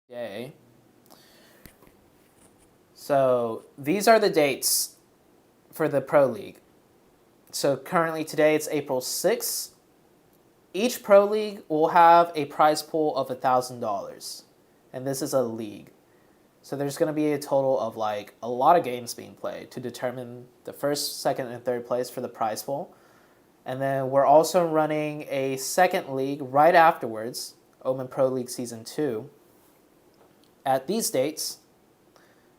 Yay. So these are the dates for the Pro League. So currently today it's April 6th. Each Pro League will have a prize pool of $1,000. And this is a league. So there's going to be a total of like a lot of games being played to determine the first, second, and third place for the prize pool. And then we're also running a second league right afterwards, Omen Pro League Season 2, at these dates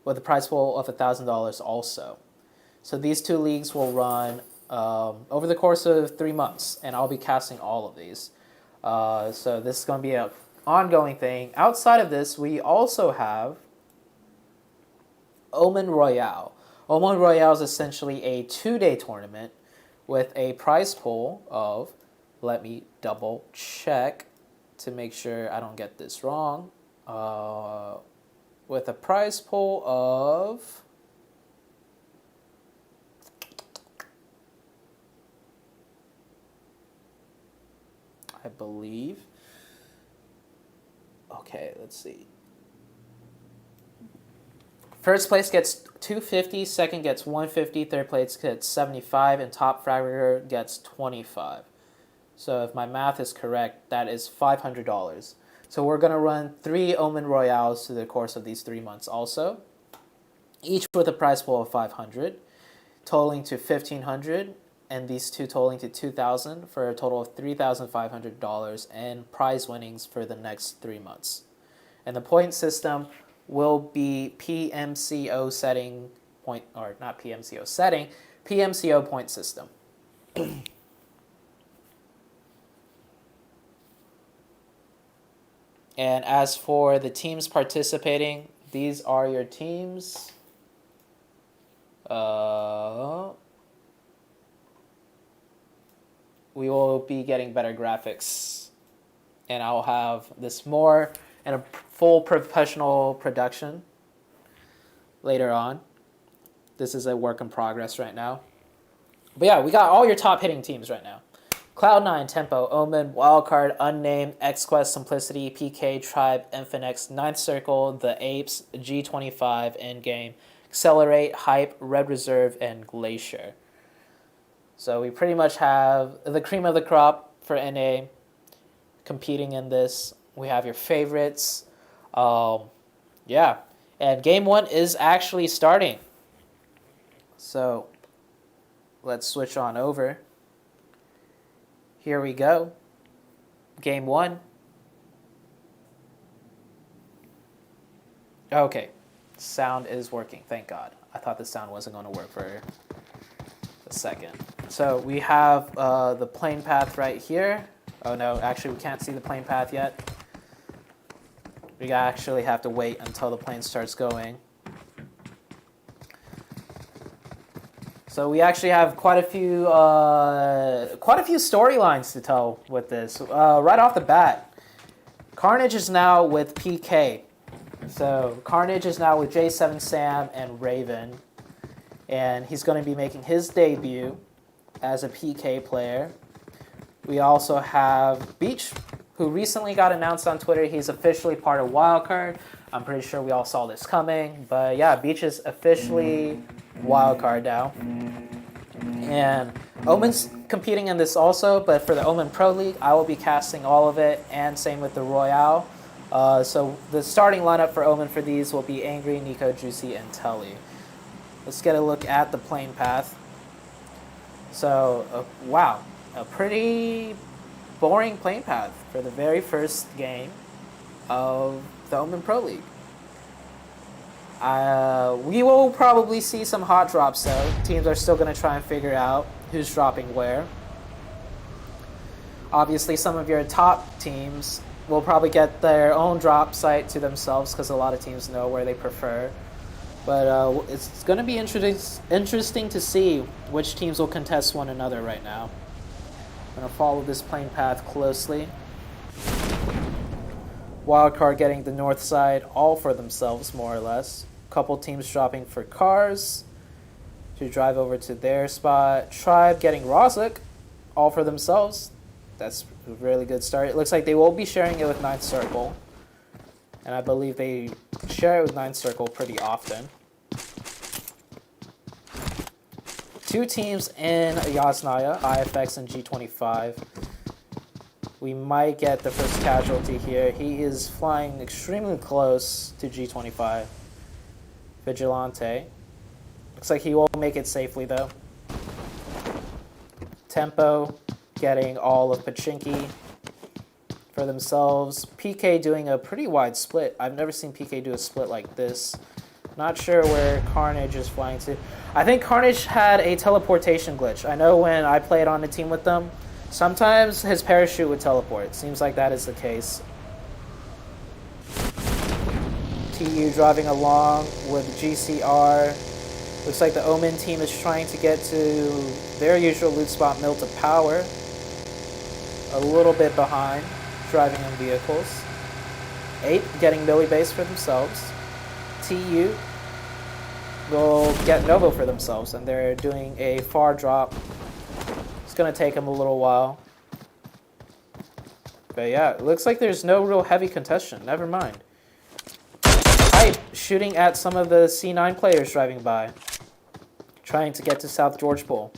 with a prize pool of $1,000 also. So these two leagues will run over the course of 3 months, and I'll be casting all of these. So this is going to be an ongoing thing. Outside of this, we also have Omen Royale. Omen Royale is essentially a 2-day tournament with a prize pool of, let me double check to make sure I don't get this wrong, with a prize pool of I believe, okay, let's see. First place gets $250, second gets $150, third place gets $75, and top fragger gets $25. So if my math is correct, that is $500. So we're going to run 3 Omen Royales through the course of these 3 months also, each with a prize pool of $500, totaling to $1,500, and these two totaling to $2,000 for a total of $3,500 and prize winnings for the next 3 months. And the point system will be PMCO setting point, or not PMCO setting, PMCO point system. And as for the teams participating, these are your teams. We will be getting better graphics, and I'll have this more in a full professional production later on. This is a work in progress right now. But yeah, we got all your top hitting teams right now. Cloud9, Tempo, Omen, Wildcard, Unnamed, XQuest, Simplicity, PK, Tribe, Infinix, Ninth Circle, The Apes, G25, Endgame, Accelerate, Hype, Red Reserve, and Glacier. So we pretty much have the cream of the crop for NA competing in this. We have your favorites. Yeah. And Game 1 is actually starting. So let's switch on over. Here we go. Game 1. Okay. Sound is working, thank God. I thought the sound wasn't going to work for a second. So we have the plane path right here. Oh no, actually we can't see the plane path yet. We actually have to wait until the plane starts going. So we actually have quite a few storylines to tell with this. Right off the bat, Carnage is now with PK. So Carnage is now with J7 Sam and Raven, and he's going to be making his debut as a PK player. We also have Beach, who recently got announced on Twitter. He's officially part of Wildcard. I'm pretty sure we all saw this coming, but yeah, Beach is officially Wildcard now. And Omen's competing in this also, but for the Omen Pro League, I will be casting all of it, and same with the Royale. So the starting lineup for Omen for these will be Angry, Nico, Juicy, and Telly. Let's get a look at the plane path. So, wow, a pretty boring plane path for the very first game of the Omen Pro League. We will probably see some hot drops though. Teams are still going to try and figure out who's dropping where. Obviously, some of your top teams will probably get their own drop site to themselves because a lot of teams know where they prefer. But it's going to be interesting to see which teams will contest one another right now. I'm going to follow this plane path closely. Wildcard getting the north side all for themselves, more or less. Couple teams dropping for cars to drive over to their spot. Tribe getting Rozuk all for themselves. That's a really good start. It looks like they will be sharing it with Ninth Circle. And I believe they share it with 9 Circle pretty often. 2 teams in Yasnaya, IFX and G25. We might get the first casualty here. He is flying extremely close to G25. Vigilante. Looks like he will make it safely though. Tempo getting all of Pachinki for themselves. PK doing a pretty wide split. I've never seen PK do a split like this. Not sure where Carnage is flying to. I think Carnage had a teleportation glitch. I know when I played on a team with them, sometimes his parachute would teleport. Seems like that is the case. TU driving along with GCR. Looks like the Omen team is trying to get to their usual loot spot, Mill to Power. A little bit behind, driving in vehicles. 8 getting Millie base for themselves. TU will get Novo for themselves, and they're doing a far drop. It's going to take them a little while. But yeah, it looks like there's no real heavy contention. Never mind. Hype shooting at some of the C9 players driving by, trying to get to South George Pool.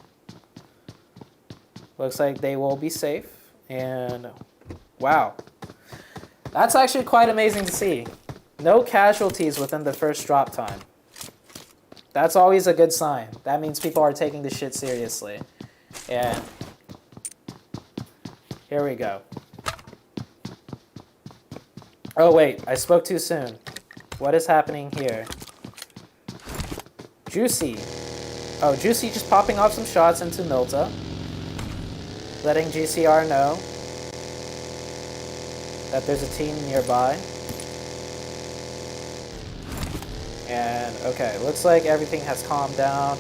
Looks like they will be safe. And wow, that's actually quite amazing to see. No casualties within the first drop time. That's always a good sign. That means people are taking this shit seriously. And here we go. Oh wait, I spoke too soon. What is happening here? Juicy. Oh, Juicy just popping off some shots into Milta. Letting GCR know that there's a team nearby. And okay, looks like everything has calmed down.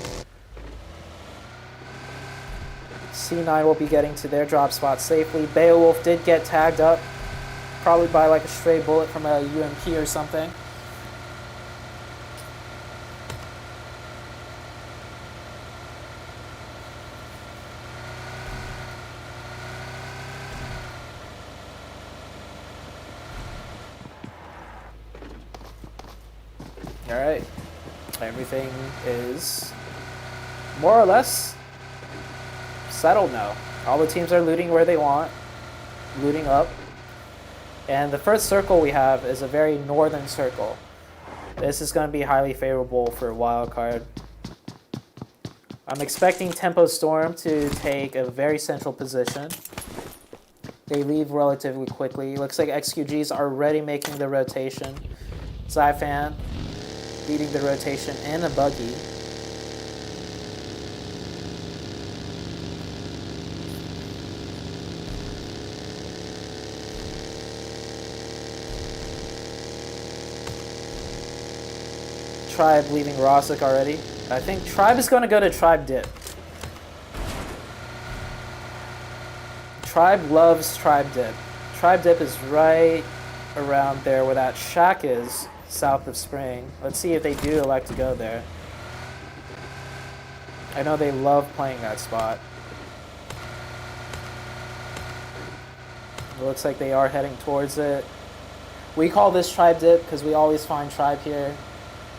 C9 will be getting to their drop spot safely. Beowulf did get tagged up, probably by like a stray bullet from a UMP or something. Alright, everything is more or less settled now. All the teams are looting where they want, looting up. And the first circle we have is a very northern circle. This is going to be highly favorable for wildcard. I'm expecting Tempo Storm to take a very central position. They leave relatively quickly. Looks like XQGs are already making the rotation. Zyfan leading the rotation in a buggy. Tribe leaving Rosic already. I think Tribe is going to go to Tribe Dip. Tribe loves Tribe Dip. Tribe Dip is right around there where that shack is, south of Spring. Let's see if they do elect to go there. I know they love playing that spot. It looks like they are heading towards it. We call this Tribe Dip because we always find Tribe here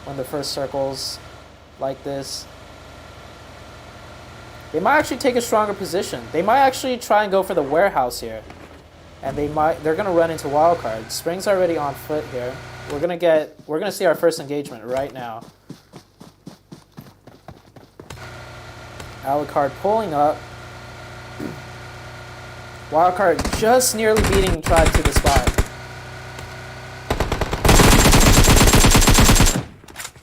when the first circles like this. They might actually take a stronger position. They might actually try and go for the warehouse here. And they're gonna run into wildcard. Spring's already on foot here. We're gonna see our first engagement right now. Alucard pulling up. Wildcard just nearly beating Tribe to the spot.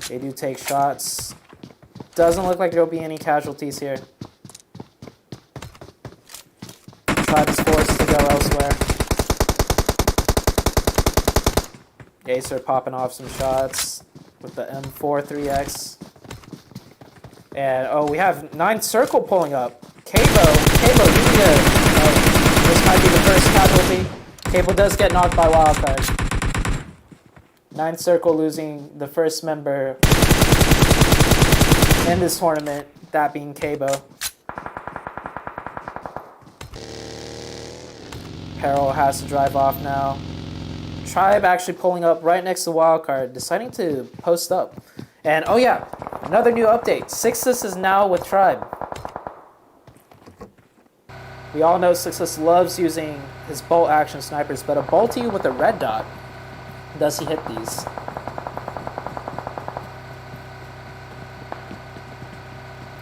They do take shots. Doesn't look like there'll be any casualties here. Tribe is forced to go elsewhere. Acer popping off some shots with the M4 3X. And oh, we have 9 Circle pulling up. Cabo, you need to... this might be the first casualty. Cabo does get knocked by Wildcard. 9 Circle losing the first member in this tournament, that being Cabo. Peril has to drive off now. Tribe actually pulling up right next to Wildcard, deciding to post up. And oh yeah, another new update. Sixus is now with Tribe. We all know Sixus loves using his bolt action snipers, but a bolty with a red dot, does he hit these?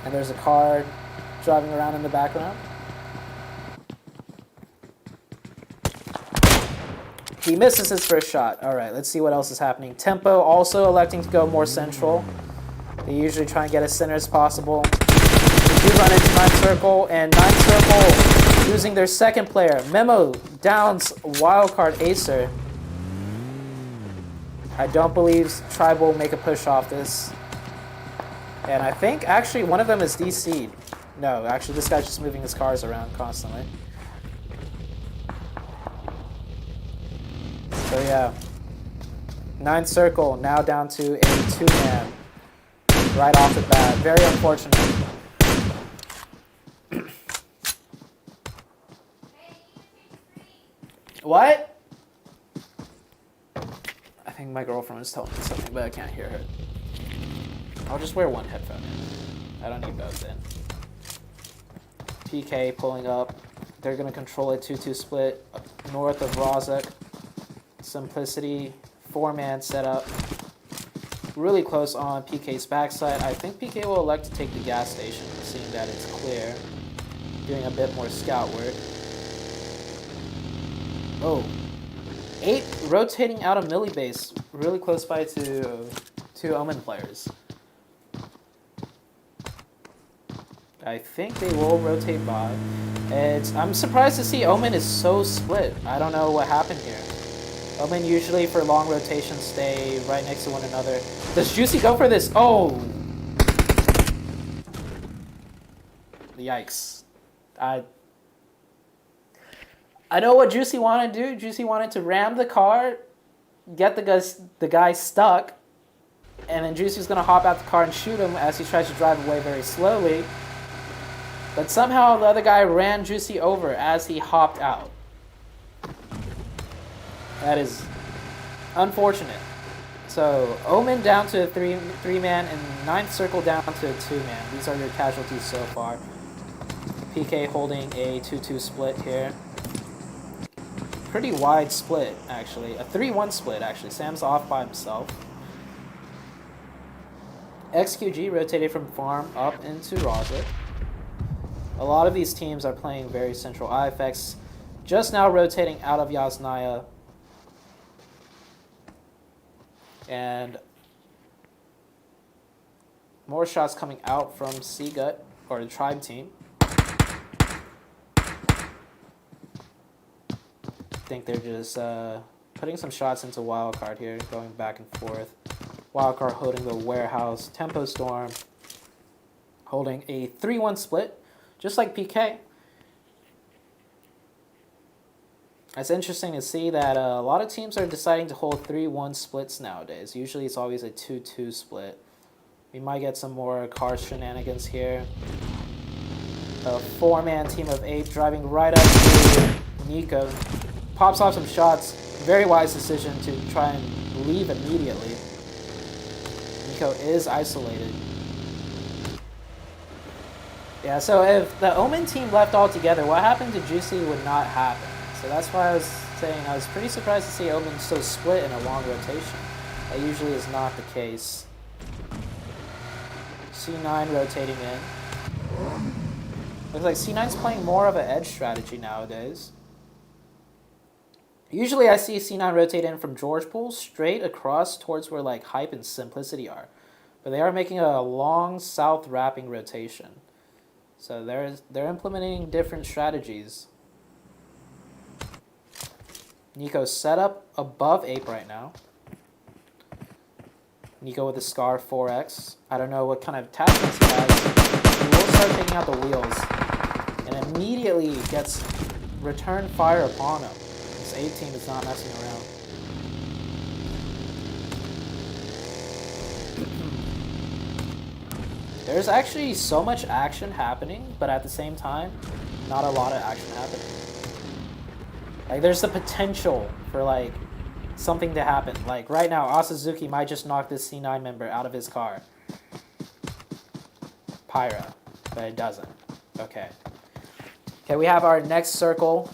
And there's a car driving around in the background. He misses his first shot. All right, let's see what else is happening. Tempo also electing to go more central. They usually try and get as center as possible. They do run into 9th Circle, and 9th Circle losing their second player. Memo downs Wildcard Acer. I don't believe Tribe will make a push off this. And I think actually one of them is DC'd. No, actually this guy's just moving his cars around constantly. So yeah, 9th Circle now down to a 2-man right off the bat. Very unfortunate. What? I think my girlfriend was telling me something, but I can't hear her. I'll just wear one headphone in. I don't need both in. PK pulling up. They're going to control a 2-2 split north of Rozek. Simplicity, 4-man setup. Really close on PK's backside. I think PK will elect to take the gas station, seeing that it's clear. Doing a bit more scout work. Oh. 8 rotating out of Millie base. Really close by to 2 Omen players. I think they will rotate by. I'm surprised to see Omen is so split. I don't know what happened here. Omen usually for long rotations stay right next to one another. Does Juicy go for this? Oh! Yikes. I know what Juicy wanted to do. Juicy wanted to ram the car, get the guy stuck, and then Juicy's going to hop out the car and shoot him as he tries to drive away very slowly. But somehow the other guy ran Juicy over as he hopped out. That is unfortunate. So Omen down to a three-man and 9th Circle down to a 2-man. These are your casualties so far. PK holding a 2-2 split here. Pretty wide split, actually. A 3-1 split, actually. Sam's off by himself. XQG rotated from farm up into Rozek. A lot of these teams are playing very central. IFX just now rotating out of Yasnaya. And more shots coming out from Seagut, or the Tribe team. I think they're just putting some shots into Wildcard here, going back and forth. Wildcard holding the warehouse. Tempo Storm holding a 3-1 split, just like PK. It's interesting to see that a lot of teams are deciding to hold 3-1 splits nowadays. Usually it's always a 2-2 split. We might get some more car shenanigans here. A 4-man team of 8 driving right up to Nico. Pops off some shots. Very wise decision to try and leave immediately. Nico is isolated. Yeah, so if the Omen team left altogether, what happened to Juicy would not happen. So that's why I was saying I was pretty surprised to see Omen so split in a long rotation. That usually is not the case. C9 rotating in. Looks like C9's playing more of an edge strategy nowadays. Usually I see C9 rotate in from George Pool straight across towards where like Hype and Simplicity are. But they are making a long south wrapping rotation. So they're implementing different strategies. Nico's set up above Ape right now. Nico with the Scar 4X. I don't know what kind of attachments he has. He will start taking out the wheels. And immediately gets return fire upon him. This Ape team is not messing around. There's actually so much action happening, but at the same time, not a lot of action happening. Like, there's the potential for, like, something to happen. Like right now, Osazuki might just knock this C9 member out of his car. Pyra, but it doesn't. Okay. Okay, we have our next circle.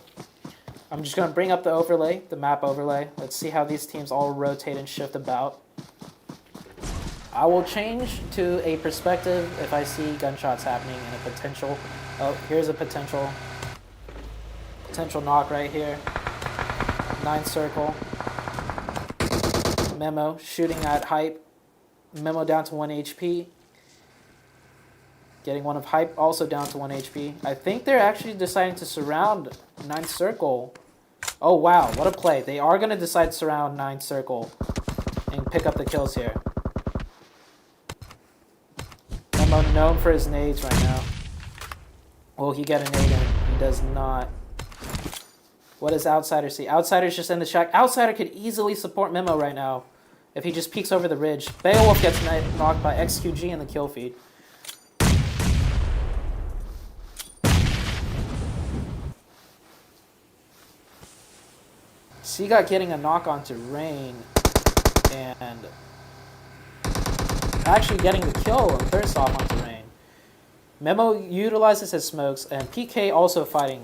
I'm just going to bring up the overlay, the map overlay. Let's see how these teams all rotate and shift about. I will change to a perspective if I see gunshots happening and a potential. Oh, here's a potential knock right here. 9 circle. Memo shooting at Hype. Memo down to 1 HP. Getting one of Hype also down to 1 HP. I think they're actually deciding to surround 9 circle. Oh wow, what a play. They are going to decide to surround 9 circle and pick up the kills here. Memo known for his nades right now. Will he get a nade in? He does not. What does Outsider see? Outsider's just in the shack. Outsider could easily support Memo right now if he just peeks over the ridge. Beowulf gets knocked by XQG in the kill feed. Seagot getting a knock onto Rain and actually getting the kill and thirst off onto Rain. Memo utilizes his smokes and PK also fighting.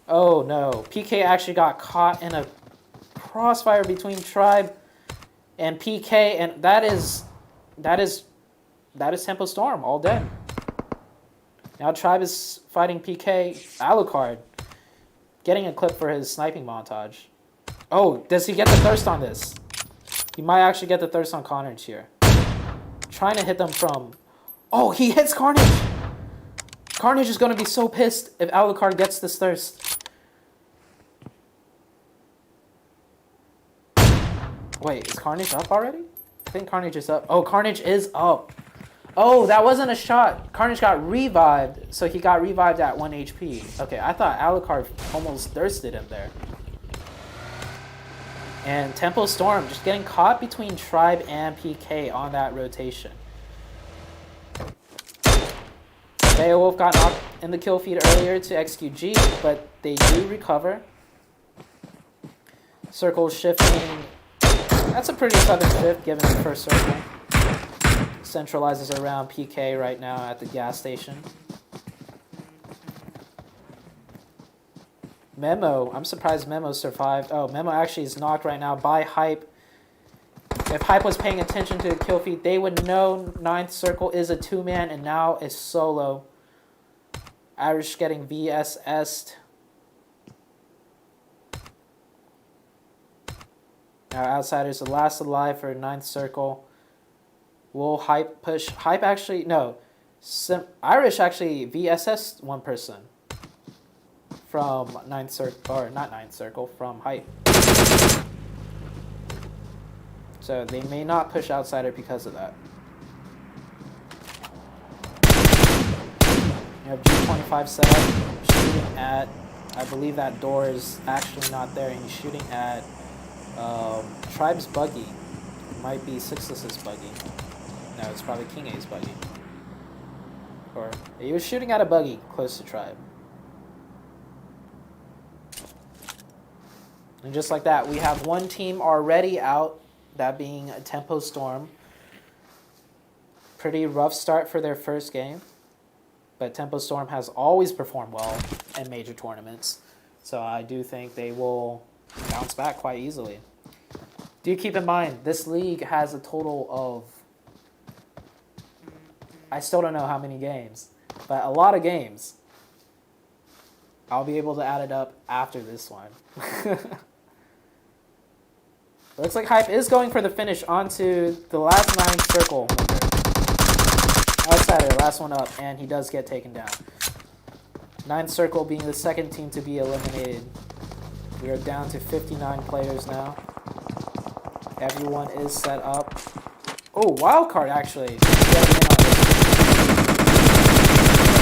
Oh no, PK actually got caught in a crossfire between Tribe and PK, and that is Tempo Storm all dead. Now Tribe is fighting PK. Alucard getting a clip for his sniping montage. Oh, does he get the thirst on this? He might actually get the thirst on Carnage here. Trying to hit them from... Oh, he hits Carnage! Carnage is going to be so pissed if Alucard gets this thirst. Wait, is Carnage up already? I think Carnage is up. Oh, Carnage is up. Oh, that wasn't a shot. Carnage got revived, so he got revived at 1 HP. Okay, I thought Alucard almost thirsted him there. And Tempo Storm just getting caught between Tribe and PK on that rotation. Beowulf got knocked in the kill feed earlier to XQG, but they do recover. Circle shifting. That's a pretty sudden shift given the first circle. Centralizes around PK right now at the gas station. Memo, I'm surprised Memo survived. Oh, Memo actually is knocked right now by Hype. If Hype was paying attention to the kill feed, they would know 9th circle is a 2-man and now is solo. Irish getting VSS'd. Now Outsider's the last alive for 9th circle. Will Hype push? Hype actually, no. Irish actually VSS'd one person from 9th circle, or not 9th circle, from Hype. So they may not push Outsider because of that. You have G25 set up, shooting at, I believe that door is actually not there, and he's shooting at Tribe's buggy. It might be Sixless's buggy. No, it's probably King A's buggy. Or he was shooting at a buggy close to Tribe. And just like that, we have one team already out, that being a Tempo Storm. Pretty rough start for their first game, but Tempo Storm has always performed well in major tournaments, so I do think they will bounce back quite easily. Do keep in mind, this league has a total of, I still don't know how many games, but a lot of games. I'll be able to add it up after this one. Looks like Hype is going for the finish onto the last 9 circle. Outsider, last one up, and he does get taken down. 9th circle being the second team to be eliminated. We are down to 59 players now. Everyone is set up. Oh, wildcard actually. If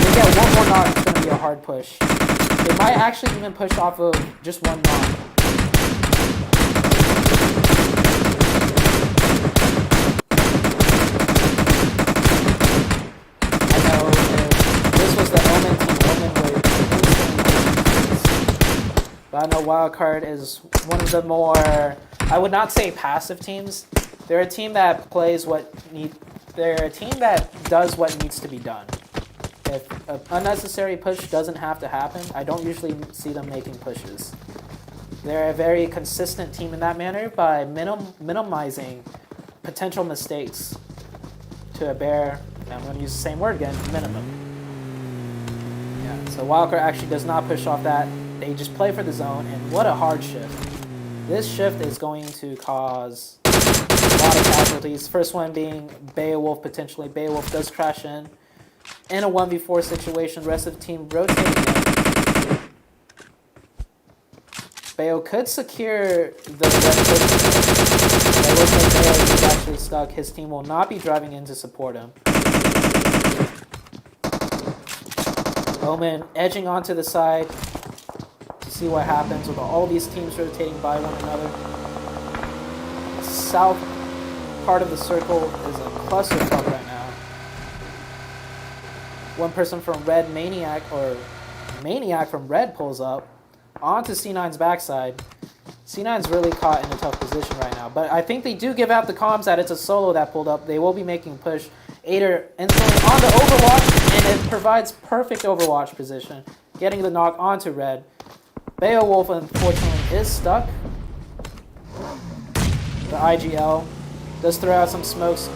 we get one more knock, it's going to be a hard push. They might actually even push off of just one knock. But I know Wildcard is one of the more, I would not say passive teams. They're a team that plays they're a team that does what needs to be done. If an unnecessary push doesn't have to happen, I don't usually see them making pushes. They're a very consistent team in that manner by minimizing potential mistakes to a bare, I'm going to use the same word again, minimum. Yeah, so Wildcard actually does not push off that. They just play for the zone, and what a hard shift. This shift is going to cause a lot of casualties. First one being Beowulf, potentially. Beowulf does crash in a 1v4 situation. The rest of the team rotating in. Beo could secure the red push. But it looks like Beo is actually stuck. His team will not be driving in to support him. Omen edging onto the side to see what happens with all these teams rotating by one another. The south part of the circle is a clusterfuck right now. One person from Red, Maniac from Red pulls up onto C9's backside. C9's really caught in a tough position right now, but I think they do give out the comms that it's a solo that pulled up. They will be making a push. Aider instantly on the Overwatch, and it provides perfect Overwatch position, getting the knock onto Red. Beowulf, unfortunately, is stuck. The IGL does throw out some smokes.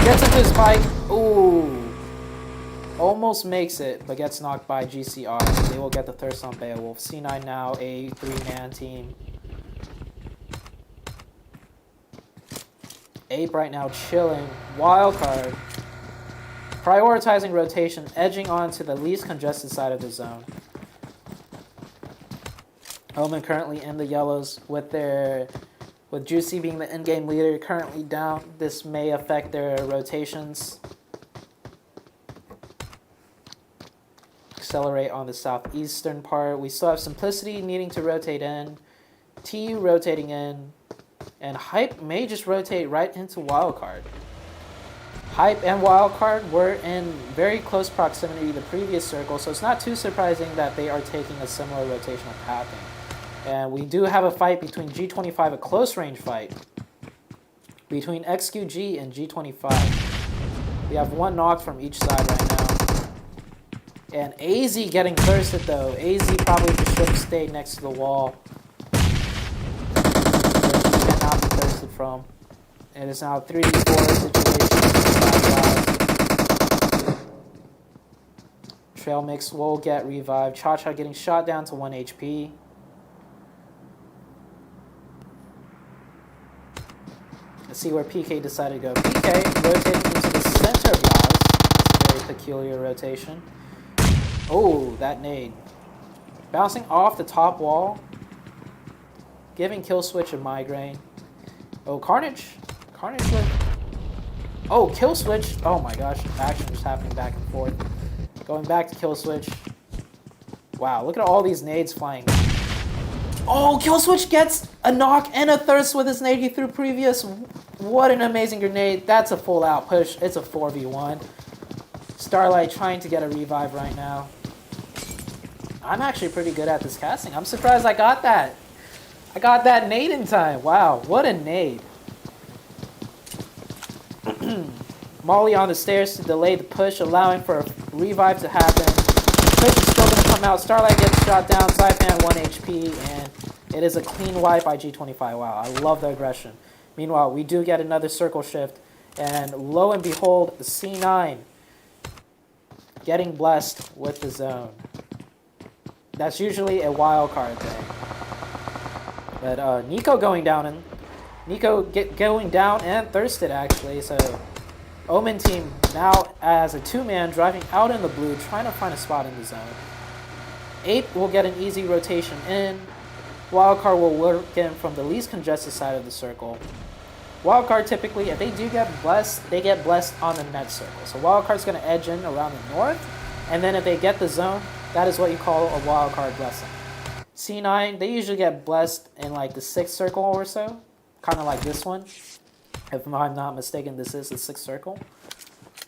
Gets into his spike. Ooh. Almost makes it, but gets knocked by GCR. They will get the thirst on Beowulf. C9 now a 3-man team. Ape right now chilling. Wildcard prioritizing rotation, edging onto the least congested side of the zone. Omen currently in the yellows with Juicy being the in-game leader currently down. This may affect their rotations. Accelerate on the southeastern part. We still have Simplicity needing to rotate in. TU rotating in. And Hype may just rotate right into Wildcard. Hype and Wildcard were in very close proximity the previous circle, so it's not too surprising that they are taking a similar rotational pathing. And we do have a fight between G25, a close range fight between XQG and G25. We have one knock from each side right now. And AZ getting thirsted though. AZ probably just should have stayed next to the wall. Cannot be thirsted from. It is now a 3v4 situation. Trail Mix will get revived. Cha-Cha getting shot down to 1 HP. Let's see where PK decided to go. PK rotating into the center of Yaz. Very peculiar rotation. Oh, that nade. Bouncing off the top wall. Giving Killswitch a migraine. Oh, Carnage. Carnage with... Oh, Killswitch. Oh my gosh. Action just happening back and forth. Going back to Killswitch. Wow, look at all these nades flying. Oh, Killswitch gets a knock and a thirst with his nade he threw previous. What an amazing grenade. That's a full out push. It's a 4v1. Starlight trying to get a revive right now. I'm actually pretty good at this casting. I'm surprised I got that. I got that nade in time. Wow, what a nade. Molly on the stairs to delay the push, allowing for a revive to happen. Push is still going to come out. Starlight gets shot down. Saipan 1 HP, and it is a clean wipe by G25. Wow, I love the aggression. Meanwhile, we do get another circle shift, and lo and behold, the C9 getting blessed with the zone. That's usually a wild card thing. But Nico going down and going down and thirsted actually. So Omen team now as a 2-man driving out in the blue, trying to find a spot in the zone. Ape will get an easy rotation in. Wildcard will work in from the least congested side of the circle. Wildcard typically, if they do get blessed, they get blessed on the net circle. So Wildcard's going to edge in around the north, and then if they get the zone, that is what you call a Wildcard blessing. C9, they usually get blessed in like the 6th circle or so, kind of like this one. If I'm not mistaken, this is the 6th circle.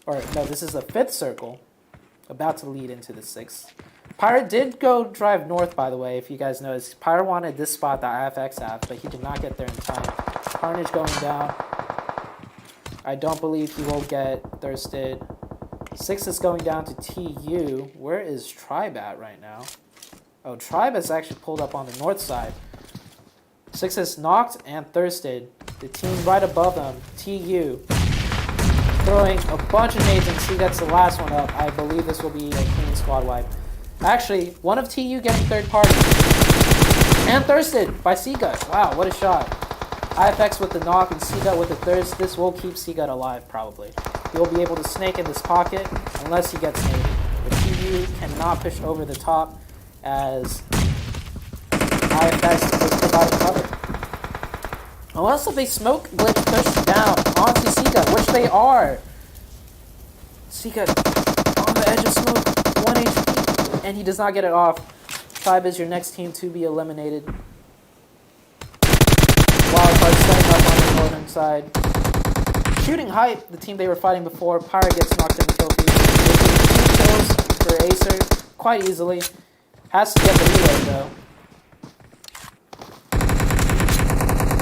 Or no, this is the 5th circle, about to lead into the 6th. Pirate did go drive north, by the way, if you guys noticed. Pirate wanted this spot that IFX have, but he did not get there in time. Carnage going down. I don't believe he will get thirsted. 6 is going down to TU. Where is Tribe at right now? Oh, Tribe has actually pulled up on the north side. 6 is knocked and thirsted. The team right above them, TU, throwing a bunch of nades, and C gets the last one up. I believe this will be a clean squad wipe. Actually, one of TU getting third party. And thirsted by Seagut. Wow, what a shot. IFX with the knock and Seagut with the thirst. This will keep Seagut alive, probably. He will be able to snake in this pocket unless he gets naded. But TU cannot push over the top as IFX is providing cover. Unless if they smoke glitch push down onto Seagut, which they are. Seagut on the edge of smoke, 1 HP, and he does not get it off. Tribe is your next team to be eliminated. Wildcard setting up on the northern side. Shooting hype, the team they were fighting before. Pirate gets knocked in the kill feed. 2 kills for Acer, quite easily. Has to get the reload though.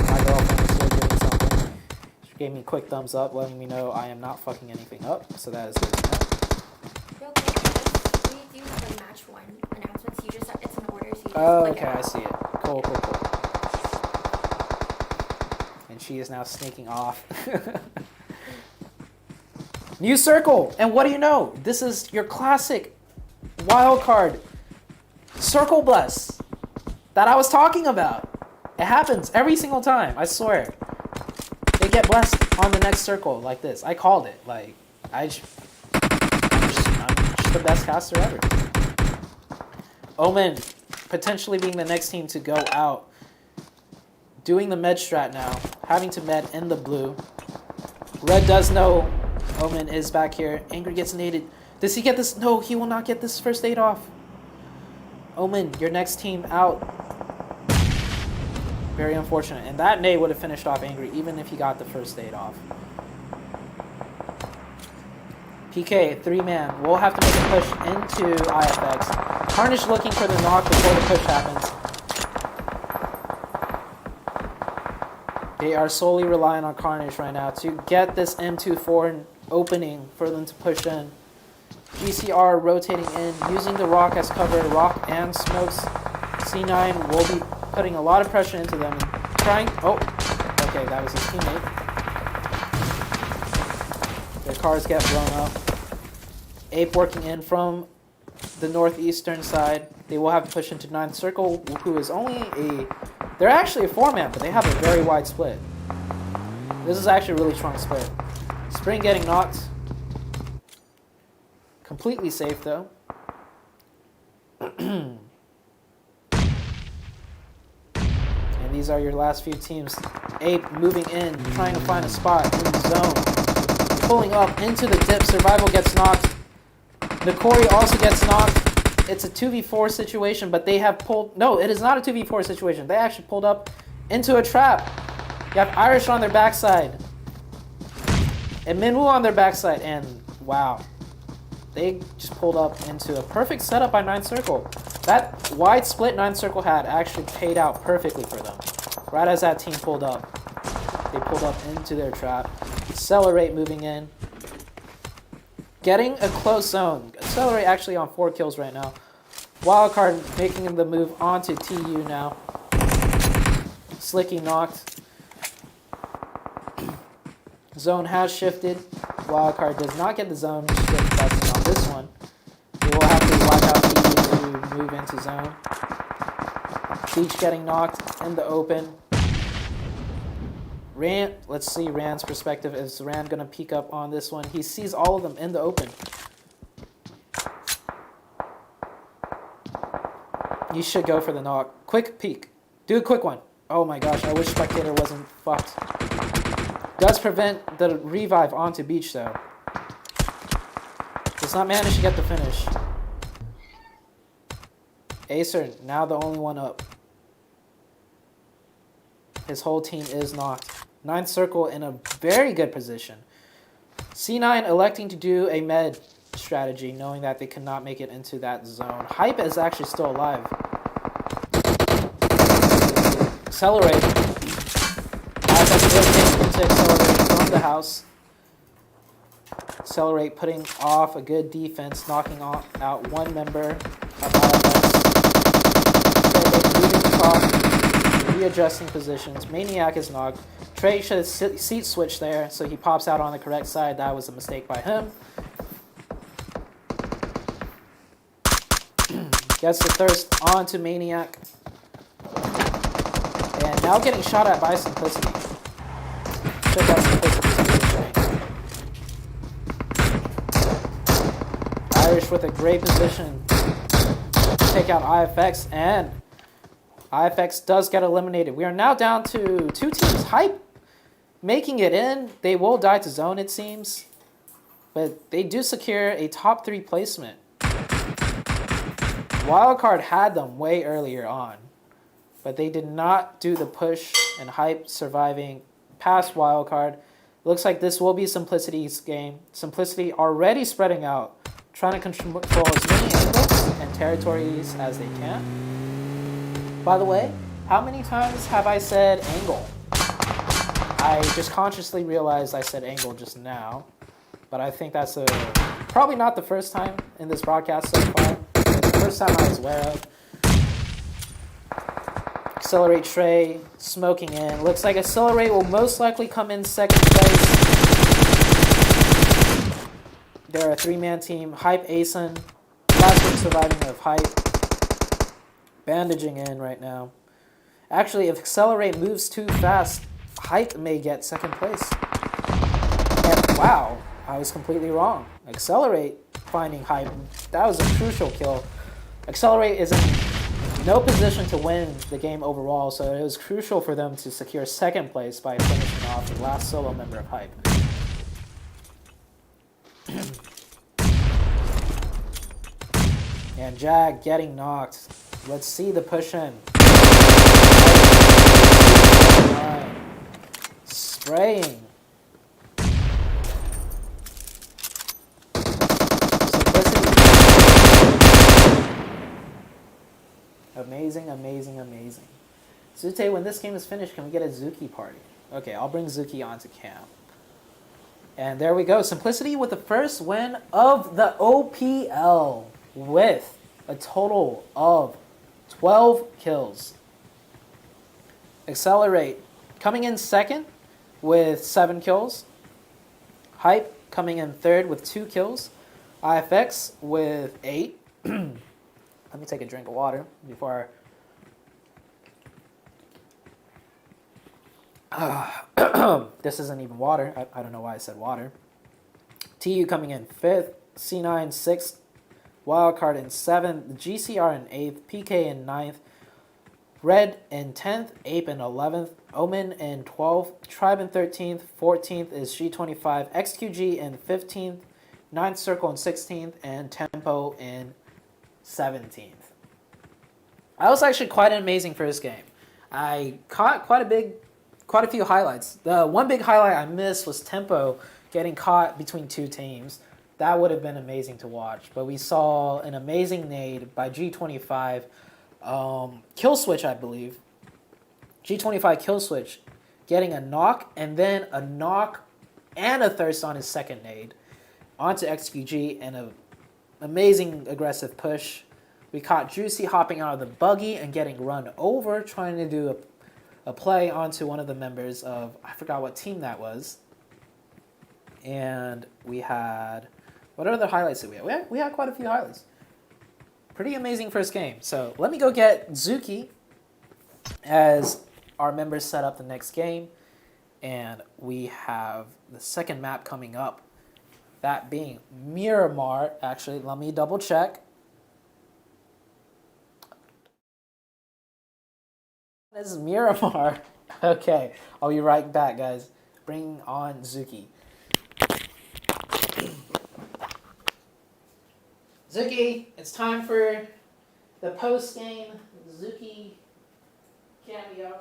My girlfriend is still doing something. She gave me a quick thumbs up, letting me know I am not fucking anything up. So that is good to know. Real quick, we do have a match 1 announcements. You just it's an order, so you just Oh, click okay, it. I see it. Cool. And she is now sneaking off. New circle! And what do you know? This is your classic wild card circle bless that I was talking about. It happens every single time, I swear. They get blessed on the next circle like this. I called it. Like, I'm just the best caster ever. Omen potentially being the next team to go out. Doing the med strat now. Having to med in the blue. Red does know Omen is back here. Angry gets naded. Does he get this? No, he will not get this first aid off. Omen, your next team out. Very unfortunate. And that nade would have finished off Angry even if he got the first aid off. PK, 3-man. We'll have to make a push into IFX. Carnage looking for the knock before the push happens. They are solely relying on Carnage right now to get this M24 opening for them to push in. GCR rotating in, using the rock as cover, rock and smokes. C9 will be putting a lot of pressure into them and trying. Oh, okay, that was his teammate. Their cars get blown up. Ape working in from the northeastern side. They will have to push into 9th Circle, who is only a... They're actually a 4-man, but they have a very wide split. This is actually a really strong split. Spring getting knocked. Completely safe, though. And these are your last few teams. Ape moving in, trying to find a spot in the zone. Pulling up into the dip. Survival gets knocked. Nikori also gets knocked. It's a 2v4 situation, but they have pulled... No, it is not a 2v4 situation. They actually pulled up into a trap. You have Irish on their backside. And Minwoo on their backside. And wow. They just pulled up into a perfect setup by 9th Circle. That wide split 9th Circle had actually paid out perfectly for them. Right as that team pulled up. They pulled up into their trap. Accelerate moving in. Getting a close zone. Accelerate actually on 4 kills right now. Wildcard making the move onto TU now. Slicky knocked. Zone has shifted. Wildcard does not get the zone shift that's on this one. They will have to watch out TU to move into zone. Beach getting knocked in the open. Rand, let's see Rand's perspective. Is Rand going to peek up on this one? He sees all of them in the open. You should go for the knock. Quick peek. Do a quick one. Oh my gosh, I wish Spectator wasn't fucked. Does prevent the revive onto Beach though. Does not manage to get the finish. Acer, now the only one up. His whole team is knocked. 9th Circle in a very good position. C9 electing to do a med strat. strategy, knowing that they could not make it into that zone. Hype is actually still alive. Accelerate. IFX will take into Accelerate from the house. Accelerate putting off a good defense, knocking out one member of IFX. Moving off, readjusting positions. Maniac is knocked. Trey should have seat switched there, so he pops out on the correct side. That was a mistake by him. Gets the thirst onto Maniac. And now getting shot at by Simplicity. Check out Simplicity's positioning. Irish with a great position to take out IFX, and IFX does get eliminated. We are now down to 2 teams. Hype making it in. They will die to zone, it seems. But they do secure a top 3 placement. Wildcard had them way earlier on. But they did not do the push, and Hype surviving past Wildcard. Looks like this will be Simplicity's game. Simplicity already spreading out, trying to control as many angles and territories as they can. By the way, how many times have I said angle? I just consciously realized I said angle just now, but I think that's probably not the first time in this broadcast so far. It's the first time I was aware of. Accelerate Trey, smoking in. Looks like Accelerate will most likely come in second place. They're a 3-man team. Hype, Asen. Last one surviving of Hype. Bandaging in right now. Actually, if Accelerate moves too fast, Hype may get second place. And wow, I was completely wrong. Accelerate finding Hype. That was a crucial kill. Accelerate is in no position to win the game overall, so it was crucial for them to secure second place by finishing off the last solo member of Hype. And Jag getting knocked. Let's see the push in. Spraying. Simplicity. Amazing, amazing, amazing. Zute, when this game is finished, can we get a Zuki party? Okay, I'll bring Zuki onto camp. And there we go. Simplicity with the first win of the OPL with a total of 12 kills. Accelerate coming in second with 7 kills. Hype coming in third with 2 kills. IFX with 8. Let me take a drink of water before this isn't even water. I don't know why I said water. TU coming in 5th. C9 6th. Wildcard in 7th. The GCR in 8th. PK in 9th. Red in 10th. Ape in 11th. Omen in 12th. Tribe in 13th. 14th is G25. XQG in 15th. 9th Circle in 16th. And Tempo in 17th. That was actually quite an amazing first game. I caught quite a few highlights. The one big highlight I missed was Tempo getting caught between 2 teams. That would have been amazing to watch. But we saw an amazing nade by G25. Kill switch, I believe. G25 kill switch. Getting a knock, and then a knock and a thirst on his second nade. Onto XQG, and an amazing aggressive push. We caught Juicy hopping out of the buggy and getting run over, trying to do a play onto one of the members of, I forgot what team that was. And we had, what other highlights did we have? We had quite a few highlights. Pretty amazing first game. So let me go get Zuki as our members set up the next game. And we have the second map coming up. That being Miramar. Actually, let me double check. This is Miramar. Okay, I'll be right back, guys. Bring on Zuki. Zuki, it's time for the post-game Zuki cameo.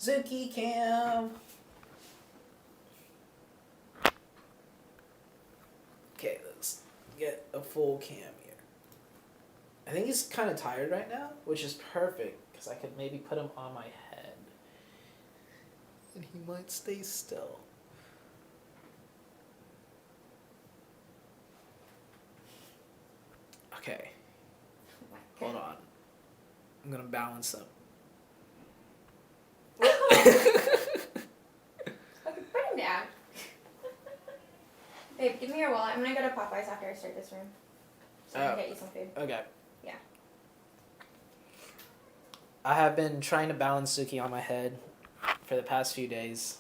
Zuki cam. Okay, let's get a full cam here. I think he's kind of tired right now, which is perfect because I could maybe put him on my head. And he might stay still. Okay. Hold on. I'm gonna balance him. Okay, put him down. Babe, give me your wallet. I'm gonna go to Popeyes after I start this room. So I'm gonna get you some food. Okay. Yeah. I have been trying to balance Suki on my head for the past few days.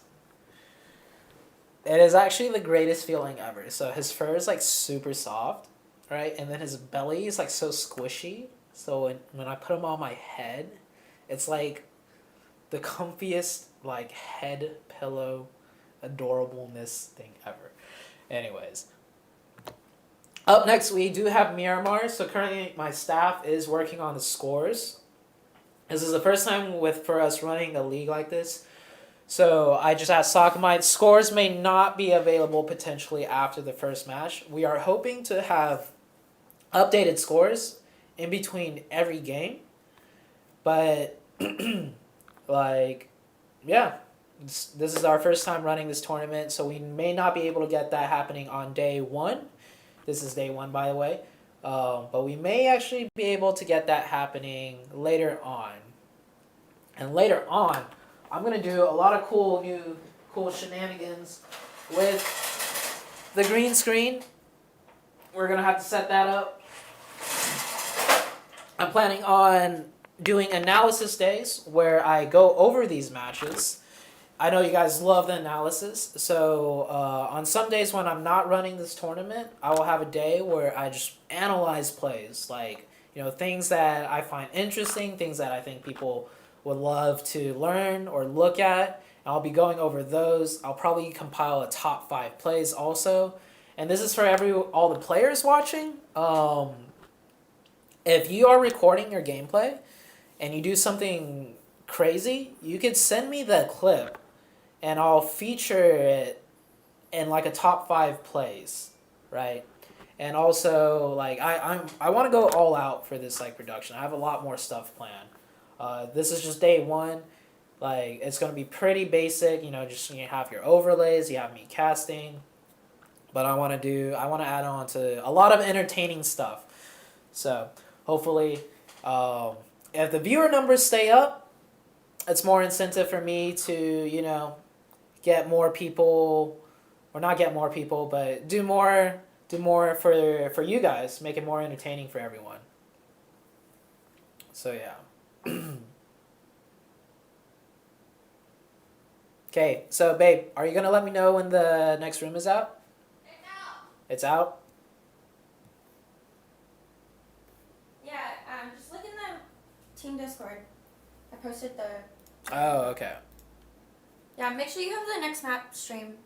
It is actually the greatest feeling ever. So his fur is like super soft, right? And then his belly is like so squishy. So when I put him on my head, it's like the comfiest like head pillow adorableness thing ever. Anyways. Up next, we do have Miramar. So currently my staff is working on the scores. This is the first time for us running a league like this. So I just asked Sakamite, scores may not be available potentially after the first match. We are hoping to have updated scores in between every game. But, like, yeah, this is our first time running this tournament, so we may not be able to get that happening on day one. This is day one, by the way. But we may actually be able to get that happening later on. And later on, I'm going to do a lot of cool shenanigans with the green screen. We're going to have to set that up. I'm planning on doing analysis days where I go over these matches. I know you guys love the analysis, so on some days when I'm not running this tournament, I will have a day where I just analyze plays, like, you know, things that I find interesting, things that I think people would love to learn or look at. And I'll be going over those. I'll probably compile a top 5 plays also, and this is for all the players watching. If you are recording your gameplay and you do something crazy, you could send me the clip and I'll feature it in like a top 5 plays, right? And also, like, I want to go all out for this like production. I have a lot more stuff planned. This is just day one. Like, it's gonna be pretty basic, you know. Just you have your overlays, you have me casting, but I want to add on to a lot of entertaining stuff. So hopefully, if the viewer numbers stay up, it's more incentive for me to, you know, get more people, or not get more people, but do more for you guys, make it more entertaining for everyone. So yeah. Okay, so babe, are you gonna let me know when the next room is out? It's out. It's out? Yeah, just look in the team Discord. I posted the... Oh, okay. Yeah, make sure you have the next map stream.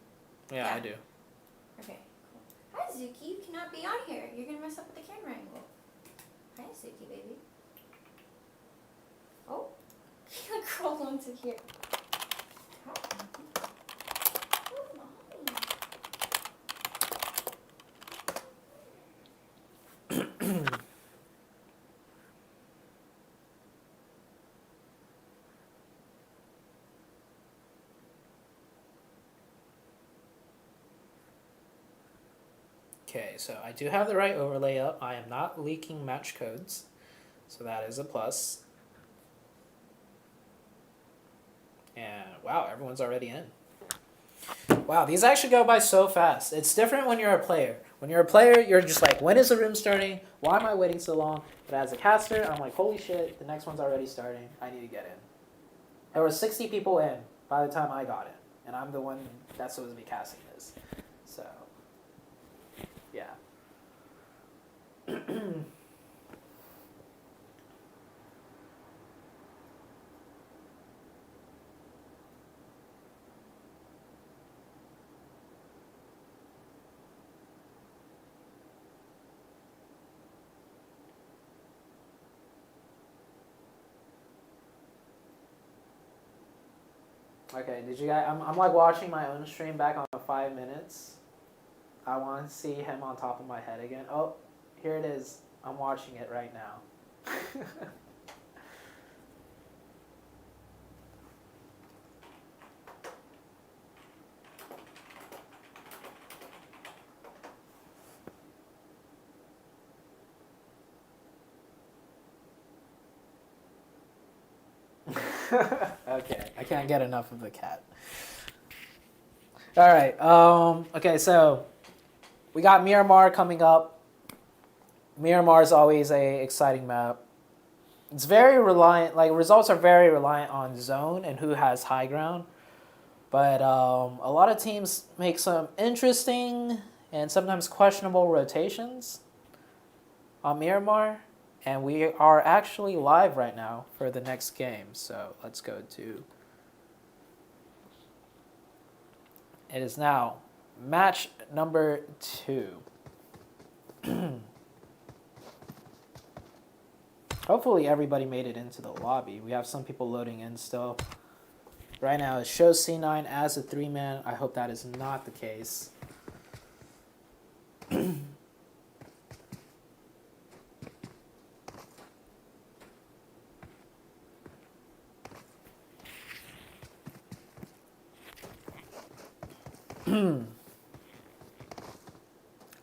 Yeah, I do. Okay, cool. Hi, Zuki. You cannot be on here. You're gonna mess up with the camera angle. Hi, Zuki, baby. Oh, he like crawled onto here. Hi. Oh, mommy. Okay, so I do have the right overlay up. I am not leaking match codes, so that is a plus. And wow, everyone's already in. Wow, these actually go by so fast. It's different when you're a player. When you're a player, you're just like, when is the room starting? Why am I waiting so long? But as a caster, I'm like, holy shit, the next one's already starting. I need to get in. There were 60 people in by the time I got in, and I'm the one that's supposed to be casting this. So, yeah. Okay, did you guys? I'm like watching my own stream back on 5 minutes. I want to see him on top of my head again. Oh, here it is. I'm watching it right now. Okay, I can't get enough of the cat. All right. Okay, so we got Miramar coming up. Miramar is always a exciting map. It's very reliant. Like results are very reliant on zone and who has high ground. But a lot of teams make some interesting and sometimes questionable rotations on Miramar. And we are actually live right now for the next game. So let's go to... It is now match number 2. Hopefully everybody made it into the lobby. We have some people loading in still. Right now it shows C9 as a 3-man. I hope that is not the case.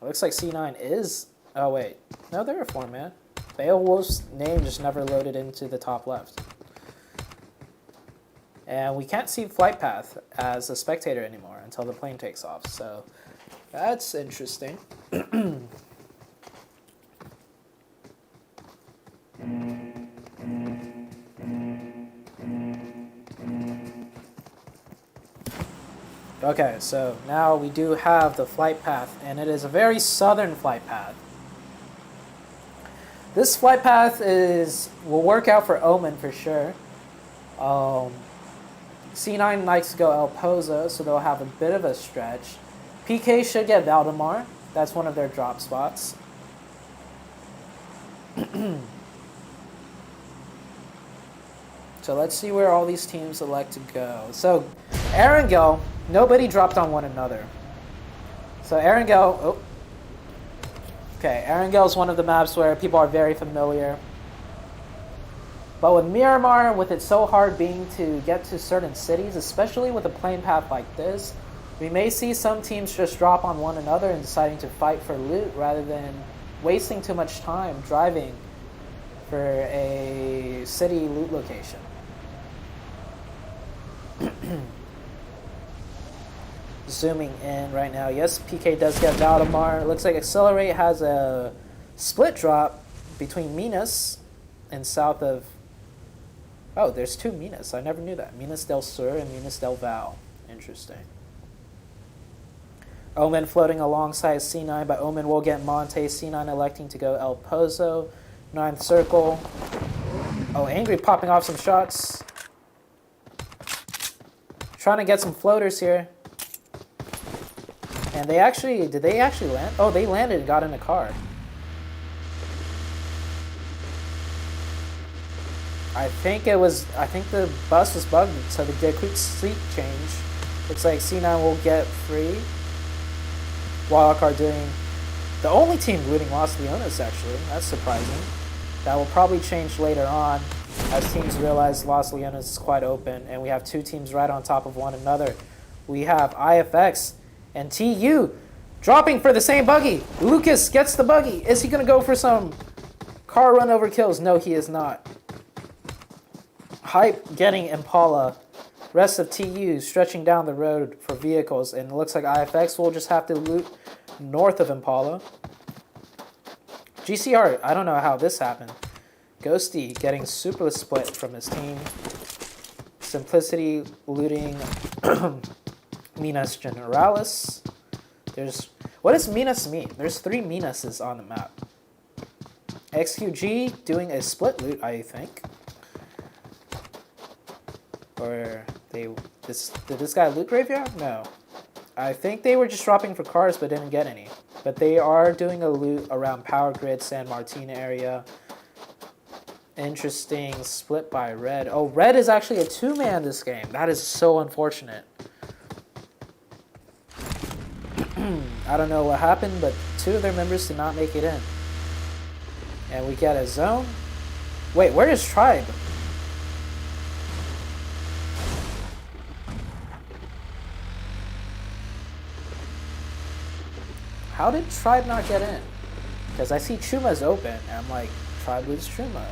It looks like C9 is... Oh, wait. No, they're a 4-man. Beowulf's name just never loaded into the top left. And we can't see flight path as a spectator anymore until the plane takes off. So that's interesting. Okay, so now we do have the flight path, and it is a very southern flight path. This flight path will work out for Omen for sure. C9 likes to go El Pozo, so they'll have a bit of a stretch. PK should get Valdemar. That's one of their drop spots. So let's see where all these teams elect to go. So Erangel, nobody dropped on one another. So Erangel, Erangel is one of the maps where people are very familiar. But with Miramar, with it so hard being to get to certain cities, especially with a plane path like this, we may see some teams just drop on one another and deciding to fight for loot rather than wasting too much time driving for a city loot location. Zooming in right now. Yes, PK does get Valdemar. It looks like Accelerate has a split drop between Minas and south of... Oh, there's 2 Minas. I never knew that. Minas del Sur and Minas del Val. Interesting. Omen floating alongside C9, but Omen will get Monte. C9 electing to go El Pozo. 9th circle. Oh, Angry popping off some shots. Trying to get some floaters here. And did they actually land? Oh, they landed and got in a car. I think the bus was bugged, so they did a quick seat change. Looks like C9 will get free. Wildcard doing the only team looting Los Leones, actually. That's surprising. That will probably change later on as teams realize Los Leones is quite open and we have 2 teams right on top of one another. We have IFX and TU dropping for the same buggy. Lucas gets the buggy. Is he going to go for some car run over kills? No, he is not. Hype getting Impala. Rest of TU stretching down the road for vehicles, and it looks like IFX will just have to loot north of Impala. GCR, I don't know how this happened. Ghosty getting super split from his team. Simplicity looting Minas Generalis. What does Minas mean? There's 3 Minases on the map. XQG doing a split loot, I think. Or did this guy loot graveyard? No. I think they were just dropping for cars but didn't get any. But they are doing a loot around Power Grid, San Martin area. Interesting split by red. Oh, red is actually a 2-man this game. That is so unfortunate. I don't know what happened, but 2 of their members did not make it in. And we get a zone. Wait, where is Tribe? How did Tribe not get in? Because I see Chuma's open, and I'm like, Tribe loses Chuma.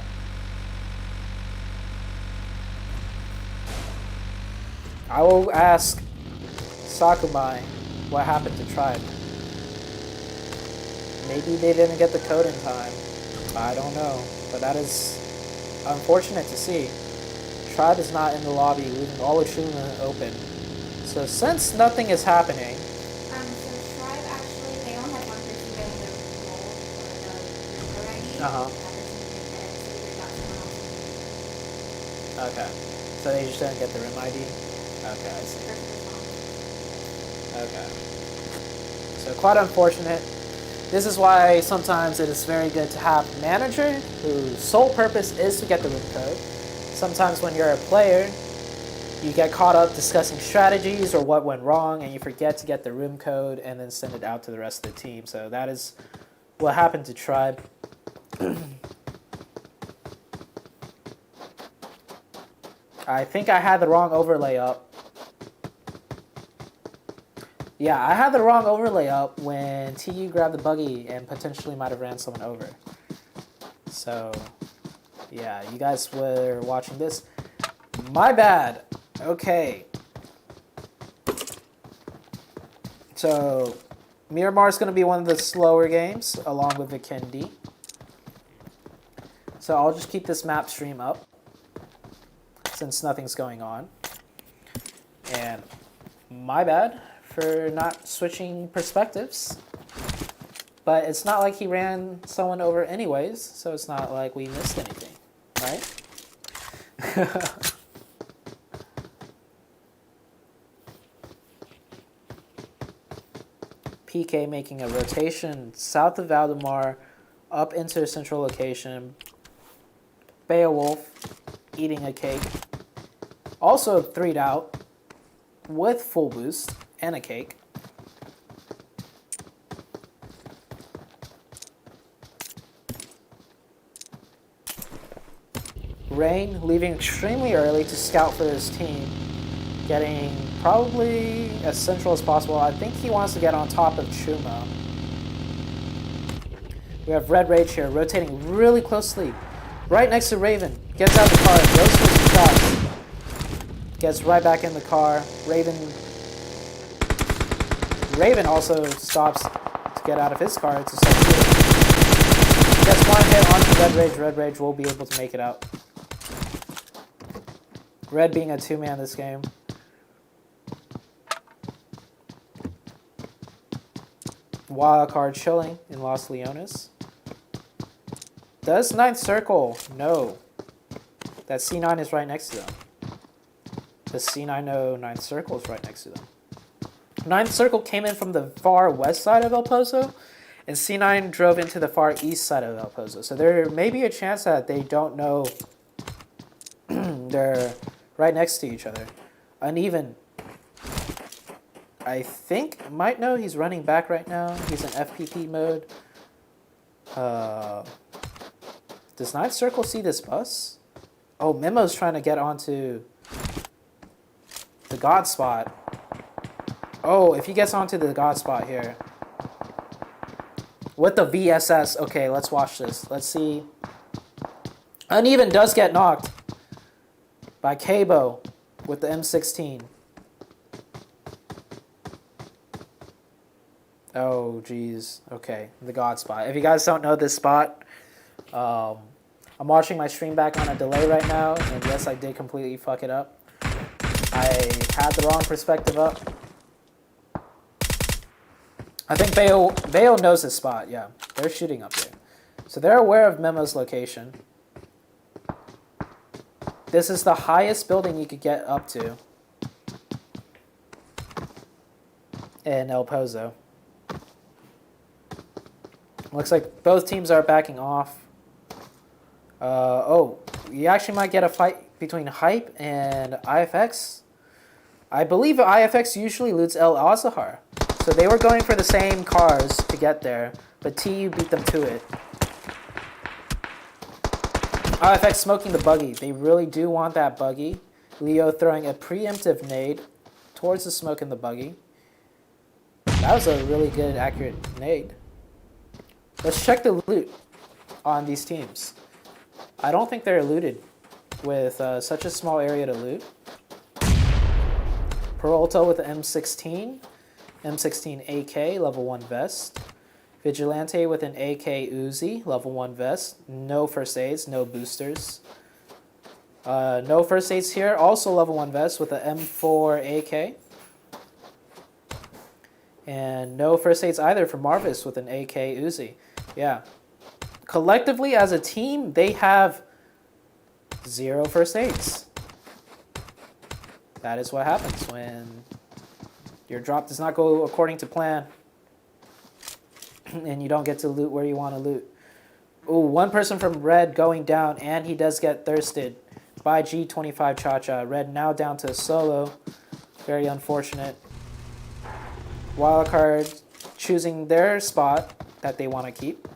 I will ask Sakumai what happened to Tribe. Maybe they didn't get the code in time. I don't know. But that is unfortunate to see. Tribe is not in the lobby, leaving all of Chuma open. So since nothing is happening... So Tribe actually, they only have one person getting the role or the ID. Uh-huh. Okay. So they just didn't get the RIM ID? Okay, I see. Okay. So quite unfortunate. This is why sometimes it is very good to have a manager whose sole purpose is to get the room code. Sometimes when you're a player, you get caught up discussing strategies or what went wrong and you forget to get the room code and then send it out to the rest of the team. So that is what happened to Tribe. I think I had the wrong overlay up. Yeah, I had the wrong overlay up when TU grabbed the buggy and potentially might have ran someone over. So, yeah, you guys were watching this. My bad. Okay. So, Miramar is going to be one of the slower games, along with Vikendi. So I'll just keep this map stream up, since nothing's going on. And my bad for not switching perspectives. But it's not like he ran someone over anyways, so it's not like we missed anything, right? PK making a rotation south of Valdemar, up into the central location. Beowulf eating a cake. Also 3'd out with full boost and a cake. Rain leaving extremely early to scout for his team, getting probably as central as possible. I think he wants to get on top of Chuma. We have Red Rage here, rotating really closely, right next to Raven. Gets out of the car, goes for some shots. Gets right back in the car. Raven also stops to get out of his car to start shooting. Gets one hit onto Red Rage. Red Rage will be able to make it out. Red being a 2-man this game. Wildcard chilling in Los Leones. Does 9th Circle? No. That C9 is right next to them. The C9 know 9th Circle is right next to them. 9th Circle came in from the far west side of El Pozo, and C9 drove into the far east side of El Pozo. So there may be a chance that they don't know they're right next to each other. Uneven. I think might know he's running back right now. He's in FPP mode. Does 9th Circle see this bus? Oh, Memo's trying to get onto the God spot. Oh, if he gets onto the God spot here. With the VSS. Okay, let's watch this. Let's see. Uneven does get knocked by Cabo with the M16. Oh, geez. Okay, the God spot. If you guys don't know this spot, I'm watching my stream back on a delay right now, and yes, I did completely fuck it up. I had the wrong perspective up. I think Bayo knows this spot, yeah. They're shooting up there. So they're aware of Memo's location. This is the highest building you could get up to in El Pozo. Looks like both teams are backing off. Oh, you actually might get a fight between Hype and IFX. I believe IFX usually loots El Azahar. So they were going for the same cars to get there, but TU beat them to it. IFX smoking the buggy. They really do want that buggy. Leo throwing a preemptive nade towards the smoke in the buggy. That was a really good, accurate nade. Let's check the loot on these teams. I don't think they're looted with such a small area to loot. Peralta with the M16, M16 AK, level 1 vest. Vigilante with an AK Uzi, level 1 vest. No first aids, no boosters. No first aids here, also level 1 vest with the M4 AK. And no first aids either for Marvis with an AK Uzi. Yeah. Collectively, as a team, they have 0 first aids. That is what happens when your drop does not go according to plan. And you don't get to loot where you want to loot. Ooh, one person from Red going down, and he does get thirsted by G25 Cha-Cha. Red now down to a solo. Very unfortunate. Wildcard choosing their spot that they want to keep.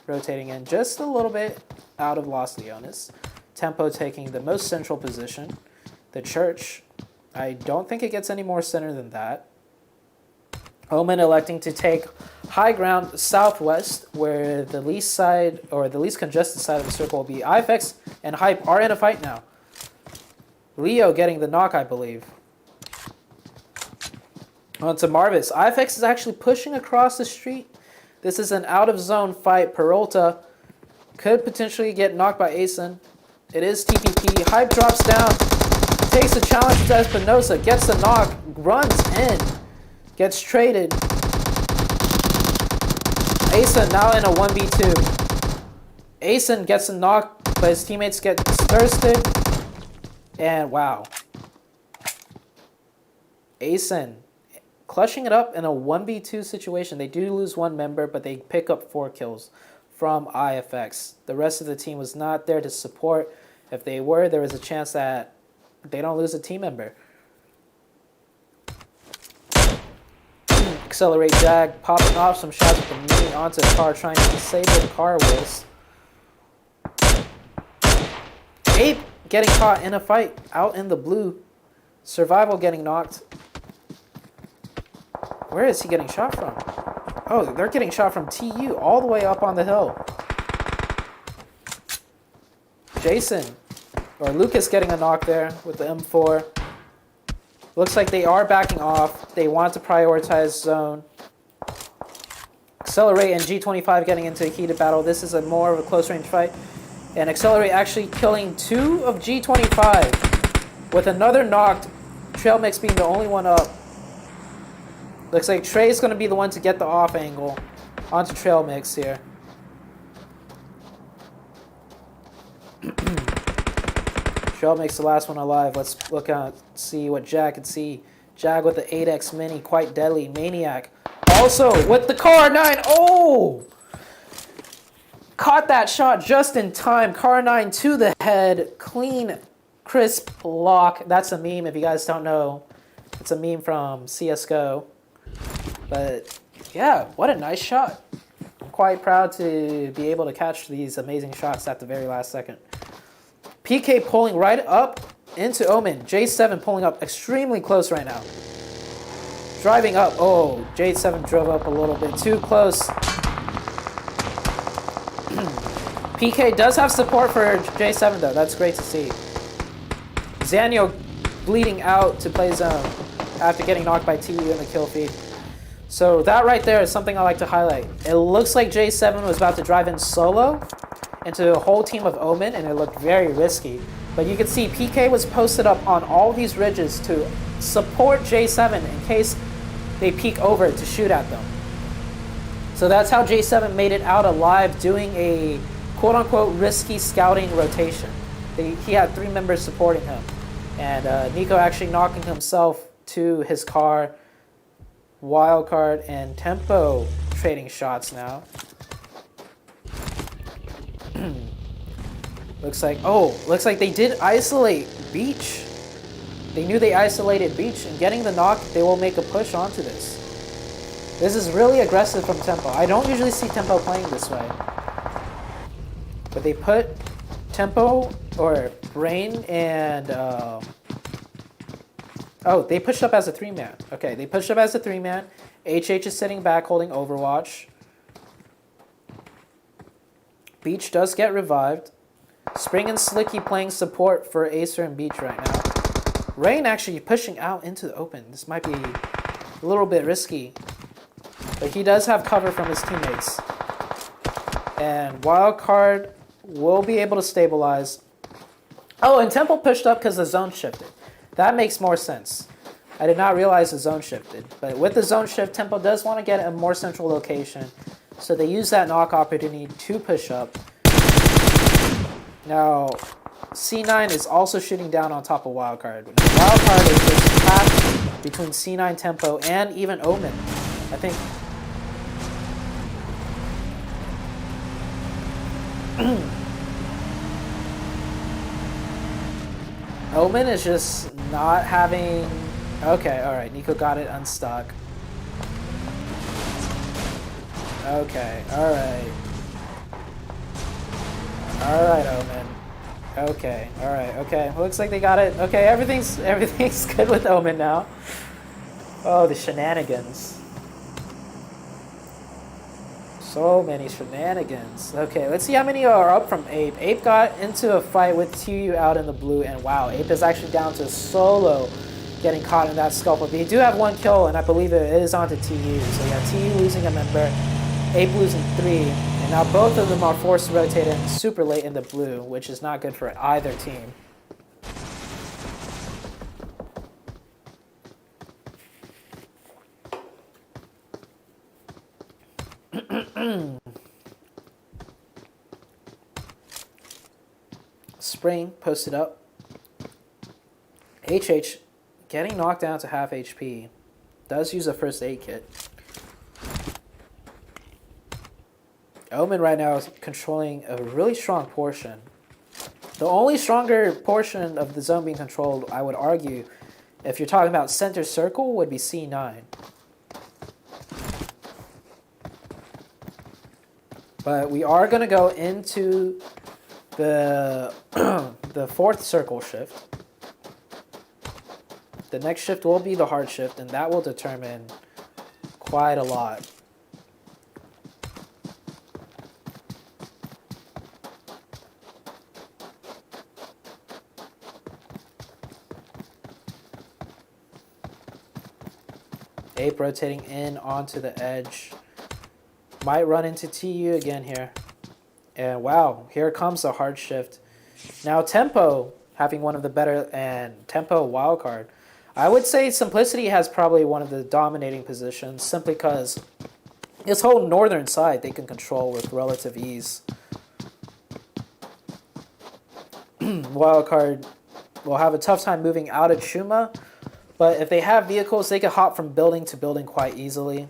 Rotating in just a little bit out of Los Leones. Tempo taking the most central position. The church, I don't think it gets any more center than that. Omen electing to take high ground southwest, where the least side, or the least congested side of the circle will be. IFX and Hype are in a fight now. Leo getting the knock, I believe. On to Marvis. IFX is actually pushing across the street. This is an out-of-zone fight. Peralta could potentially get knocked by Asen. It is TPP. Hype drops down. Takes the challenge to Espinosa. Gets the knock. Runs in. Gets traded. Asen now in a 1v2. Asen gets a knock, but his teammates get thirsted. And wow. Asen clutching it up in a 1v2 situation. They do lose one member, but they pick up 4 kills from IFX. The rest of the team was not there to support. If they were, there was a chance that they don't lose a team member. Accelerate Jag, popping off some shots with the mini onto the car, trying to disable the car wheels. Ape getting caught in a fight out in the blue. Survival getting knocked. Where is he getting shot from? Oh, they're getting shot from TU all the way up on the hill. Jason, or Lucas getting a knock there with the M4. Looks like they are backing off. They want to prioritize zone. Accelerate and G25 getting into a heated battle. This is a more of a close range fight. And Accelerate actually killing 2 of G25 with another knocked. Trail Mix being the only one up. Looks like Trey's going to be the one to get the off angle onto Trail Mix here. Trail Mix the last one alive. Let's look out, see what Jag can see. Jag with the 8X Mini, quite deadly. Maniac also with the Car 9. Oh! Caught that shot just in time. Car 9 to the head. Clean, crisp lock. That's a meme if you guys don't know. It's a meme from CSGO. But yeah, what a nice shot. I'm quite proud to be able to catch these amazing shots at the very last second. PK pulling right up into Omen. J7 pulling up extremely close right now. Driving up. Oh, J7 drove up a little bit too close. PK does have support for J7 though. That's great to see. Zanio bleeding out to play zone after getting knocked by TU in the kill feed. So that right there is something I like to highlight. It looks like J7 was about to drive in solo into a whole team of Omen, and it looked very risky. But you can see PK was posted up on all these ridges to support J7 in case they peek over to shoot at them. So that's how J7 made it out alive, doing a quote-unquote risky scouting rotation. He had 3 members supporting him. And Nico actually knocking himself to his car. Wildcard and Tempo trading shots now. Looks like they did isolate Beach. They knew they isolated Beach, and getting the knock, they will make a push onto this. This is really aggressive from Tempo. I don't usually see Tempo playing this way. But they put Tempo, or Brain, and... oh, they pushed up as a 3-man. Okay, they pushed up as a 3-man. HH is sitting back holding Overwatch. Beach does get revived. Spring and Slicky playing support for Acer and Beach right now. Rain actually pushing out into the open. This might be a little bit risky. But he does have cover from his teammates. And Wildcard will be able to stabilize. Oh, and Temple pushed up because the zone shifted. That makes more sense. I did not realize the zone shifted. But with the zone shift, Tempo does want to get a more central location. So they use that knock opportunity to push up. Now, C9 is also shooting down on top of Wildcard. Wildcard is just packed between C9, Tempo, and even Omen. I think... Omen is just not having... Okay, alright. Nico got it unstuck. Okay, alright. Alright, Omen. Okay, alright, okay. Looks like they got it. Okay, everything's good with Omen now. Oh, the shenanigans. So many shenanigans. Okay, let's see how many are up from Ape. Ape got into a fight with TU out in the blue, and wow, Ape is actually down to a solo getting caught in that scalp. But they do have 1 kill, and I believe it is onto TU. So yeah, TU losing a member, Ape losing 3. And now both of them are forced to rotate in super late in the blue, which is not good for either team. Spring posted up. HH getting knocked down to half HP. Does use a first aid kit. Omen right now is controlling a really strong portion. The only stronger portion of the zone being controlled, I would argue, if you're talking about center circle, would be C9. But we are going to go into the the 4th circle shift. The next shift will be the hard shift, and that will determine quite a lot. Ape rotating in onto the edge. Might run into TU again here. And wow, here comes the hard shift. Now Tempo having one of the better, and Tempo wildcard. I would say Simplicity has probably one of the dominating positions simply because this whole northern side they can control with relative ease. Wildcard will have a tough time moving out of Chuma, but if they have vehicles, they can hop from building to building quite easily.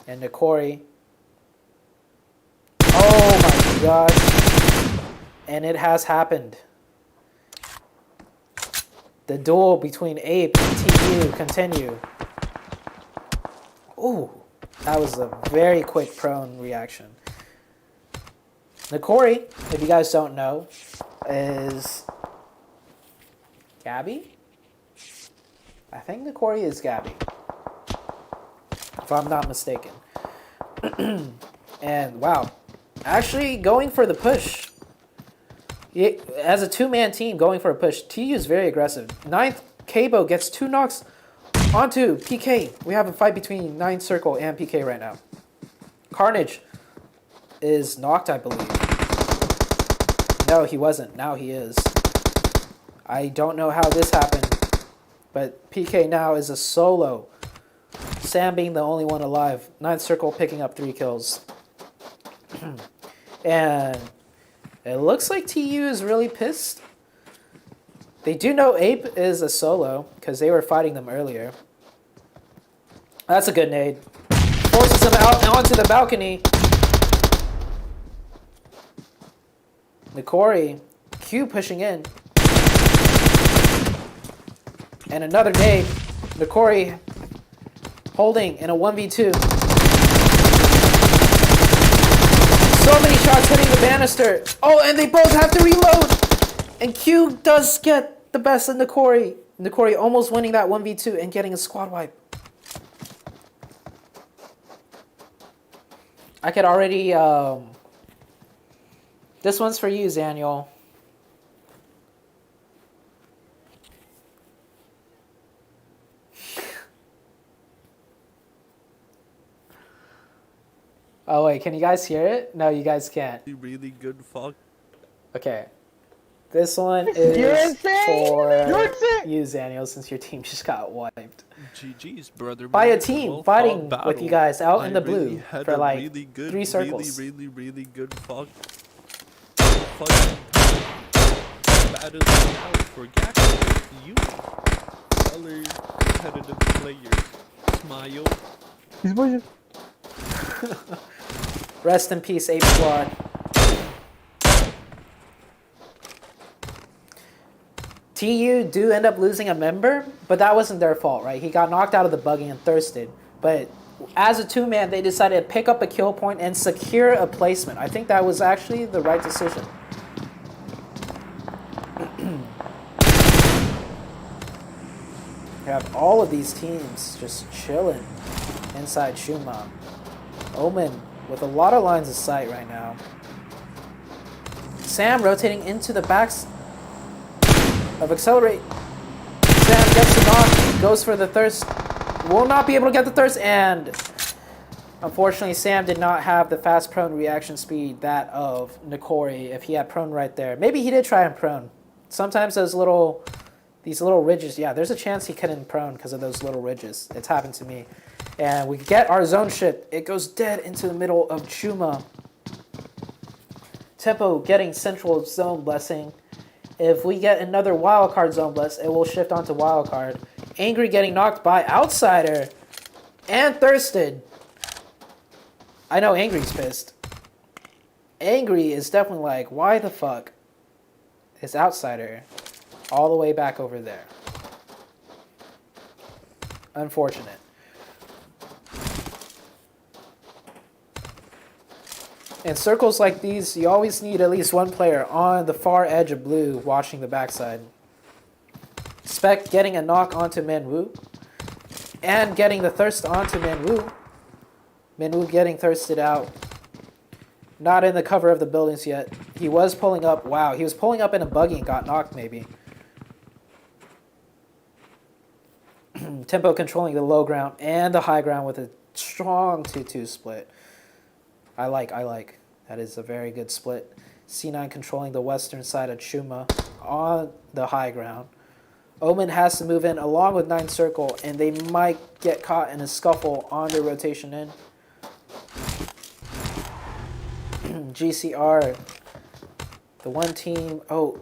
And Nikori. Oh my gosh. And it has happened. The duel between Ape and TU continue. Ooh, that was a very quick prone reaction. Nikori, if you guys don't know, is Gabby? I think Nikori is Gabby, if I'm not mistaken. And wow, actually going for the push. As a 2-man team going for a push, TU is very aggressive. 9th, Kabo gets 2 knocks onto PK. We have a fight between 9th Circle and PK right now. Carnage is knocked, I believe. No, he wasn't. Now he is. I don't know how this happened, but PK now is a solo. Sam being the only one alive. 9th Circle picking up 3 kills. And it looks like TU is really pissed. They do know Ape is a solo because they were fighting them earlier. That's a good nade. Forces him out onto the balcony. Nikori Q pushing in. And another nade. Nakori holding in a 1v2. So many shots hitting the banister. Oh, and they both have to reload. And Q does get the best of Nakori. Nakori almost winning that 1v2 and getting a squad wipe. I could already... This one's for you, Zaniel. Oh wait, can you guys hear it? No, you guys can't. Really good fuck. Okay. This one is for you, Zaniel, since your team just got wiped. GG's, brother. By a team fighting with you guys out in the blue had for a like really good, 3 circles. Really good fuck. Battle out for Gak. You, other competitive players. Smile. He's pushing. Rest in peace, Ape Squad. TU do end up losing a member, but that wasn't their fault, right? He got knocked out of the buggy and thirsted. But as a 2-man, they decided to pick up a kill point and secure a placement. I think that was actually the right decision. You have all of these teams just chilling inside Shuma. Omen with a lot of lines of sight right now. Sam rotating into the backs of Accelerate. Sam gets the knock, goes for the thirst. Will not be able to get the thirst, and unfortunately Sam did not have the fast prone reaction speed that of Nakori if he had prone right there. Maybe he did try and prone. Sometimes these little ridges, yeah, there's a chance he couldn't prone because of those little ridges. It's happened to me. And we get our zone shift. It goes dead into the middle of Chuma. Tempo getting central zone blessing. If we get another wildcard zone bless, it will shift onto wildcard. Angry getting knocked by Outsider. And Thirsted. I know Angry's pissed. Angry is definitely like, why the fuck is Outsider all the way back over there? Unfortunate. In circles like these, you always need at least one player on the far edge of blue watching the backside. Spec getting a knock onto Minwoo. And getting the thirst onto Minwoo. Minwoo getting thirsted out. Not in the cover of the buildings yet. He was pulling up. Wow, he was pulling up in a buggy and got knocked maybe. Tempo controlling the low ground and the high ground with a strong 2-2 split. I like. That is a very good split. C9 controlling the western side of Chuma on the high ground. Omen has to move in along with 9 Circle, and they might get caught in a scuffle on their rotation in. GCR, the one team. Oh,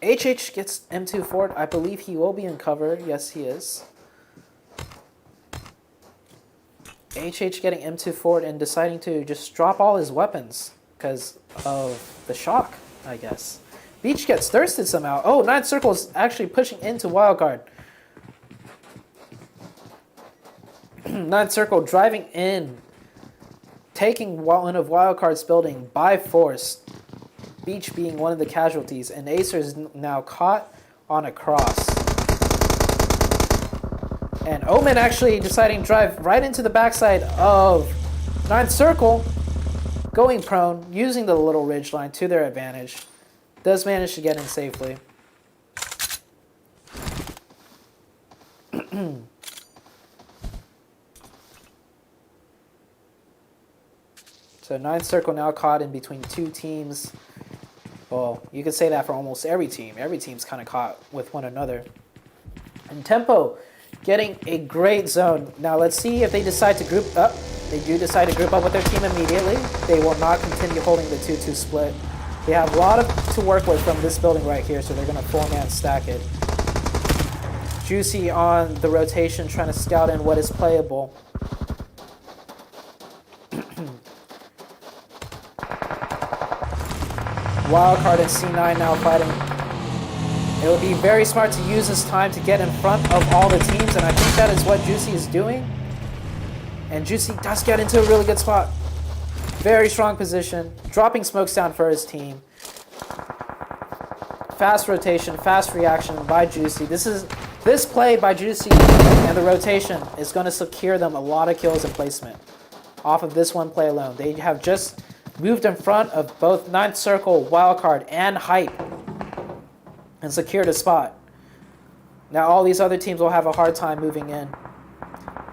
HH gets M2 Fort. I believe he will be in cover. Yes, he is. HH getting M2 Fort and deciding to just drop all his weapons because of the shock, I guess. Beach gets thirsted somehow. Oh, 9 Circle is actually pushing into wildcard. 9 Circle driving in, taking one of wildcard's building by force. Beach being one of the casualties, and Acer is now caught on a cross. And Omen actually deciding to drive right into the backside of 9 Circle, going prone, using the little ridge line to their advantage. Does manage to get in safely. So 9 Circle now caught in between 2 teams. Well, you could say that for almost every team. Every team's kind of caught with one another. And Tempo getting a great zone. Now let's see if they decide to group up. They do decide to group up with their team immediately. They will not continue holding the 2-2 split. They have a lot to work with from this building right here, so they're going to 4-man stack it. Juicy on the rotation, trying to scout in what is playable. Wildcard and C9 now fighting. It would be very smart to use this time to get in front of all the teams, and I think that is what Juicy is doing. And Juicy does get into a really good spot. Very strong position, dropping smokes down for his team. Fast rotation, fast reaction by Juicy. This play by Juicy and the rotation is going to secure them a lot of kills and placement off of this one play alone. They have just moved in front of both 9th Circle, Wildcard, and Hype and secured a spot. Now all these other teams will have a hard time moving in.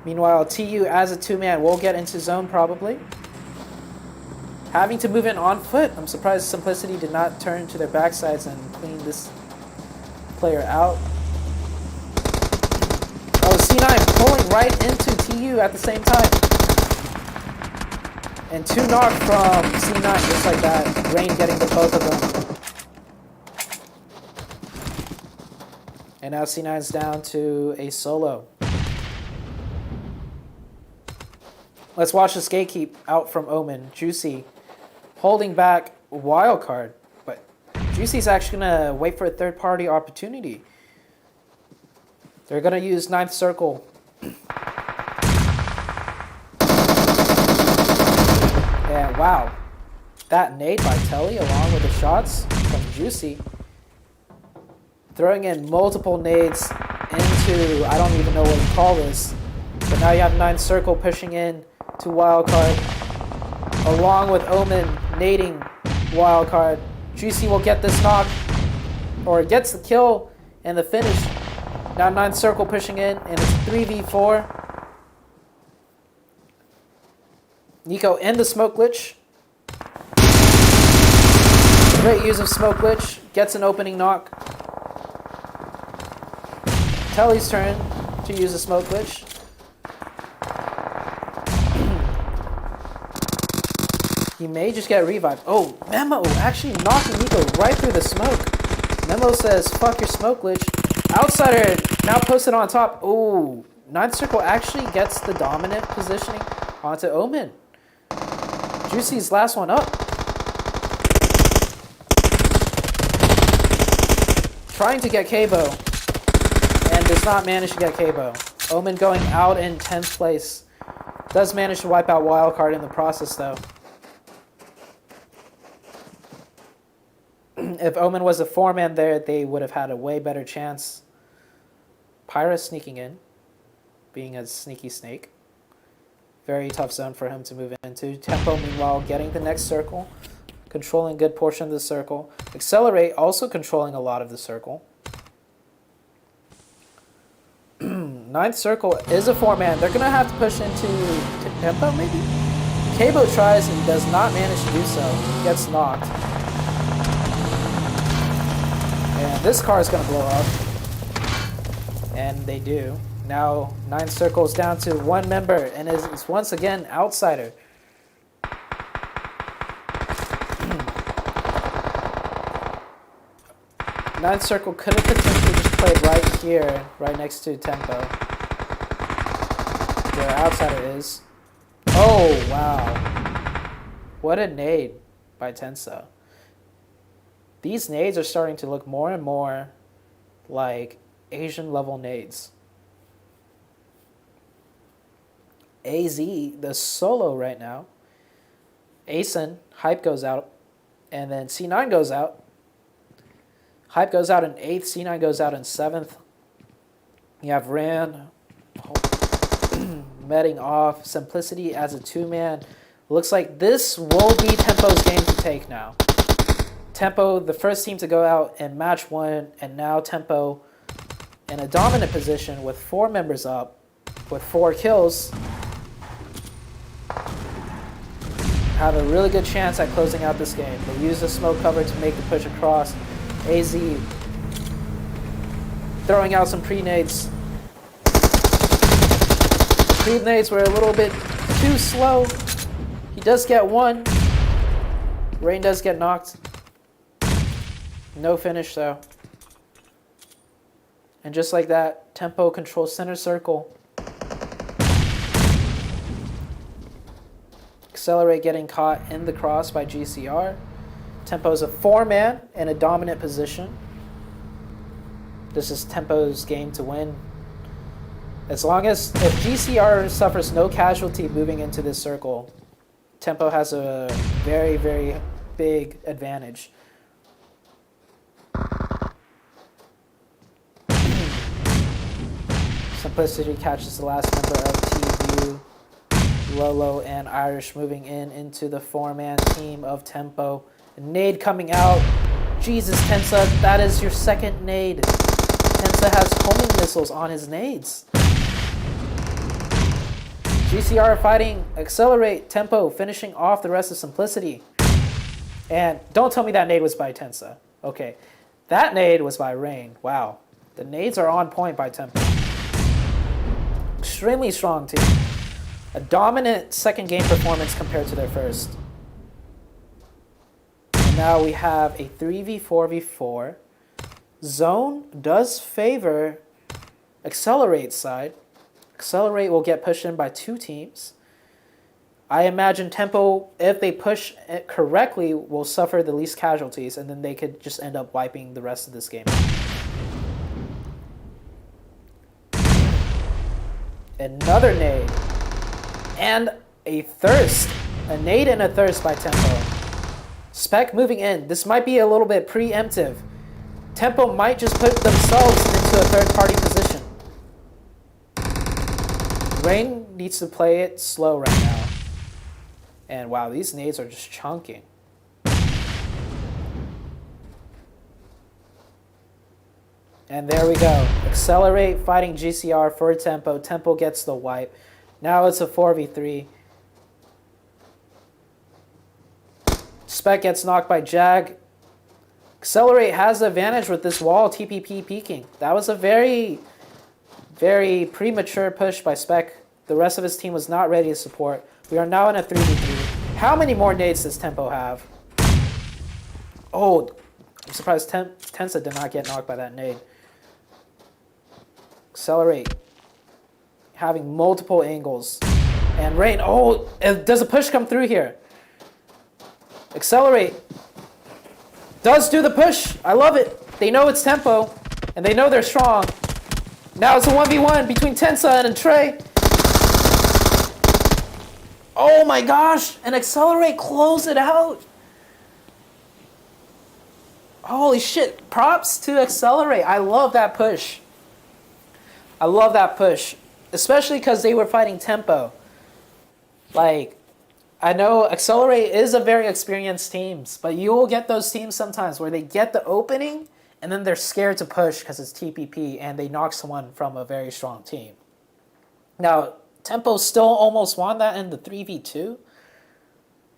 Meanwhile, TU as a 2-man will get into zone probably. Having to move in on foot. I'm surprised Simplicity did not turn to their backsides and clean this player out. Oh, C9 pulling right into TU at the same time. And 2 knock from C9 just like that. Rain getting the both of them. And now C9's down to a solo. Let's watch this gatekeep out from Omen. Juicy holding back Wildcard, but Juicy's actually going to wait for a third-party opportunity. They're going to use 9th Circle. And wow, that nade by Telly along with the shots from Juicy. Throwing in multiple nades into, I don't even know what to call this. But now you have 9th Circle pushing in to Wildcard. Along with Omen nading Wildcard. Juicy will get this knock. Or gets the kill and the finish. Now 9th Circle pushing in and it's 3v4. Nico in the smoke glitch. Great use of smoke glitch. Gets an opening knock. Telly's turn to use a smoke glitch. He may just get revived. Oh, Memo actually knocking Nico right through the smoke. Memo says, fuck your smoke glitch. Outsider now posted on top. Oh, 9th Circle actually gets the dominant positioning onto Omen. Juicy's last one up. Trying to get K-Bow. And does not manage to get K-Bow. Omen going out in 10th place. Does manage to wipe out Wildcard in the process though. If Omen was a 4-man there, they would have had a way better chance. Pyra sneaking in, being a sneaky snake. Very tough zone for him to move into. Tempo, meanwhile, getting the next circle. Controlling a good portion of the circle. Accelerate, also controlling a lot of the circle. 9th Circle is a 4-man. They're going to have to push into Tempo, maybe? Kabo tries and does not manage to do so. Gets knocked. And this car is going to blow up. And they do. Now 9th Circle is down to 1 member and is once again outsider. 9th Circle could have potentially just played right here, right next to Tempo. Where outsider is. Oh, wow. What a nade by Tenso. These nades are starting to look more and more like Asian level nades. AZ, the solo right now. Asen, Hype goes out. And then C9 goes out. Hype goes out in 8th. C9 goes out in 7th. You have Ran medding off. Simplicity as a 2-man. Looks like this will be Tempo's game to take now. Tempo, the first team to go out in match 1. And now Tempo in a dominant position with 4 members up. With 4 kills. Have a really good chance at closing out this game. They use the smoke cover to make the push across. AZ throwing out some pre-nades. Pre-nades were a little bit too slow. He does get 1. Rain does get knocked. No finish though. And just like that, Tempo controls center circle. Accelerate getting caught in the cross by GCR. Tempo's a 4-man in a dominant position. This is Tempo's game to win. As long as if GCR suffers no casualty moving into this circle, Tempo has a very, very big advantage. Simplicity catches the last member of TU. Lolo and Irish moving into the 4-man team of Tempo. Nade coming out. Jesus, Tensa, that is your second nade. Tensa has homing missiles on his nades. GCR fighting, accelerate, Tempo, finishing off the rest of Simplicity. And don't tell me that nade was by Tensa. Okay, that nade was by Rain. Wow, the nades are on point by Tempo. Extremely strong team. A dominant second game performance compared to their first. And now we have a 3v4v4. Zone does favor Accelerate side. Accelerate will get pushed in by 2 teams. I imagine Tempo, if they push it correctly, will suffer the least casualties, and then they could just end up wiping the rest of this game. Another nade. And a thirst. A nade and a thirst by Tempo. Spec moving in. This might be a little bit preemptive. Tempo might just put themselves into a third-party position. Rain needs to play it slow right now. And wow, these nades are just chunking. And there we go. Accelerate fighting GCR for Tempo. Tempo gets the wipe. Now it's a 4v3. Spec gets knocked by Jag. Accelerate has the advantage with this wall TPP peeking. That was a very, very premature push by Spec. The rest of his team was not ready to support. We are now in a 3v3. How many more nades does Tempo have? Oh, I'm surprised Tensa did not get knocked by that nade. Accelerate. Having multiple angles. And Rain, oh, does a push come through here? Accelerate. Does do the push. I love it. They know it's Tempo, and they know they're strong. Now it's a 1v1 between Tensa and Trey. Oh my gosh, and Accelerate close it out. Holy shit, props to Accelerate. I love that push. I love that push. Especially because they were fighting Tempo. Like, I know Accelerate is a very experienced team, but you will get those teams sometimes where they get the opening and then they're scared to push because it's TPP and they knock someone from a very strong team. Now, Tempo still almost won that in the 3v2,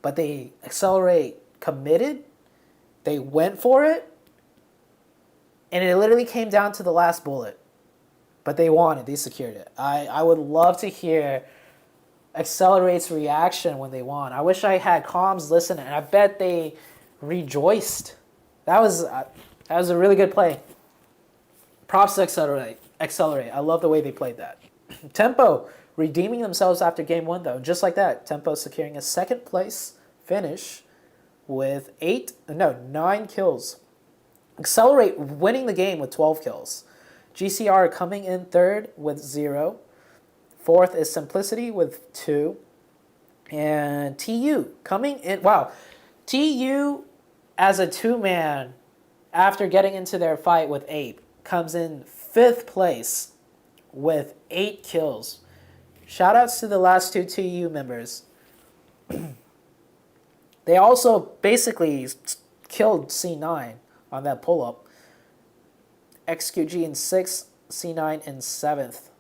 but they Accelerate committed, they went for it, and it literally came down to the last bullet. But they won it. They secured it. I would love to hear Accelerate's reaction when they won. I wish I had comms listen, and I bet they rejoiced. That was a really good play. Props to Accelerate. I love the way they played that. Tempo redeeming themselves after game 1, though. Just like that, Tempo securing a second place finish with 9 kills. Accelerate winning the game with 12 kills. GCR coming in third with 0. Fourth is Simplicity with 2. And TU coming in. Wow. TU as a 2-man after getting into their fight with Ape comes in 5th place with 8 kills. Shoutouts to the last 2 TU members. They also basically killed C9 on that pull-up. XQG in 6th, C9 in 7th.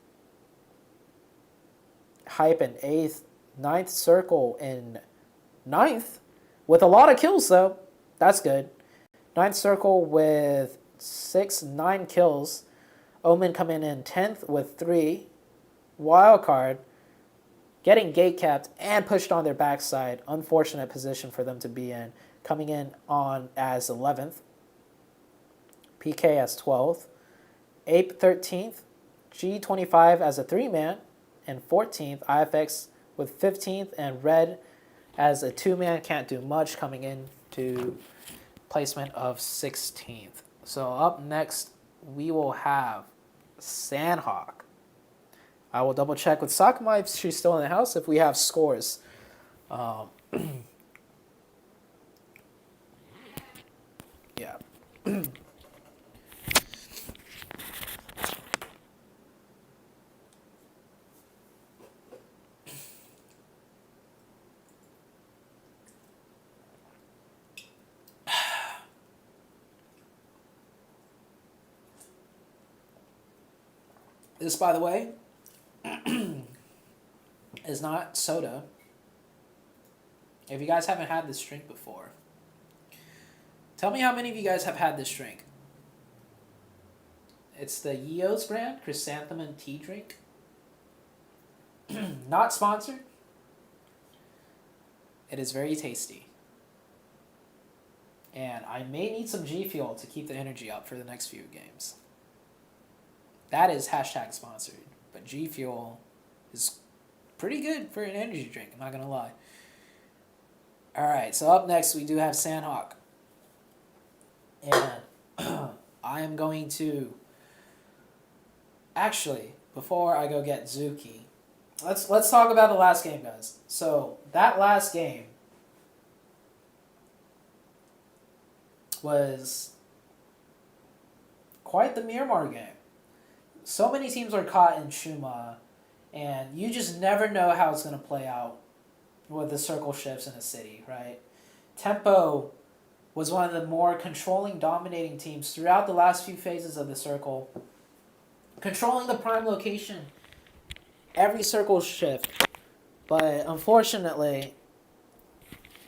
Hype in 8th. 9th Circle in 9th. With a lot of kills, though. That's good. 9th Circle with 9 kills. Omen coming in 10th with 3. Wildcard getting gate capped and pushed on their backside. Unfortunate position for them to be in. Coming in on as 11th. PK as 12th. Ape 13th. G25 as a 3-man. And 14th. IFX with 15th. And Red as a 2-man. Can't do much coming in to placement of 16th. So up next, we will have Sandhawk. I will double check with Sakuma if she's still in the house if we have scores. Yeah. This, by the way, is not soda. If you guys haven't had this drink before, tell me how many of you guys have had this drink. It's the Yeo's brand, Chrysanthemum Tea Drink. Not sponsored. It is very tasty. And I may need some G Fuel to keep the energy up for the next few games. That is hashtag sponsored. But G Fuel is pretty good for an energy drink, I'm not going to lie. Alright, so up next we do have Sandhawk. And I am going to... Actually, before I go get Zuki, let's talk about the last game, guys. So, that last game was quite the Miramar game. So many teams are caught in Shuma, and you just never know how it's going to play out with the circle shifts in a city, right? Tempo was one of the more controlling, dominating teams throughout the last few phases of the circle, controlling the prime location every circle shift. But unfortunately,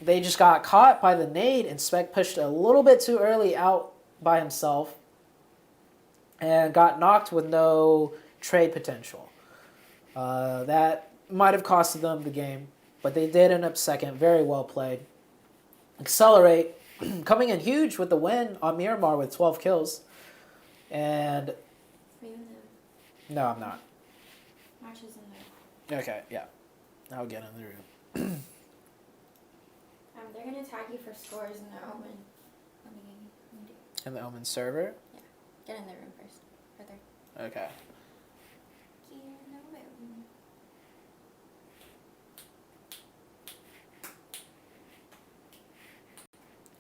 they just got caught by the nade, and Spec pushed a little bit too early out by himself and got knocked with no trade potential. That might have costed them the game, but they did end up second. Very well played. Accelerate, coming in huge with the win on Miramar with 12 kills. And... Are you in the... No, I'm not. Match is in there. Okay, yeah. I'll get in the room. They're going to tag you for scores in the Omen. Let me do. In the Omen server? Yeah. Get in the room first. Right there. Okay. Get in the room.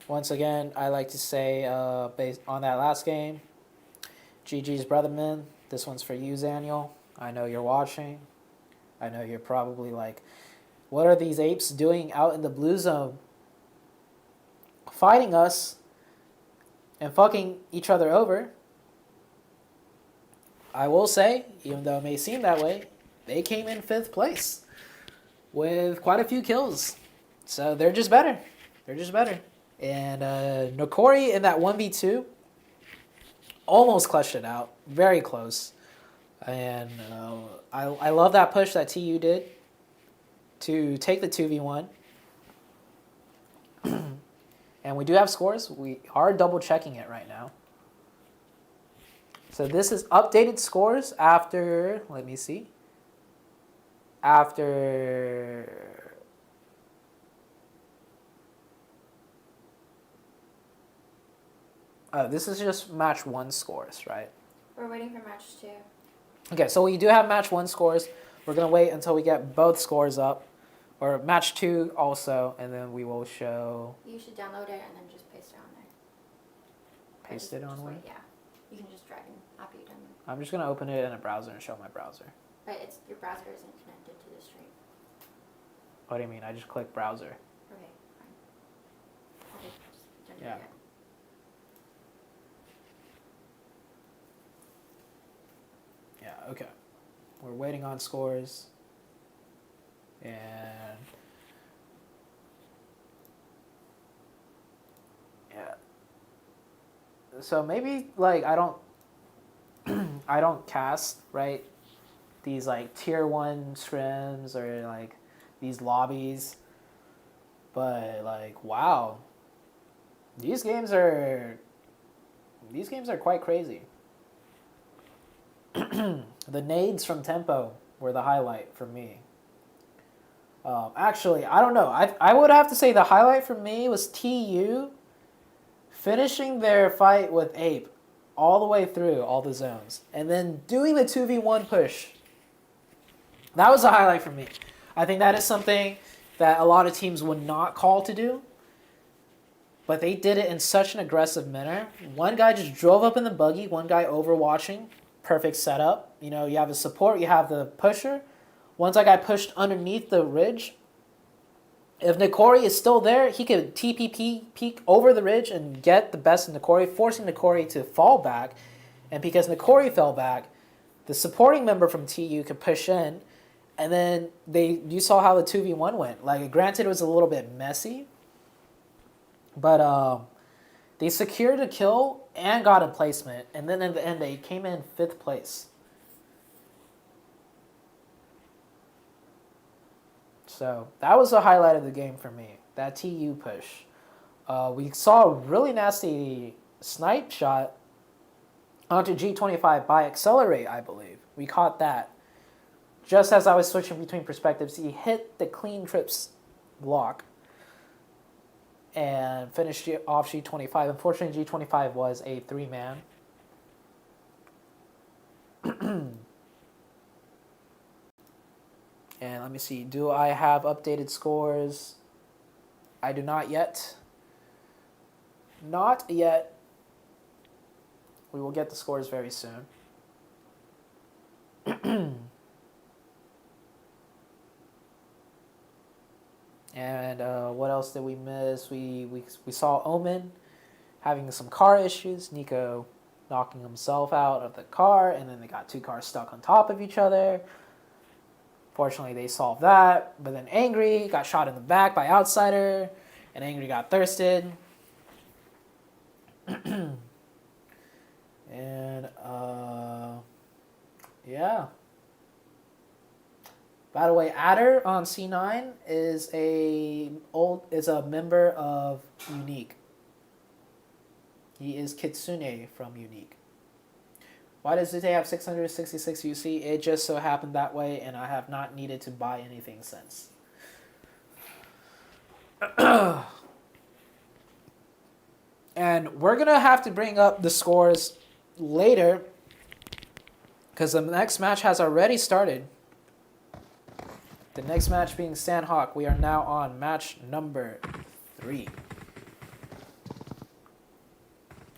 Once again, I like to say, based on that last game, GG's Brotherman. This one's for you, Zaniel. I know you're watching. I know you're probably like, what are these apes doing out in the blue zone? Fighting us and fucking each other over. I will say, even though it may seem that way, they came in 5th place with quite a few kills. So they're just better. They're just better. And Nokori in that 1v2 almost clutched it out. Very close. And I love that push that TU did to take the 2v1. And we do have scores. We are double checking it right now. So this is updated scores after, let me see, after, this is just match 1 scores, right? We're waiting for match 2. Okay, so we do have match 1 scores. We're going to wait until we get both scores up, or match 2 also, and then we will show. You should download it and then just paste it on there. Paste it on wait, where? yeah. You can just drag and after you download. I'm just going to open it in a browser and show my browser. But it's your browser isn't connected to the stream. What do you mean? I just click browser. Okay, fine. Okay, just don't do Yeah. it yet. Yeah, okay. We're waiting on scores. And yeah. So maybe like I don't I don't cast, right? These like tier 1 scrims or like these lobbies. But like wow. These games are quite crazy. The nades from Tempo were the highlight for me. Actually, I don't know. I would have to say the highlight for me was TU finishing their fight with Ape all the way through all the zones, and then doing the 2v1 push. That was a highlight for me. I think that is something that a lot of teams would not call to do, but they did it in such an aggressive manner. One guy just drove up in the buggy, one guy overwatching, perfect setup. You know, you have a support, you have the pusher. Once that guy pushed underneath the ridge, if Nikori is still there, he could TPP peek over the ridge and get the best of Nikori, forcing Nikori to fall back. And because Nikori fell back, the supporting member from TU could push in. And then you saw how the 2v1 went. Like, granted, it was a little bit messy, but they secured a kill and got a placement. And then in the end, they came in 5th place. So that was the highlight of the game for me, that TU push. We saw a really nasty snipe shot onto G25 by Accelerate, I believe. We caught that. Just as I was switching between perspectives, he hit the clean trips block and finished off G25. Unfortunately, G25 was a 3-man. And let me see, do I have updated scores? I do not yet. Not yet. We will get the scores very soon. And what else did we miss? We saw Omen having some car issues. Nico knocking himself out of the car, and then they got 2 cars stuck on top of each other. Fortunately, they solved that. But then Angry got shot in the back by Outsider, and Angry got thirsted. And yeah. By the way, Adder on C9 is a member of Unique. He is Kitsune from Unique. Why does it have 666 UC? It just so happened that way, and I have not needed to buy anything since. And we're going to have to bring up the scores later, because the next match has already started. The next match being Sandhawk. We are now on match number 3.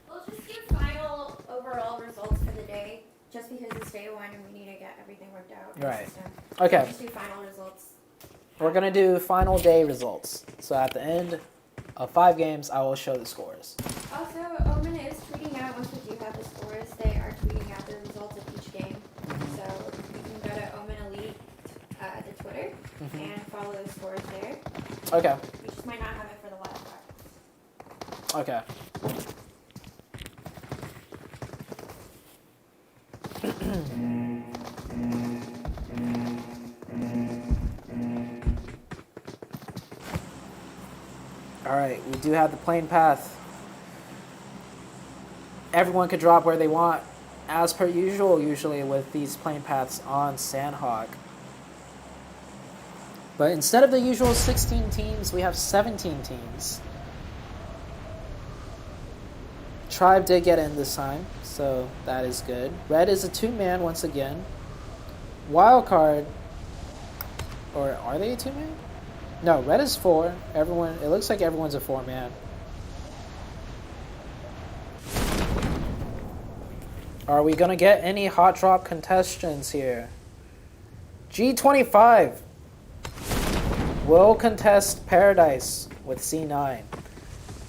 We'll just do final overall results for the day, just because it's day 1 and we need to get everything worked out. Right. System. Okay. We'll just do final results. We're going to do final day results. So at the end of 5 games, I will show the scores. Also, Omen is tweeting out, once we do have the scores, they are tweeting out the results of each game. So you can go to Omen Elite, the Twitter, and follow the scores there. Okay. We just might not have it for the live practice. Okay. Alright, we do have the plane path. Everyone could drop where they want, as per usual, usually with these plane paths on Sandhawk. But instead of the usual 16 teams, we have 17 teams. Tribe did get in this time, so that is good. Red is a 2-man once again. Wildcard, or are they a 2-man? No, red is 4. Everyone, it looks like everyone's a 4-man. Are we gonna get any hot drop contestants here? G25 will contest Paradise with C9.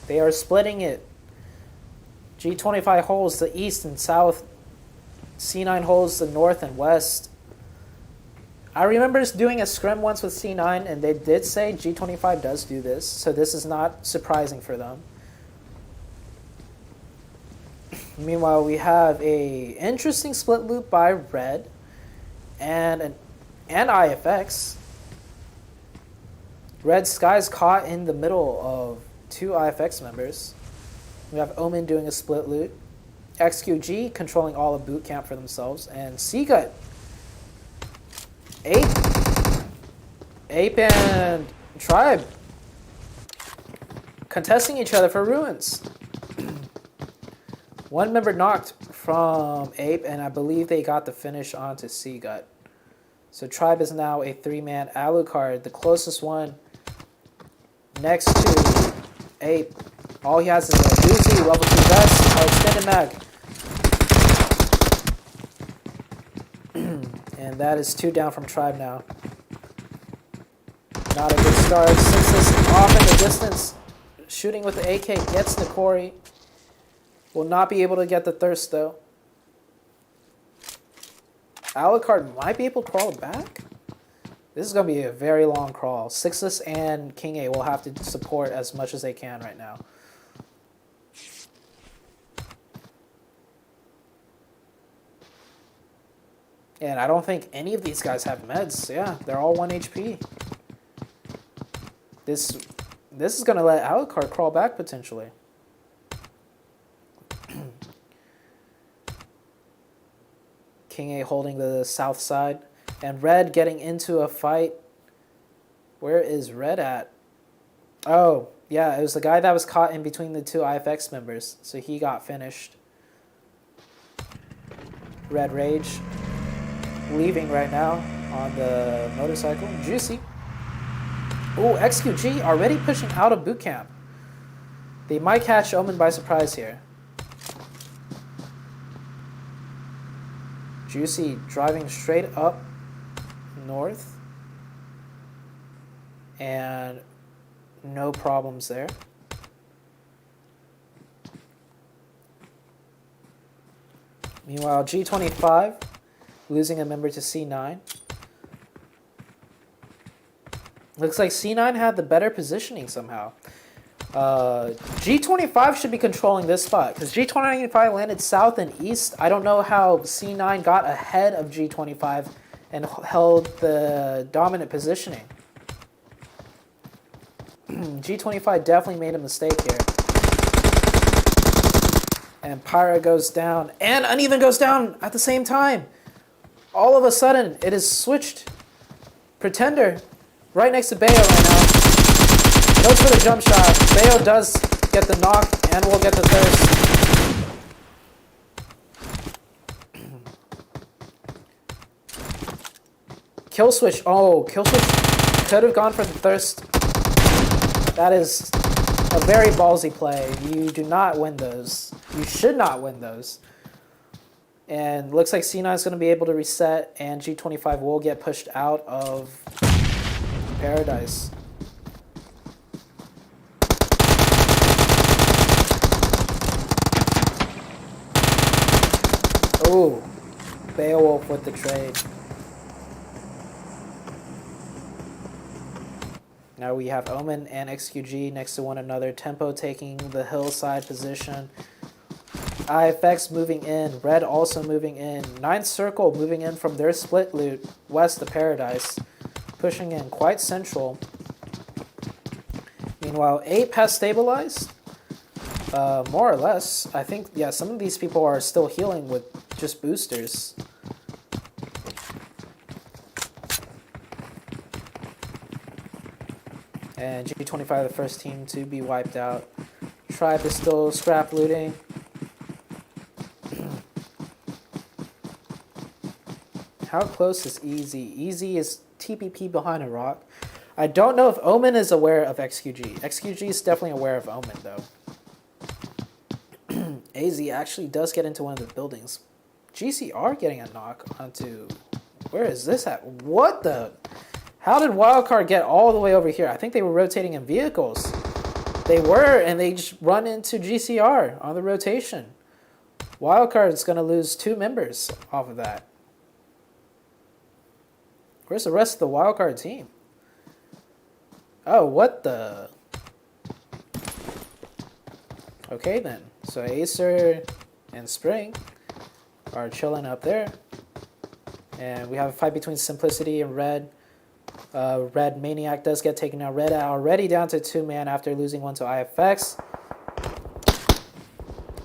They are splitting it. G25 holds the east and south. C9 holds the north and west. I remember doing a scrim once with C9, and they did say G25 does do this, so this is not surprising for them. Meanwhile, we have a interesting split loop by Red and IFX. Red Sky's caught in the middle of 2 IFX members. We have Omen doing a split loot. XQG controlling all of boot camp for themselves. And Seagut. Ape and Tribe contesting each other for ruins. One member knocked from Ape, and I believe they got the finish onto Seagut. So Tribe is now a 3-man Alucard, the closest one next to Ape. All he has is a Uzi, level 2 vest, extended mag. And that is 2 down from Tribe now. Not a good start. Sixes off in the distance. Shooting with the AK gets the Corey. Will not be able to get the Thirst though. Alucard might be able to crawl back. This is going to be a very long crawl. Sixes and King A will have to support as much as they can right now. And I don't think any of these guys have meds. Yeah, they're all 1 HP. This is going to let Alucard crawl back potentially. King A holding the south side. And Red getting into a fight. Where is Red at? Oh, yeah, it was the guy that was caught in between the 2 IFX members. So he got finished. Red Rage leaving right now on the motorcycle. Juicy. Ooh, XQG already pushing out of boot camp. They might catch Omen by surprise here. Juicy driving straight up north. And no problems there. Meanwhile, G25 losing a member to C9. Looks like C9 had the better positioning somehow. G25 should be controlling this spot because G25 landed south and east. I don't know how C9 got ahead of G25 and held the dominant positioning. G25 definitely made a mistake here. And Pyra goes down. And Uneven goes down at the same time. All of a sudden, it is switched. Pretender right next to Bayo right now. Goes for the jump shot. Bayo does get the knock and will get the Thirst. Kill switch. Oh, kill switch could have gone for the Thirst. That is a very ballsy play. You do not win those. You should not win those. And looks like C9 is going to be able to reset, and G25 will get pushed out of Paradise. Oh, Beowulf with the trade. Now we have Omen and XQG next to one another. Tempo taking the hillside position. IFX moving in. Red also moving in. Ninth Circle moving in from their split loot west of Paradise. Pushing in quite central. Meanwhile, Ape has stabilized. More or less. I think, yeah, some of these people are still healing with just boosters. And G25 the first team to be wiped out. Tribe is still scrap looting. How close is Easy? Easy is TPP behind a rock. I don't know if Omen is aware of XQG. XQG is definitely aware of Omen though. AZ actually does get into one of the buildings. GCR getting a knock onto... Where is this at? What the... How did Wildcard get all the way over here? I think they were rotating in vehicles. They were, and they just run into GCR on the rotation. Wildcard is going to lose 2 members off of that. Where's the rest of the Wildcard team? Oh, what the... Okay then. So Acer and Spring are chilling up there. And we have a fight between Simplicity and Red. Red Maniac does get taken out. Red already down to 2-man after losing 1 to IFX.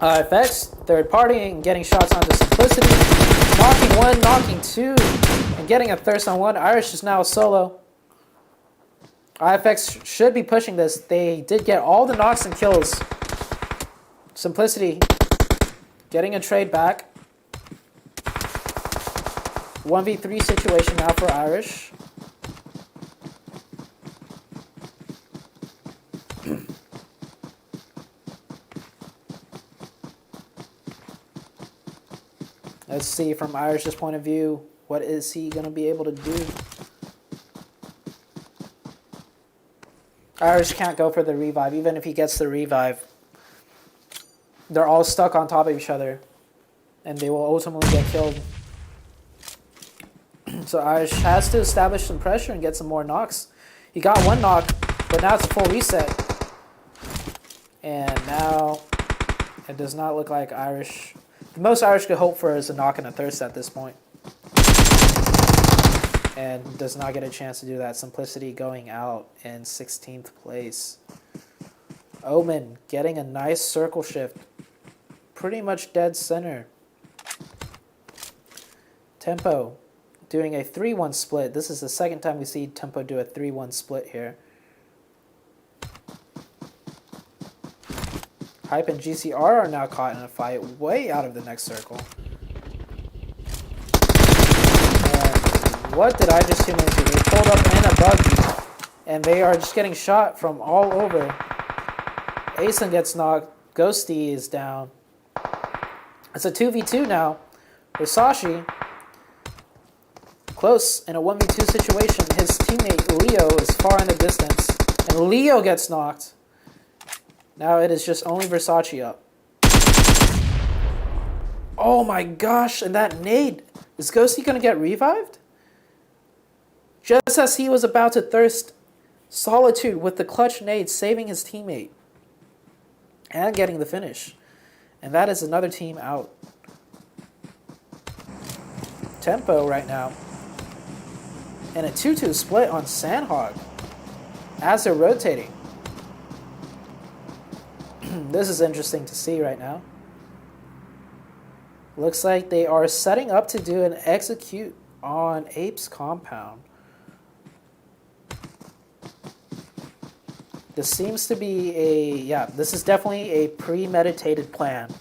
IFX, third party, and getting shots onto Simplicity. Knocking 1, knocking 2, and getting a Thirst on 1. Irish is now solo. IFX should be pushing this. They did get all the knocks and kills. Simplicity Getting a trade back. 1v3 situation now for Irish. Let's see from Irish's point of view, what is he going to be able to do? Irish can't go for the revive. Even if he gets the revive, they're all stuck on top of each other, and they will ultimately get killed. So Irish has to establish some pressure and get some more knocks. He got one knock, but now it's a full reset. And now it does not look like Irish... The most Irish could hope for is a knock and a thirst at this point. And does not get a chance to do that. Simplicity going out in 16th place. Omen getting a nice circle shift. Pretty much dead center. Tempo doing a 3-1 split. This is the second time we see Tempo do a 3-1 split here. Hype and GCR are now caught in a fight way out of the next circle. And what did I just tune into? They pulled up in a buggy, and they are just getting shot from all over. Asen gets knocked. Ghosty is down. It's a 2v2 now. Versace, close in a 1v2 situation. His teammate Leo is far in the distance, and Leo gets knocked. Now it is just only Versace up. Oh my gosh, and that nade. Is Ghosty going to get revived? Just as he was about to thirst Solitude with the clutch nade, saving his teammate. And getting the finish. And that is another team out. Tempo right now. And a 2-2 split on Sandhog. As they're rotating. This is interesting to see right now. Looks like they are setting up to do an execute on Ape's compound. This seems to be this is definitely a premeditated plan.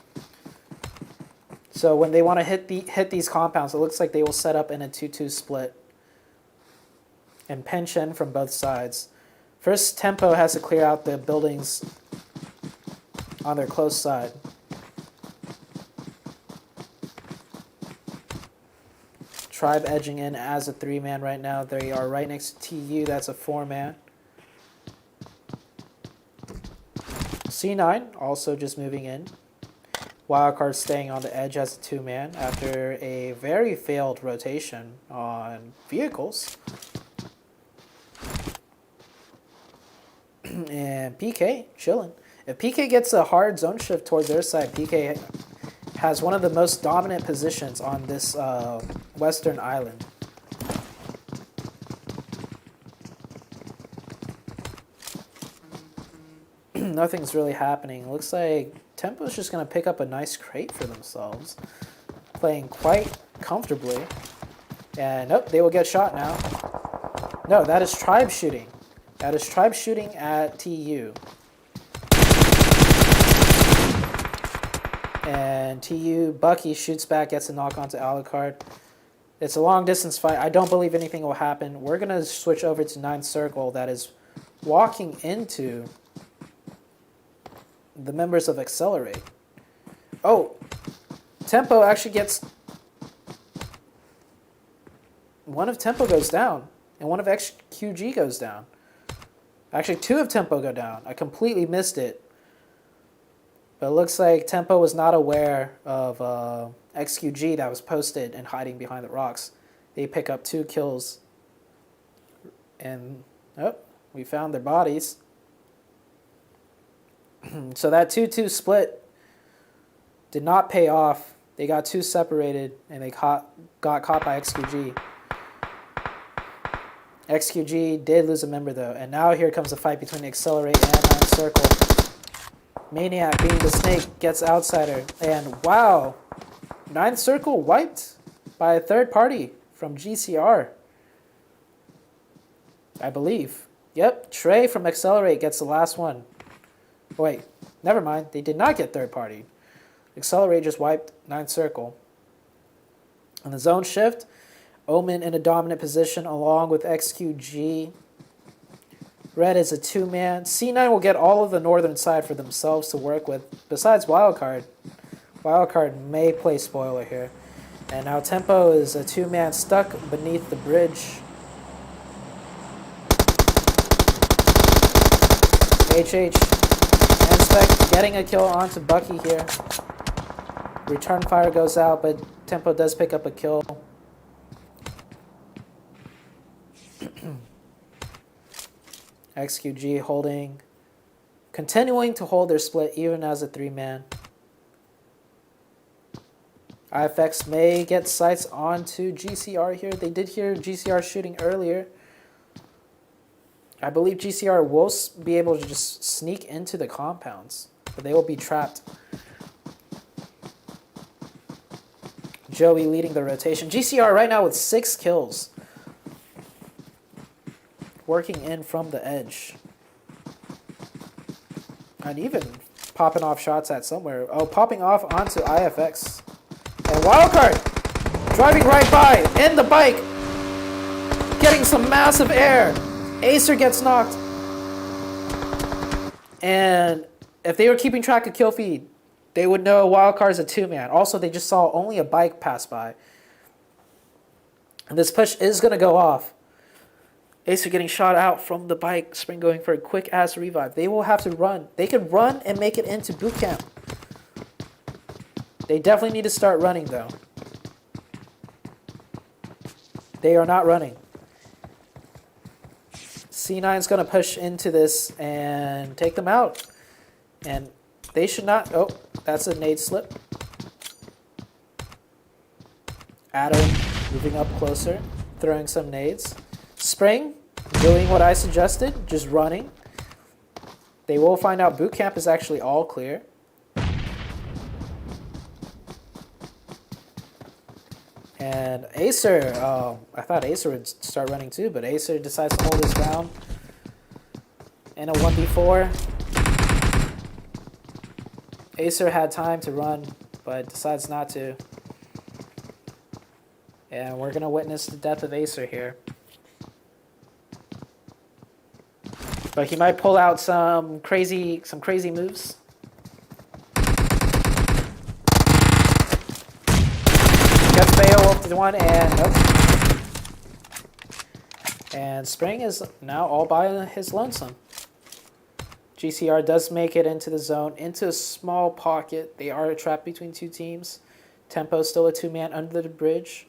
So when they want to hit these compounds, it looks like they will set up in a 2-2 split. And pinch in from both sides. First, Tempo has to clear out the buildings on their close side. Tribe edging in as a 3-man right now. They are right next to TU. That's a 4-man. C9 also just moving in. Wildcard staying on the edge as a 2-man after a very failed rotation on vehicles. And PK chilling. If PK gets a hard zone shift towards their side, PK has one of the most dominant positions on this western island. Nothing's really happening. Looks like Tempo's just going to pick up a nice crate for themselves. Playing quite comfortably. And nope, they will get shot now. No, that is Tribe shooting. That is Tribe shooting at TU. And TU, Bucky shoots back, gets a knock onto Alucard. It's a long distance fight. I don't believe anything will happen. We're going to switch over to 9th Circle that is walking into the members of Accelerate. Oh, Tempo actually gets... One of Tempo goes down, and one of XQG goes down. Actually, 2 of Tempo go down. I completely missed it. But it looks like Tempo was not aware of XQG that was posted and hiding behind the rocks. They pick up 2 kills. And, we found their bodies. So that 2-2 split did not pay off. They got 2 separated, and they got caught by XQG. XQG did lose a member, though. And now here comes a fight between Accelerate and 9th Circle. Maniac, being the snake, gets Outsider. And wow, 9th Circle wiped by a third party from GCR. I believe. Yep, Trey from Accelerate gets the last one. Wait, never mind. They did not get third party. Accelerate just wiped 9 circle. On the zone shift, Omen in a dominant position along with XQG. Red is a 2-man. C9 will get all of the northern side for themselves to work with, besides Wildcard. Wildcard may play spoiler here. And now Tempo is a 2-man stuck beneath the bridge. HH and Spec getting a kill onto Bucky here. Return fire goes out, but Tempo does pick up a kill. XQG holding, continuing to hold their split even as a 3-man. IFX may get sights onto GCR here. They did hear GCR shooting earlier. I believe GCR will be able to just sneak into the compounds, but they will be trapped. Joey leading the rotation. GCR right now with 6 kills. Working in from the edge. And even popping off shots at somewhere. Oh, popping off onto IFX. And Wildcard driving right by in the bike. Getting some massive air. Acer gets knocked. And if they were keeping track of kill feed, they would know Wildcard's a 2-man. Also, they just saw only a bike pass by. And this push is going to go off. Acer getting shot out from the bike. Spring going for a quick-ass revive. They will have to run. They could run and make it into boot camp. They definitely need to start running, though. They are not running. C9's going to push into this and take them out. And they should not... Oh, that's a nade slip. Adam moving up closer, throwing some nades. Spring, doing what I suggested, just running. They will find out boot camp is actually all clear. And Acer, I thought Acer would start running too, but Acer decides to hold his ground in a 1v4. Acer had time to run, but decides not to. And we're going to witness the death of Acer here. But he might pull out some crazy moves. Gets Beowulf to 1 and nope. And Spring is now all by his lonesome. GCR does make it into the zone, into a small pocket. They are trapped between 2 teams. Tempo still a 2-man under the bridge.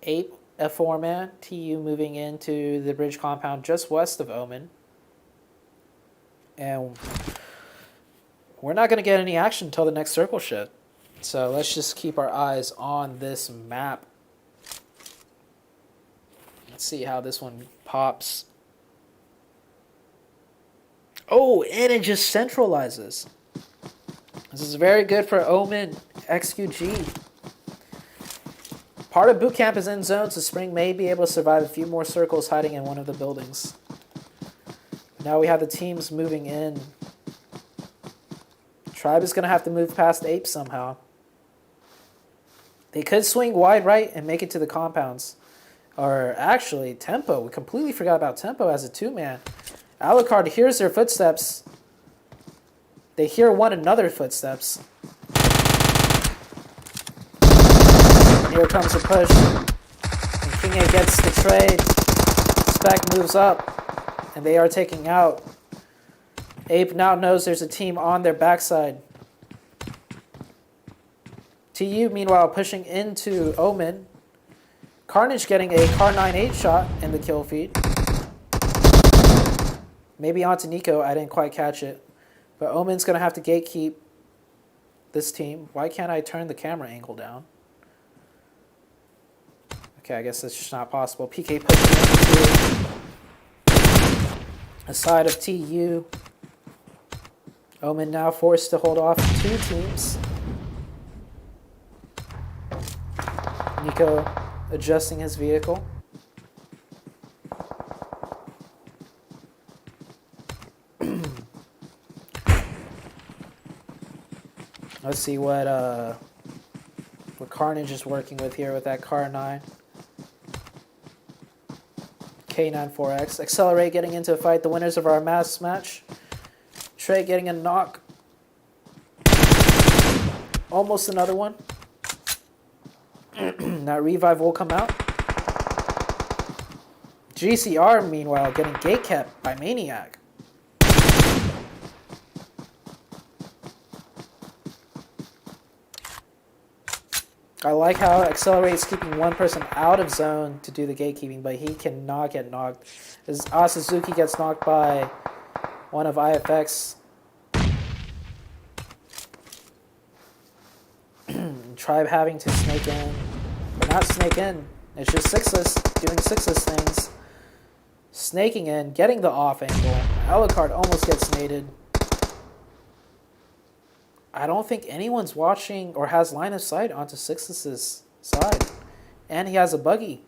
Ape a 4-man. TU moving into the bridge compound just west of Omen. And we're not going to get any action until the next circle shift. So let's just keep our eyes on this map. Let's see how this one pops. Oh, and it just centralizes. This is very good for Omen XQG. Part of boot camp is in zone, so Spring may be able to survive a few more circles hiding in one of the buildings. Now we have the teams moving in. Tribe is going to have to move past Ape somehow. They could swing wide right and make it to the compounds. Or actually, Tempo. We completely forgot about Tempo as a 2-man. Alucard hears their footsteps. They hear one another's footsteps. And here comes the push. And King A gets the trade. Spec moves up. And they are taking out. Ape now knows there's a team on their backside. TU, meanwhile, pushing into Omen. Carnage getting a Car 9-8 shot in the kill feed. Maybe onto Nico. I didn't quite catch it. But Omen's going to have to gatekeep this team. Why can't I turn the camera angle down? Okay, I guess that's just not possible. PK pushing into a side of TU. Omen now forced to hold off 2 teams. Nico adjusting his vehicle. Let's see what Carnage is working with here with that Car 9. K94X. Accelerate getting into a fight. The winners of our mass match. Trey getting a knock. Almost another one. Now Revive will come out. GCR, meanwhile, getting gate kept by Maniac. I like how Accelerate's keeping one person out of zone to do the gatekeeping, but he cannot get knocked. As Asuzuki gets knocked by one of IFX. Tribe having to snake in. Or not snake in. It's just sixless, doing sixless things. Snaking in, getting the off angle. Alucard almost gets naded. I don't think anyone's watching or has line of sight onto Sixless's side. And he has a buggy.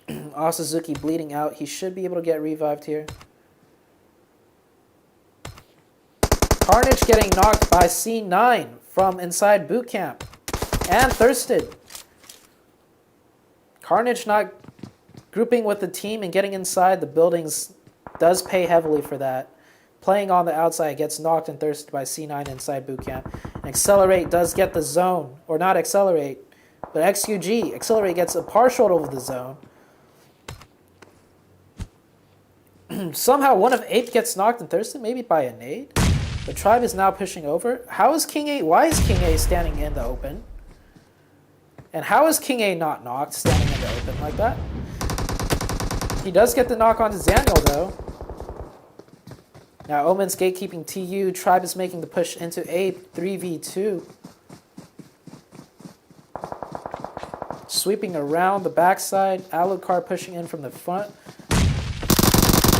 Asuzuki bleeding out. He should be able to get revived here. Carnage getting knocked by C9 from inside boot camp. And thirsted. Carnage not grouping with the team and getting inside the buildings does pay heavily for that. Playing on the outside gets knocked and thirsted by C9 inside boot camp. And Accelerate does get the zone. Or not Accelerate, but XQG. Accelerate gets a partial over the zone. Somehow one of 8 gets knocked and thirsted, maybe by a nade. The Tribe is now pushing over. How is King A? Why is King A standing in the open? And how is King A not knocked, standing in the open like that? He does get the knock onto Zaniel, though. Now Omen's gatekeeping TU. Tribe is making the push into A 3v2. Sweeping around the backside. Alucard pushing in from the front.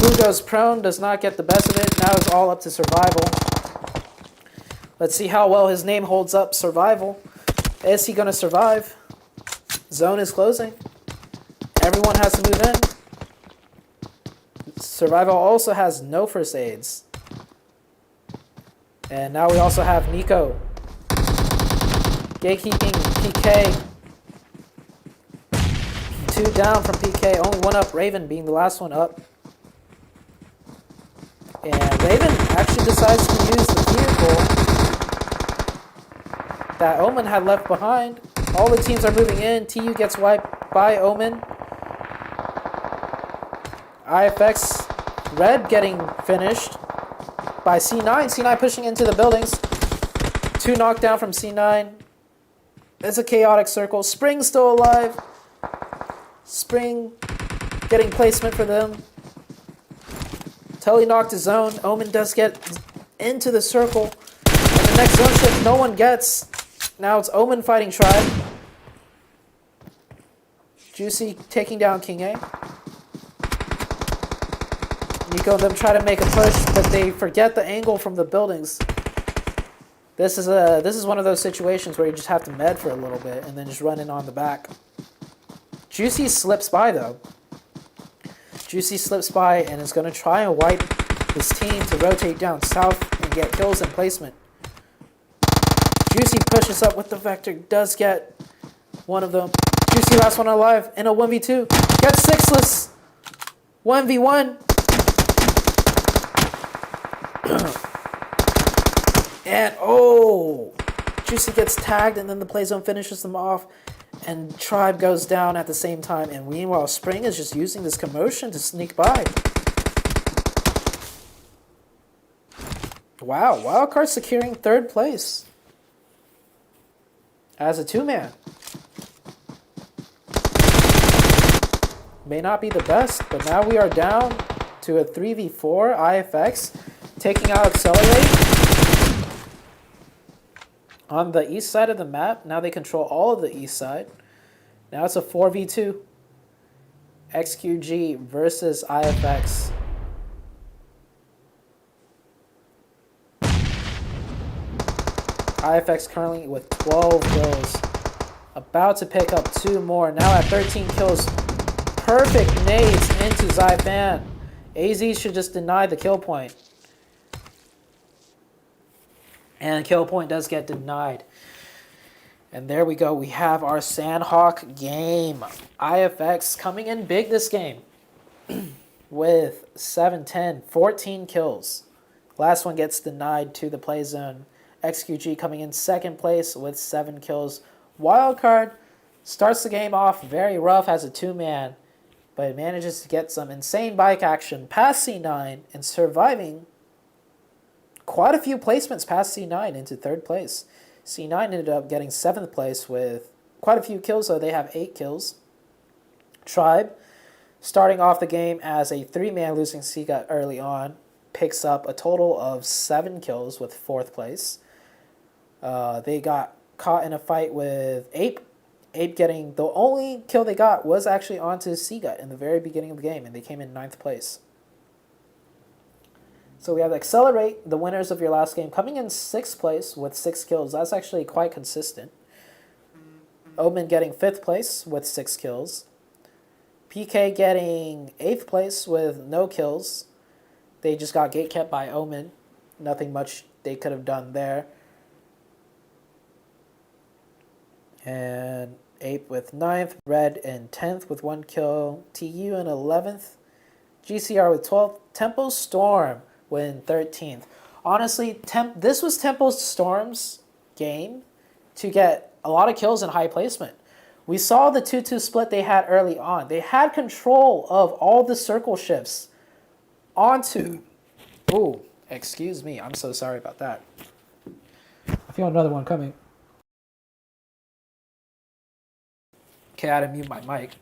Who goes prone, does not get the best of it. Now it's all up to Survival. Let's see how well his name holds up. Survival. Is he going to survive? Zone is closing. Everyone has to move in. Survival also has no first aids. And now we also have Nico. Gatekeeping PK. 2 down from PK. Only 1 up. Raven being the last one up. And Raven actually decides to use the vehicle that Omen had left behind. All the teams are moving in. TU gets wiped by Omen. IFX Red getting finished by C9. C9 pushing into the buildings. 2 knocked down from C9. It's a chaotic circle. Spring still alive. Spring getting placement for them. Telly knocked his zone. Omen does get into the circle. And the next zone shift no one gets. Now it's Omen fighting Tribe. Juicy taking down King A. Nico and them try to make a push, but they forget the angle from the buildings. This is one of those situations where you just have to med for a little bit and then just run in on the back. Juicy slips by though. Juicy slips by and is going to try and wipe his team to rotate down south and get kills in placement. Juicy pushes up with the Vector, does get one of them. Juicy last one alive in a 1v2. Gets sixless. 1v1. And oh! Juicy gets tagged and then the play zone finishes them off. And Tribe goes down at the same time. And meanwhile, Spring is just using this commotion to sneak by. Wow, Wildcard securing 3rd place. As a 2-man. May not be the best, but now we are down to a 3v4. IFX taking out Accelerate. On the east side of the map, now they control all of the east side. Now it's a 4v2. XQG versus IFX. IFX currently with 12 kills. About to pick up 2 more. Now at 13 kills. Perfect nades into Zyfan. AZ should just deny the kill point. And kill point does get denied. And there we go. We have our Sandhawk game. IFX coming in big this game with 7, 10, 14 kills. Last one gets denied to the play zone. XQG coming in second place with 7 kills. Wildcard starts the game off very rough as a 2-man, but manages to get some insane bike action past C9 and surviving quite a few placements past C9 into 3rd place. C9 ended up getting 7th place with quite a few kills, though. They have 8 kills. Tribe, starting off the game as a 3-man, losing Seagut early on, picks up a total of 7 kills with 4th place. They got caught in a fight with Ape. Ape getting, the only kill they got was actually onto Seagut in the very beginning of the game, and they came in 9th place. So we have Accelerate, the winners of your last game, coming in 6th place with 6 kills. That's actually quite consistent. Omen getting 5th place with 6 kills. PK getting 8th place with no kills. They just got gatekept by Omen. Nothing much they could have done there. And Ape with 9th. Red in 10th with 1 kill. TU in 11th. GCR with 12th. Tempo Storm win 13th. Honestly, this was Tempo Storm's game to get a lot of kills and high placement. We saw the 2-2 split they had early on. They had control of all the circle shifts onto... Ooh, excuse me. I'm so sorry about that. I feel another one coming. Okay, I had to mute my mic.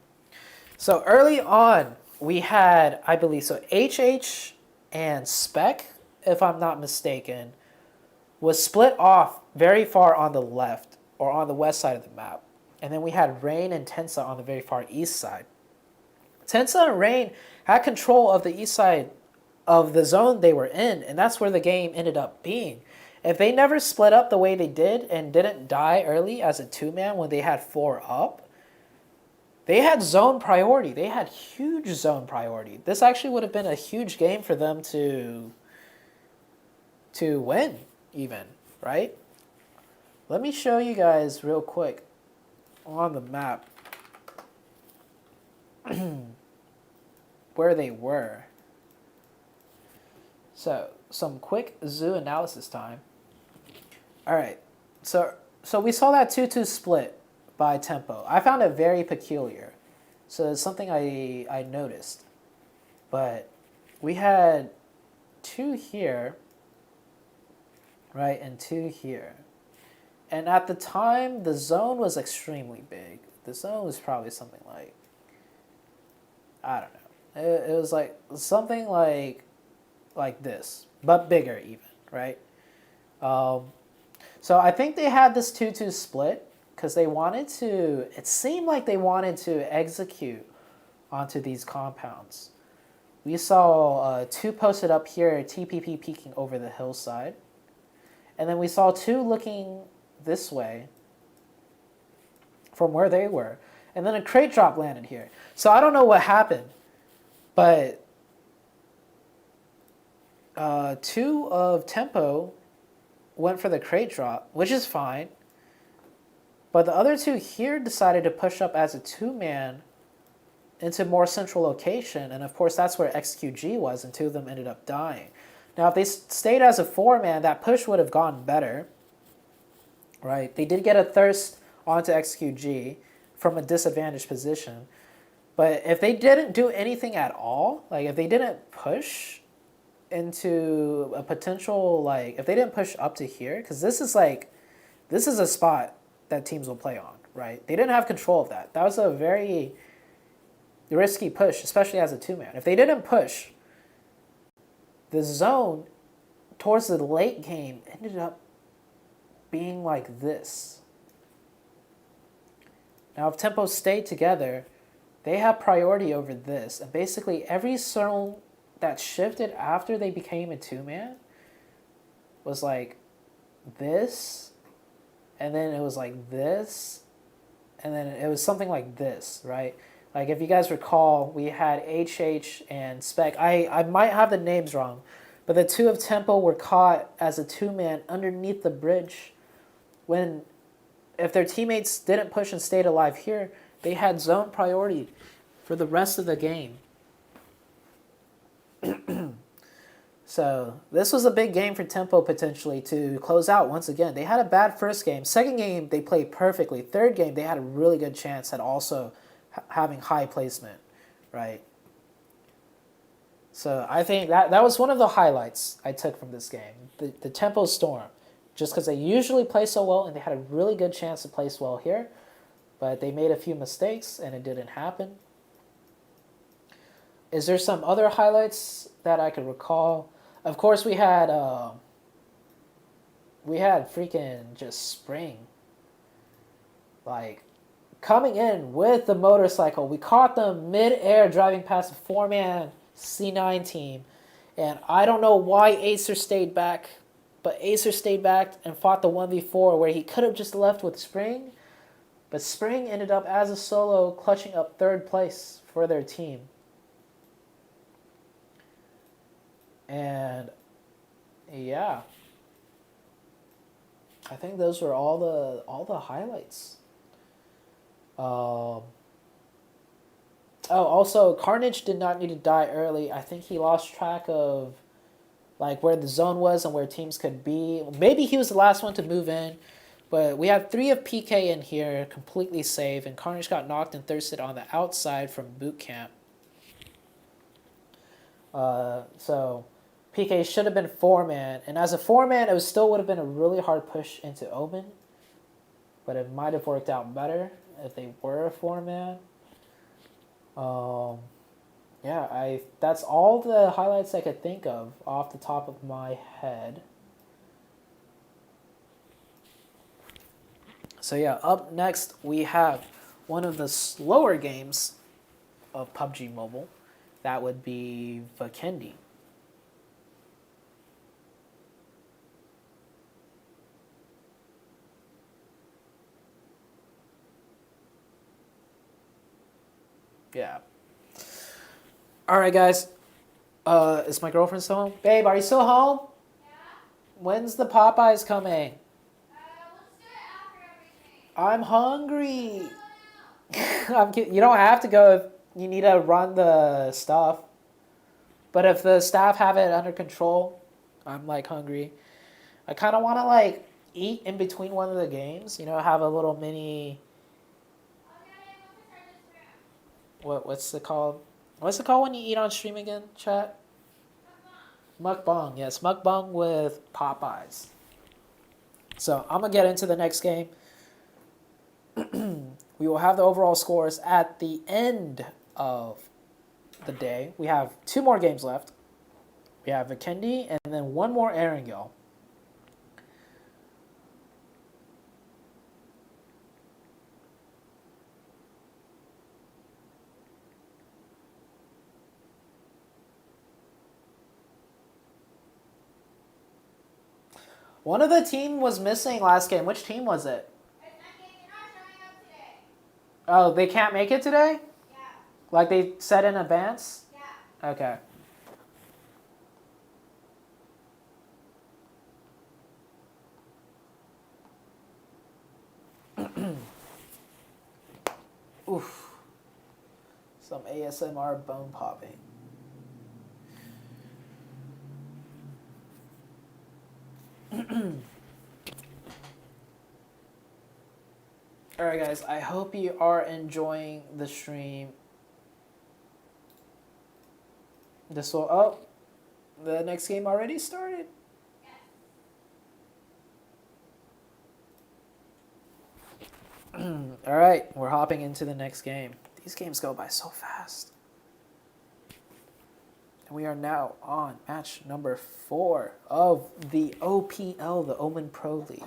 So early on, we had, I believe, so HH and Spec, if I'm not mistaken, was split off very far on the left or on the west side of the map. And then we had Rain and Tensa on the very far east side. Tensa and Rain had control of the east side of the zone they were in, and that's where the game ended up being. If they never split up the way they did and didn't die early as a 2-man when they had 4 up, they had zone priority. They had huge zone priority. This actually would have been a huge game for them to win even, right? Let me show you guys real quick on the map where they were. So, some quick zoo analysis time. All right, so we saw that 2-2 split by Tempo. I found it very peculiar. So it's something I noticed. But we had 2 here, right, and 2 here. And at the time, the zone was extremely big. The zone was probably something like, I don't know. It was like something like this, but bigger even, right? So I think they had this 2-2 split because they wanted to, it seemed like they wanted to execute onto these compounds. We saw 2 posted up here, TPP peeking over the hillside. And then we saw 2 looking this way from where they were. And then a crate drop landed here. So I don't know what happened, but 2 of Tempo went for the crate drop, which is fine. But the other 2 here decided to push up as a 2-man into more central location. And of course, that's where XQG was, and 2 of them ended up dying. Now, if they stayed as a 4-man, that push would have gone better, right? They did get a thirst onto XQG from a disadvantaged position. But if they didn't do anything at all, like if they didn't push into a potential, like if they didn't push up to here, because this is a spot that teams will play on, right? They didn't have control of that. That was a very risky push, especially as a 2-man. If they didn't push, the zone towards the late game ended up being like this. Now, if Tempo stayed together, they have priority over this. And basically, every zone that shifted after they became a 2-man was like this, and then it was like this, and then it was something like this, right? Like if you guys recall, we had HH and Spec. I might have the names wrong, But the two of Tempo were caught as a two-man underneath the bridge. When, if their teammates didn't push and stayed alive here, they had zone priority for the rest of the game. So this was a big game for Tempo potentially to close out once again. They had a bad first game. Second game, they played perfectly. Third game, they had a really good chance at also having high placement, right? So I think that was one of the highlights I took from this game. The Tempo Storm. Just because they usually play so well and they had a really good chance to place well here. But they made a few mistakes and it didn't happen. Is there some other highlights that I could recall? Of course, we had freaking just Spring, like coming in with the motorcycle. We caught them mid-air driving past a 4-man C9 team, and I don't know why Acer stayed back, but Acer stayed back and fought the 1v4 where he could have just left with Spring, but Spring ended up as a solo clutching up 3rd place for their team. And yeah, I think those were all the highlights. Also, Carnage did not need to die early. I think he lost track of like where the zone was and where teams could be. Maybe he was the last one to move in, but we had 3 of PK in here completely safe, and Carnage got knocked and thirsted on the outside from boot camp. So PK should have been 4-man, and as a 4-man, it still would have been a really hard push into Omen, but it might have worked out better if they were a 4-man. Yeah, that's all the highlights I could think of off the top of my head. So yeah, up next we have one of the slower games of PUBG Mobile. That would be Vikendi. Yeah. All right, guys. Is my girlfriend still home? Babe, are you still home? Yeah? When's the Popeyes coming? Let's do it after everything. I'm hungry. You don't have to go if you need to run the stuff. But if the staff have it under control, I'm like hungry. I kind of want to like eat in between one of the games. You know, have a little mini. What's it called? What's it called when you eat on stream again, chat? Mukbang. Yes, mukbang with Popeyes. So I'm gonna get into the next game. We will have the overall scores at the end of the day. We have 2 more games left. We have Vikendi and then 1 more Erangel. One of the team was missing last game. Which team was it? Oh, they can't make it today? Yeah. Like they said in advance? Yeah. Okay. Oof. Some ASMR bone popping. Alright guys, I hope you are enjoying the stream. The next game already started? Yes. Alright, we're hopping into the next game. These games go by so fast. And we are now on match number 4 of the OPL, the Omen Pro League.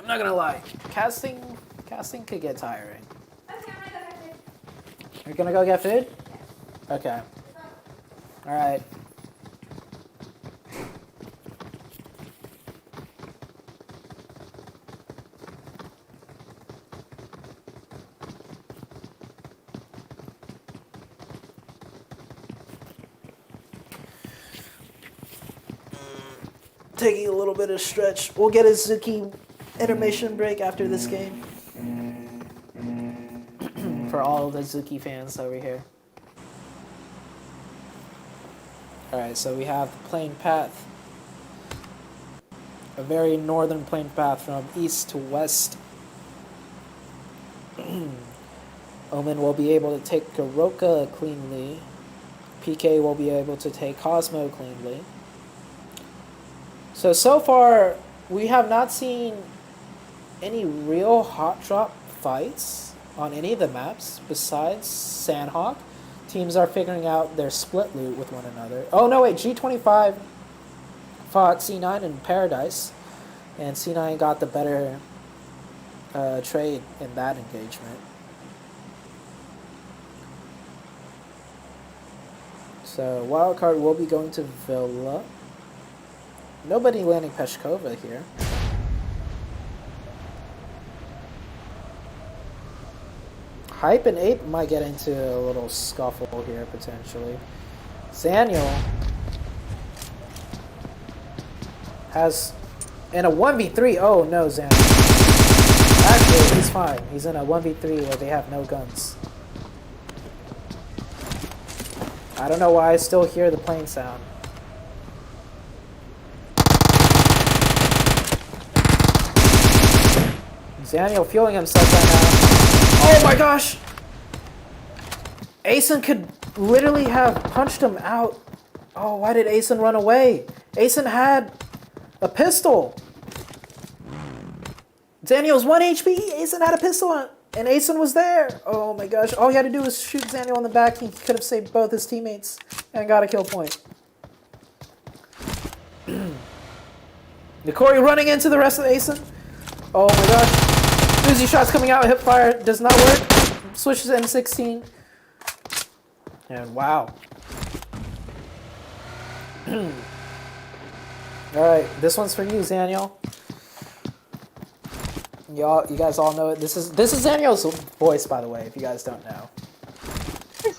I'm not gonna lie, casting could get tiring. Okay, I'm gonna go get food. You're gonna go get food? Yes. Okay. All right. Taking a little bit of stretch. We'll get a Zuki intermission break after this game. For all the Zuki fans over here. Alright, so we have the plane path. A very northern plane path from east to west. Omen will be able to take Garoka cleanly. PK will be able to take Cosmo cleanly. So far, we have not seen any real hot drop fights on any of the maps besides Sandhawk. Teams are figuring out their split loot with one another. Oh no, wait, G25 fought C9 in Paradise, and C9 got the better trade in that engagement. So wildcard will be going to Villa. Nobody landing Peshkova here. Hype and Ape might get into a little scuffle here, potentially. Zaniel has... in a 1v3... oh, no, Zaniel. Actually, he's fine. He's in a 1v3 where they have no guns. I don't know why I still hear the plane sound. Zaniel fueling himself right now. Oh my gosh! Asen could literally have punched him out. Oh, why did Asen run away? Asen had a pistol. Zaniel's 1 HP. Asen had a pistol and Asen was there. Oh my gosh. All he had to do was shoot Zaniel in the back. He could have saved both his teammates and got a kill point. Nikori running into the rest of Asen. Oh my gosh. Uzi shots coming out, hip fire does not work. Switches to M16. And wow. Alright, this one's for you, Zaniel. You guys all know it. This is Zaniel's voice, by the way, if you guys don't know.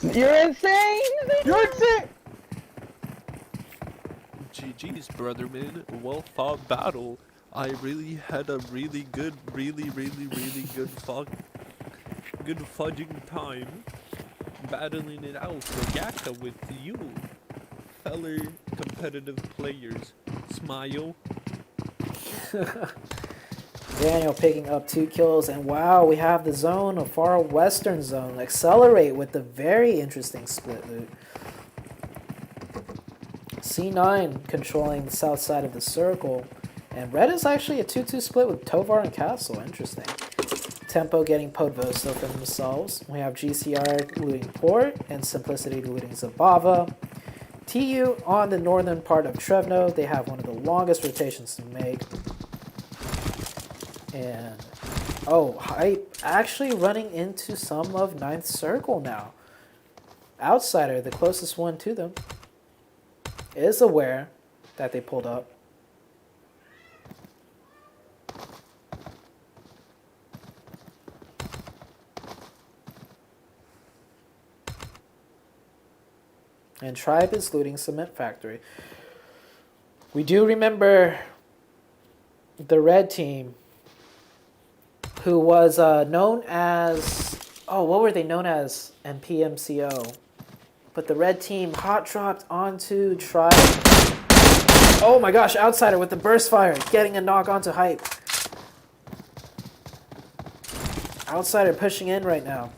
You're insane! You're insane! GG's, brother, man. Well fought battle. I really had a really good good fudging time battling it out for Gaka with you, feller competitive players. Smile. Daniel picking up 2 kills, and wow, we have the zone, a far western zone. Accelerate with the very interesting split loot. C9 controlling the south side of the circle. And red is actually a 2-2 split with Tovar and Castle. Interesting. Tempo getting Podvosto for themselves. We have GCR looting Port and Simplicity looting Zabava. TU on the northern part of Trevno. They have one of the longest rotations to make. And, oh, Hype actually running into some of 9th Circle now. Outsider, the closest one to them, is aware that they pulled up. And Tribe is looting Cement Factory. We do remember the red team, who was known as... oh, what were they known as? MPMCO. But the red team hot dropped onto Tribe. Oh my gosh, Outsider with the burst fire, getting a knock onto Hype. Outsider pushing in right now.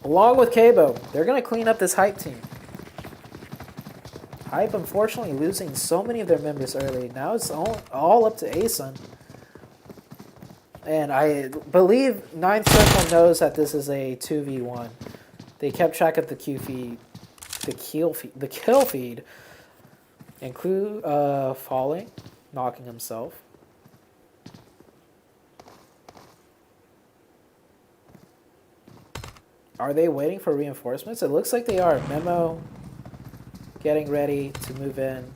Along with Kabo, they're going to clean up this Hype team. Hype, unfortunately, losing so many of their members early. Now it's all up to Asun. And I believe 9th Circle knows that this is a 2v1. They kept track of the kill feed. And Clue falling, knocking himself. Are they waiting for reinforcements? It looks like they are. Memo getting ready to move in.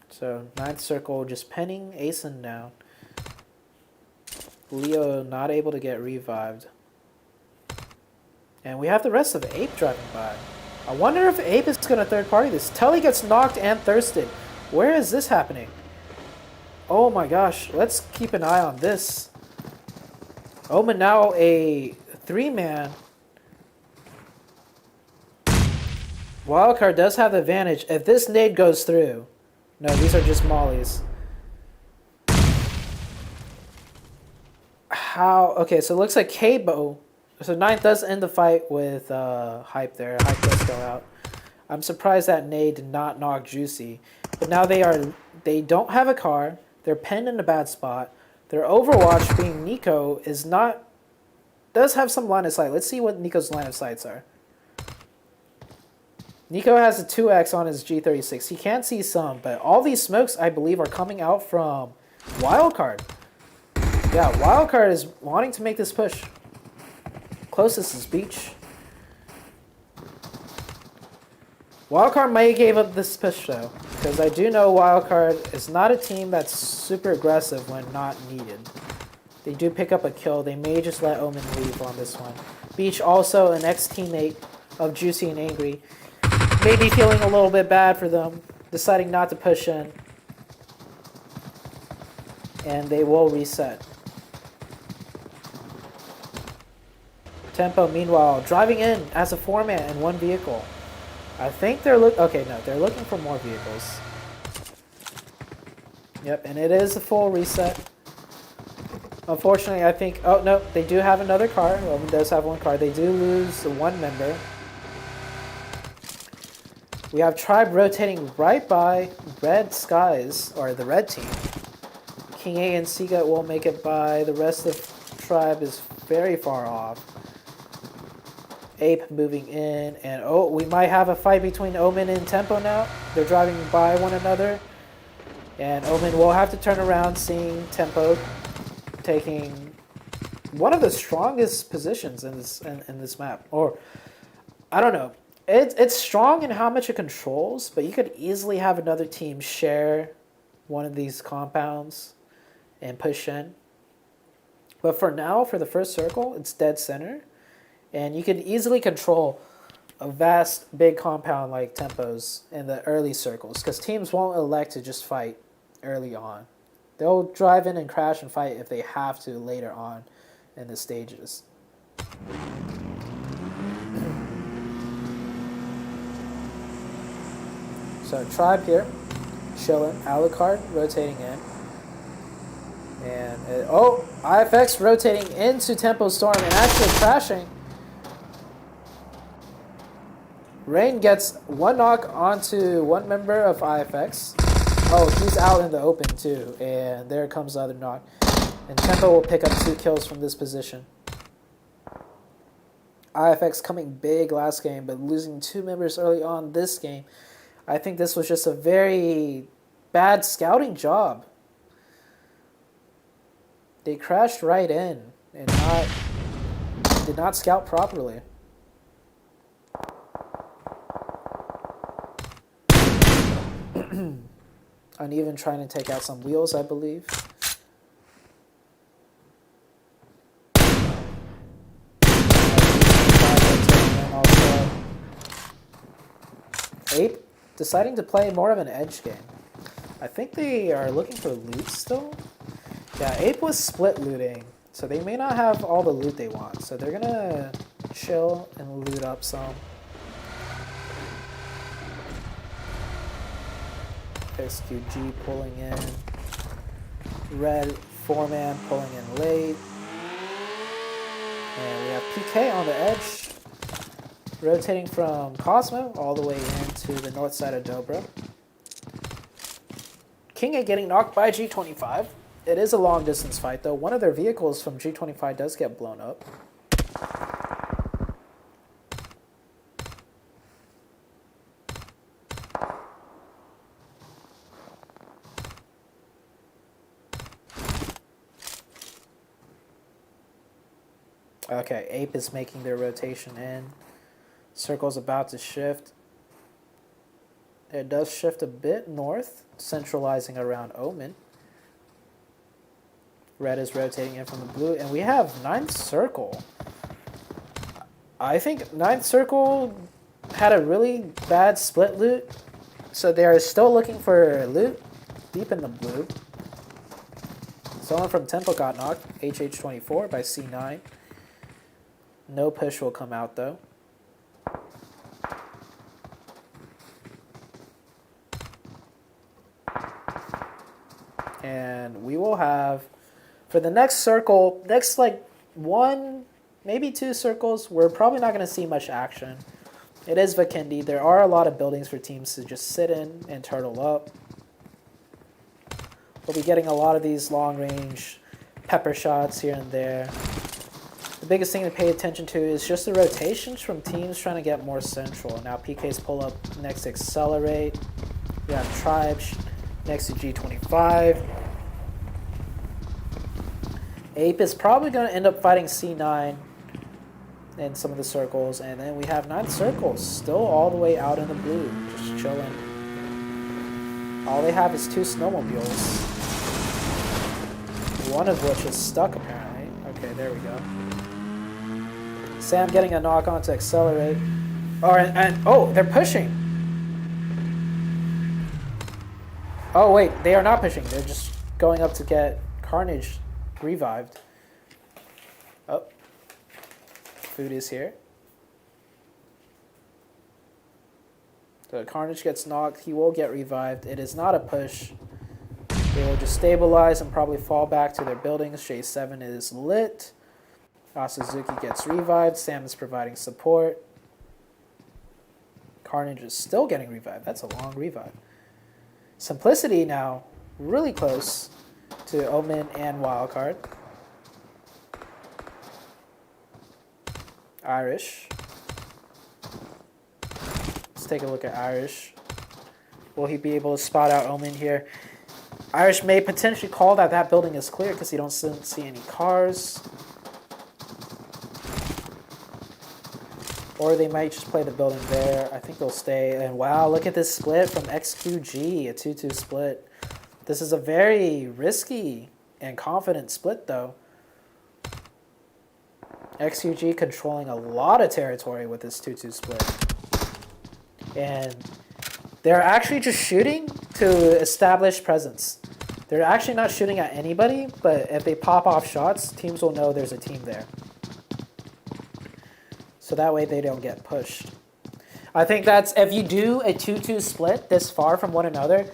So, 9th circle just penning Asen down. Leo not able to get revived. And we have the rest of Ape driving by. I wonder if Ape is going to third party this. Telly gets knocked and thirsted. Where is this happening? Oh my gosh, let's keep an eye on this. Omen now a 3-man. Wildcard does have the advantage. If this nade goes through. No, these are just mollies. How? Okay, so it looks like Kabo. So 9th does end the fight with Hype there. Hype does go out. I'm surprised that nade did not knock Juicy. But now they don't have a car. They're pinned in a bad spot. Their Overwatch being Nico does have some line of sight. Let's see what Nico's line of sights are. Nico has a 2x on his G36. He can see some, but all these smokes, I believe, are coming out from Wildcard. Yeah, Wildcard is wanting to make this push. Closest is Beach. Wildcard might have gave up this push, though, because I do know Wildcard is not a team that's super aggressive when not needed. They do pick up a kill. They may just let Omen leave on this one. Beach, also an ex-teammate of Juicy and Angry, may be feeling a little bit bad for them, deciding not to push in. And they will reset. Tempo, meanwhile, driving in as a 4-man in one vehicle. I think they're they're looking for more vehicles. Yep, and it is a full reset. Unfortunately, I think... Oh, no, they do have another car. Roman does have one car. They do lose one member. We have Tribe rotating right by Red Skies, or the red team. King A and Seagut will make it by. The rest of Tribe is very far off. Ape moving in, and oh, we might have a fight between Omen and Tempo now. They're driving by one another, and Omen will have to turn around, seeing Tempo taking one of the strongest positions in this map. Or I don't know, it's strong in how much it controls, but you could easily have another team share one of these compounds and push in. But for now, for the first circle, it's dead center. And you can easily control a vast, big compound like Tempo's in the early circles, because teams won't elect to just fight early on. They'll drive in and crash and fight if they have to later on in the stages. So Tribe here, chilling. Alucard rotating in. And, IFX rotating into Tempo Storm and actually crashing. Rain gets one knock onto one member of IFX. Oh, he's out in the open too. And there comes the other knock. And Tempo will pick up 2 kills from this position. IFX coming big last game, but losing 2 members early on this game. I think this was just a very bad scouting job. They crashed right in and did not scout properly. Uneven trying to take out some wheels, I believe. Ape deciding to play more of an edge game. I think they are looking for loot still. Yeah, Ape was split looting, so they may not have all the loot they want. So they're gonna chill and loot up some. SQG pulling in. Red 4-man pulling in late. And we have PK on the edge. Rotating from Cosmo all the way into the north side of Dobra. King A getting knocked by G25. It is a long distance fight though. One of their vehicles from G25 does get blown up. Okay, Ape is making their rotation in. Circle's about to shift. It does shift a bit north, centralizing around Omen. Red is rotating in from the blue, and we have ninth circle. I think ninth circle had a really bad split loot, so they are still looking for loot deep in the blue. Someone from Temple got knocked, HH24 by C9. No push will come out though. And we will have, for the next circle, next like one, maybe two circles, we're probably not going to see much action. It is Vikendi. There are a lot of buildings for teams to just sit in and turtle up. We'll be getting a lot of these long-range pepper shots here and there. The biggest thing to pay attention to is just the rotations from teams trying to get more central. Now PK's pull up next to Accelerate. We have Tribes next to G25. Ape is probably going to end up fighting C9 in some of the circles. And then we have 9 circles still all the way out in the blue, just chilling. All they have is 2 snowmobiles. One of which is stuck apparently. Okay, there we go. Sam getting a knock on to Accelerate. Oh, they're pushing. Oh wait, they are not pushing. They're just going up to get Carnage revived. Oh, food is here. So Carnage gets knocked. He will get revived. It is not a push. They will just stabilize and probably fall back to their buildings. J7 is lit. Suzuki gets revived. Sam is providing support. Carnage is still getting revived. That's a long revive. Simplicity now really close to Omen and Wildcard. Irish. Let's take a look at Irish. Will he be able to spot out Omen here? Irish may potentially call that building is clear because he don't see any cars. Or they might just play the building there. I think they'll stay. And wow, look at this split from XQG, a 2-2 split. This is a very risky and confident split though. XQG controlling a lot of territory with this 2-2 split. And they're actually just shooting to establish presence. They're actually not shooting at anybody, but if they pop off shots, teams will know there's a team there. So that way they don't get pushed. I think that's, if you do a 2-2 split this far from one another,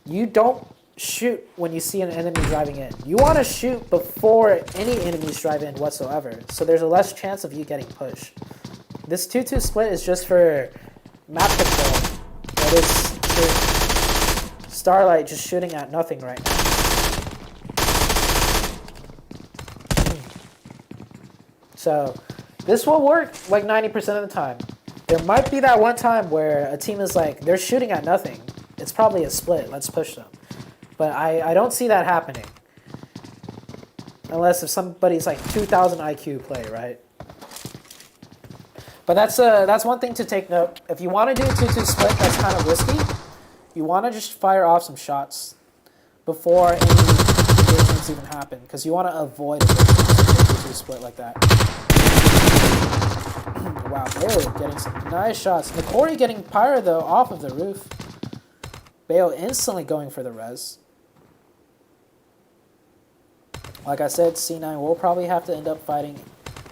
you don't shoot when you see an enemy driving in. You want to shoot before any enemies drive in whatsoever. So there's a less chance of you getting pushed. This 2-2 split is just for map control. That is Starlight just shooting at nothing right now. So this will work like 90% of the time. There might be that one time where a team is like, they're shooting at nothing. It's probably a split. Let's push them. But I don't see that happening. Unless if somebody's like 2,000 IQ play, right? But that's one thing to take note. If you want to do a 2-2 split, that's kind of risky. You want to just fire off some shots before any engagements even happen. Because you want to avoid a 2-2 split like that. Wow, Bayo getting some nice shots. Nakori getting Pyro, though, off of the roof. Bayo instantly going for the res. Like I said, C9 will probably have to end up fighting,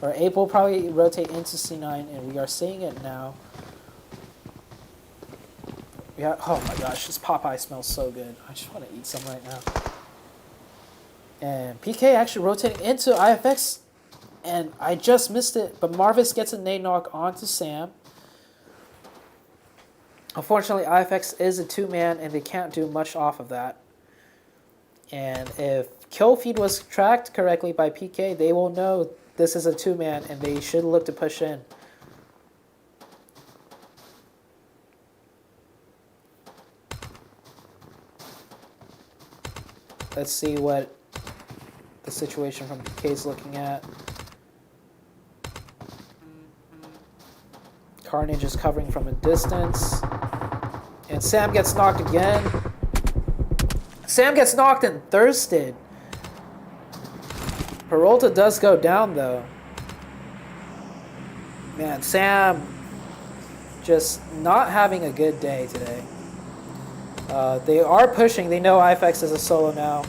or Ape will probably rotate into C9, and we are seeing it now. Oh my gosh, this Popeye smells so good. I just want to eat some right now. And PK actually rotating into IFX. And I just missed it, but Marvis gets a nade knock onto Sam. Unfortunately, IFX is a 2-man, and they can't do much off of that. And if kill feed was tracked correctly by PK, they will know this is a 2-man, and they should look to push in. Let's see what the situation from PK is looking at. Carnage is covering from a distance. And Sam gets knocked again. Sam gets knocked and thirsted. Peralta does go down though. Man, Sam just not having a good day today. They are pushing. They know IFX is a solo now.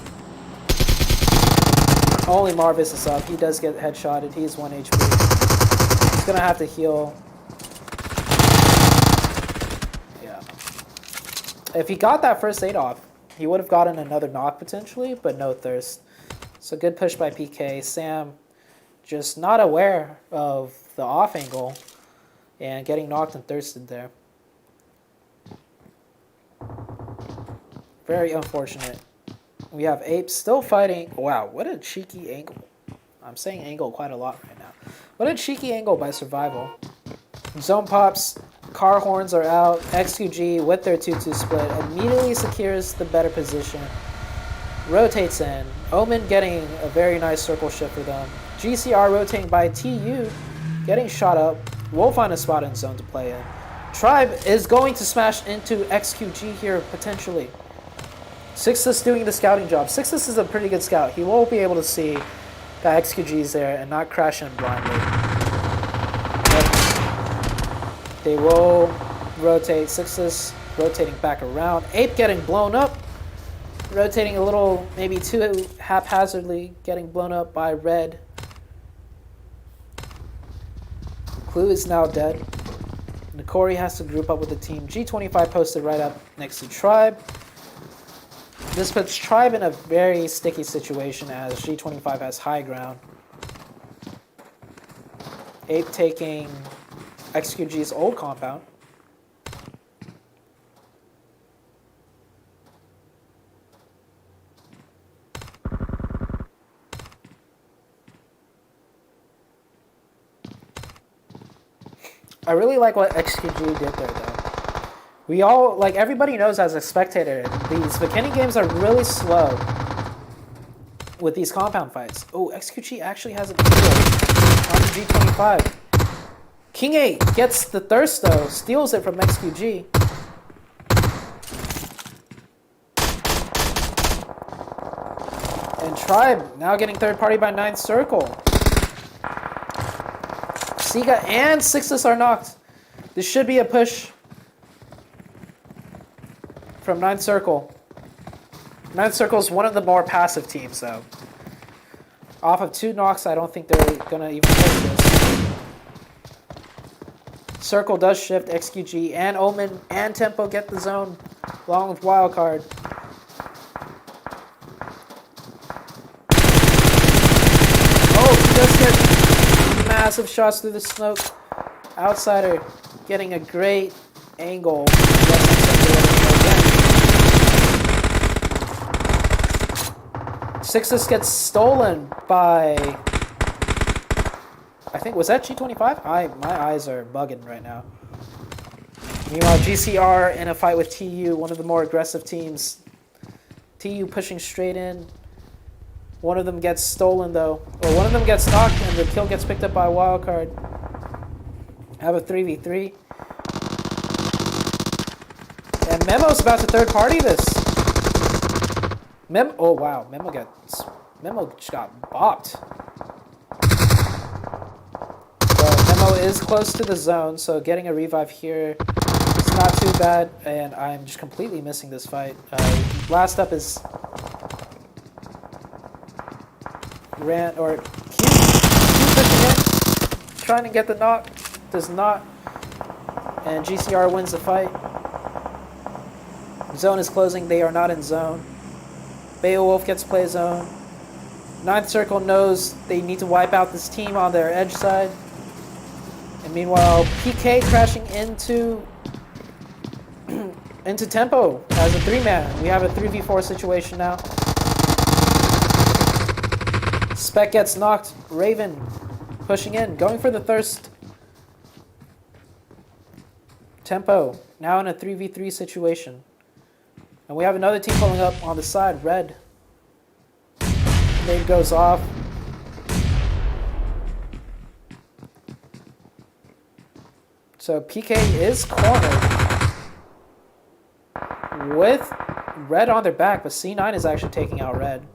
Only Marvis is up. He does get headshotted. He's 1 HP. He's going to have to heal. Yeah. If he got that first aid off, he would have gotten another knock potentially, but no thirst. So good push by PK. Sam just not aware of the off angle and getting knocked and thirsted there. Very unfortunate. We have Apes still fighting. Wow, what a cheeky angle. I'm saying angle quite a lot right now. What a cheeky angle by Survival. Zone pops, car horns are out. XQG with their 2-2 split immediately secures the better position. Rotates in. Omen getting a very nice circle shift for them. GCR rotating by TU, getting shot up. We'll find a spot in zone to play in. Tribe is going to smash into XQG here potentially. Sixtus doing the scouting job. Sixtus is a pretty good scout. He will be able to see that XQG is there and not crash in blindly. But they will rotate. Sixtus rotating back around. Ape getting blown up. Rotating a little, maybe too haphazardly, getting blown up by Red. Clue is now dead. Nakori has to group up with the team. G25 posted right up next to Tribe. This puts Tribe in a very sticky situation as G25 has high ground. Ape taking XQG's old compound. I really like what XQG did there, though. We all, like, everybody knows as a spectator, these McKinney games are really slow with these compound fights. Oh, XQG actually has a kill on the G25. King 8 gets the thirst, though, steals it from XQG. And Tribe now getting third party by 9th Circle. Sega and Sixtus are knocked. This should be a push from 9th Circle. 9th Circle is one of the more passive teams, though. Off of 2 knocks, I don't think they're going to even push this. Circle does shift. XQG and Omen and Tempo get the zone, along with Wildcard. Oh, he does get massive shots through the smoke. Outsider getting a great angle. Sixtus gets stolen by, I think, was that G25? My eyes are bugging right now. Meanwhile, GCR in a fight with TU, one of the more aggressive teams. TU pushing straight in. One of them gets stolen, though. Or one of them gets knocked, and the kill gets picked up by Wildcard. Have a 3v3. And Memo's about to third party this. Oh wow, Memo just got bopped. But Memo is close to the zone, so getting a revive here is not too bad. And I'm just completely missing this fight. Last up is Q pushing in, trying to get the knock, does not, and GCR wins the fight. Zone is closing, they are not in zone. Beowulf gets to play zone. 9th Circle knows they need to wipe out this team on their edge side. And meanwhile, PK crashing into Tempo as a 3-man. We have a 3v4 situation now. Spec gets knocked. Raven pushing in, going for the thirst. Tempo now in a 3v3 situation. And we have another team pulling up on the side, Red. Nade goes off. So PK is cornered with red on their back, but C9 is actually taking out red.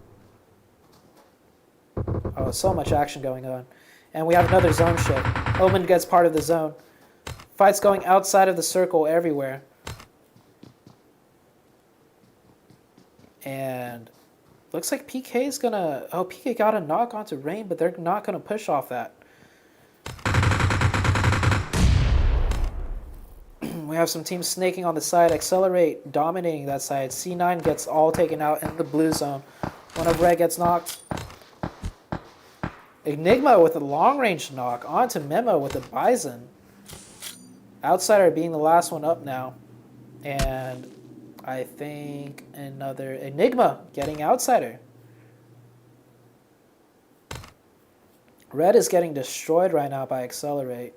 Oh, so much action going on. And we have another zone shift. Omen gets part of the zone. Fights going outside of the circle everywhere. And looks like PK is gonna... Oh, PK got a knock onto Rain, but they're not gonna push off that. We have some teams snaking on the side. Accelerate, dominating that side. C9 gets all taken out in the blue zone. One of red gets knocked. Enigma with a long-range knock onto Memo with a Bison. Outsider being the last one up now. And I think another Enigma getting Outsider. Red is getting destroyed right now by Accelerate.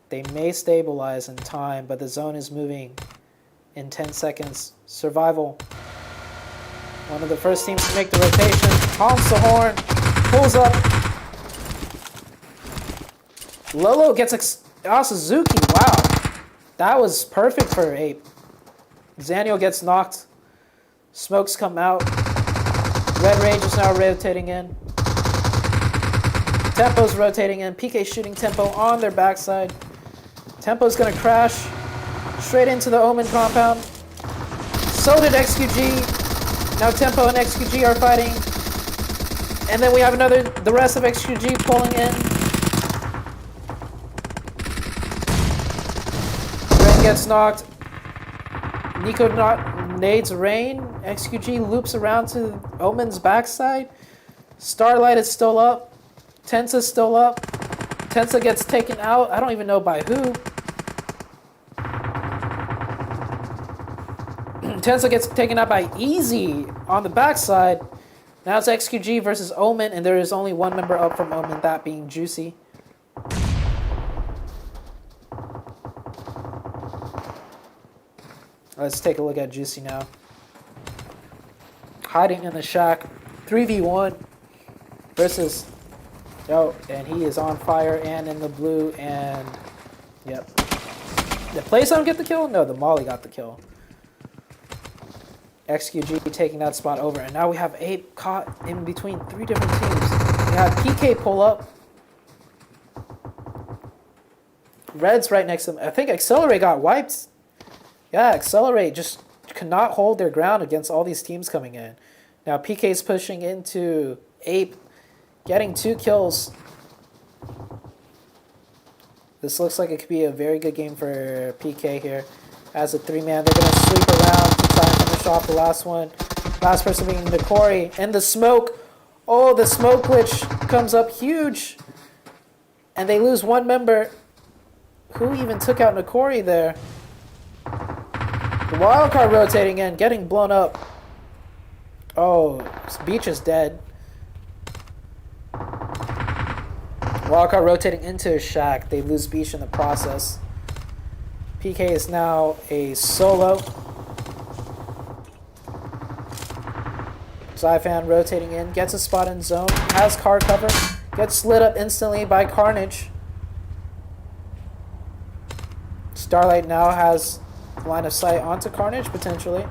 They may stabilize in time, but the zone is moving in 10 seconds. Survival. One of the first teams to make the rotation. Honks the horn. Pulls up. Lolo gets Suzuki. Wow. That was perfect for Ape. Zaniel gets knocked. Smokes come out. Red Rage is now rotating in. Tempo's rotating in. PK shooting Tempo on their backside. Tempo's going to crash straight into the Omen compound. So did XQG. Now Tempo and XQG are fighting. And then we have the rest of XQG pulling in. Rain gets knocked. Nico nades Rain. XQG loops around to Omen's backside. Starlight is still up. Tensa's still up. Tensa gets taken out. I don't even know by who. Tensa gets taken out by Easy on the backside. Now it's XQG versus Omen, and there is only one member up from Omen, that being Juicy. Let's take a look at Juicy now. Hiding in the shack. 3v1 versus... Oh, and he is on fire and in the blue, and... Yep. Did Playzone get the kill? No, the Molly got the kill. XQG taking that spot over, and now we have Ape caught in between three different teams. We have PK pull up. Red's right next to him. I think Accelerate got wiped. Yeah, Accelerate just cannot hold their ground against all these teams coming in. Now PK's pushing into Ape, getting 2 kills. This looks like it could be a very good game for PK here. As a 3-man, they're going to sweep around to try and finish off the last one. Last person being Nikori. And the smoke. Oh, the smoke glitch comes up huge. And they lose one member. Who even took out Nikori there? The wildcard rotating in, getting blown up. Oh, Beach is dead. Wildcard rotating into his shack. They lose Beach in the process. PK is now a solo. Zyfan rotating in, gets a spot in zone, has car cover, gets lit up instantly by Carnage. Starlight now has line of sight onto Carnage, potentially.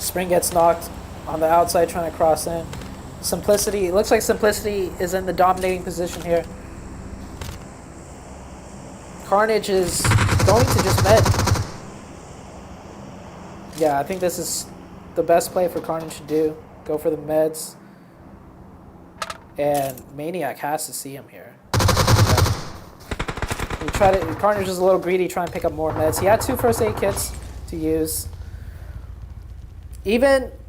Spring gets knocked on the outside, trying to cross in. Simplicity, it looks like Simplicity is in the dominating position here. Carnage is going to just med. Yeah, I think this is the best play for Carnage to do. Go for the meds. And Maniac has to see him here. Yeah. Carnage is a little greedy, trying to pick up more meds. He had 2 first aid kits to use.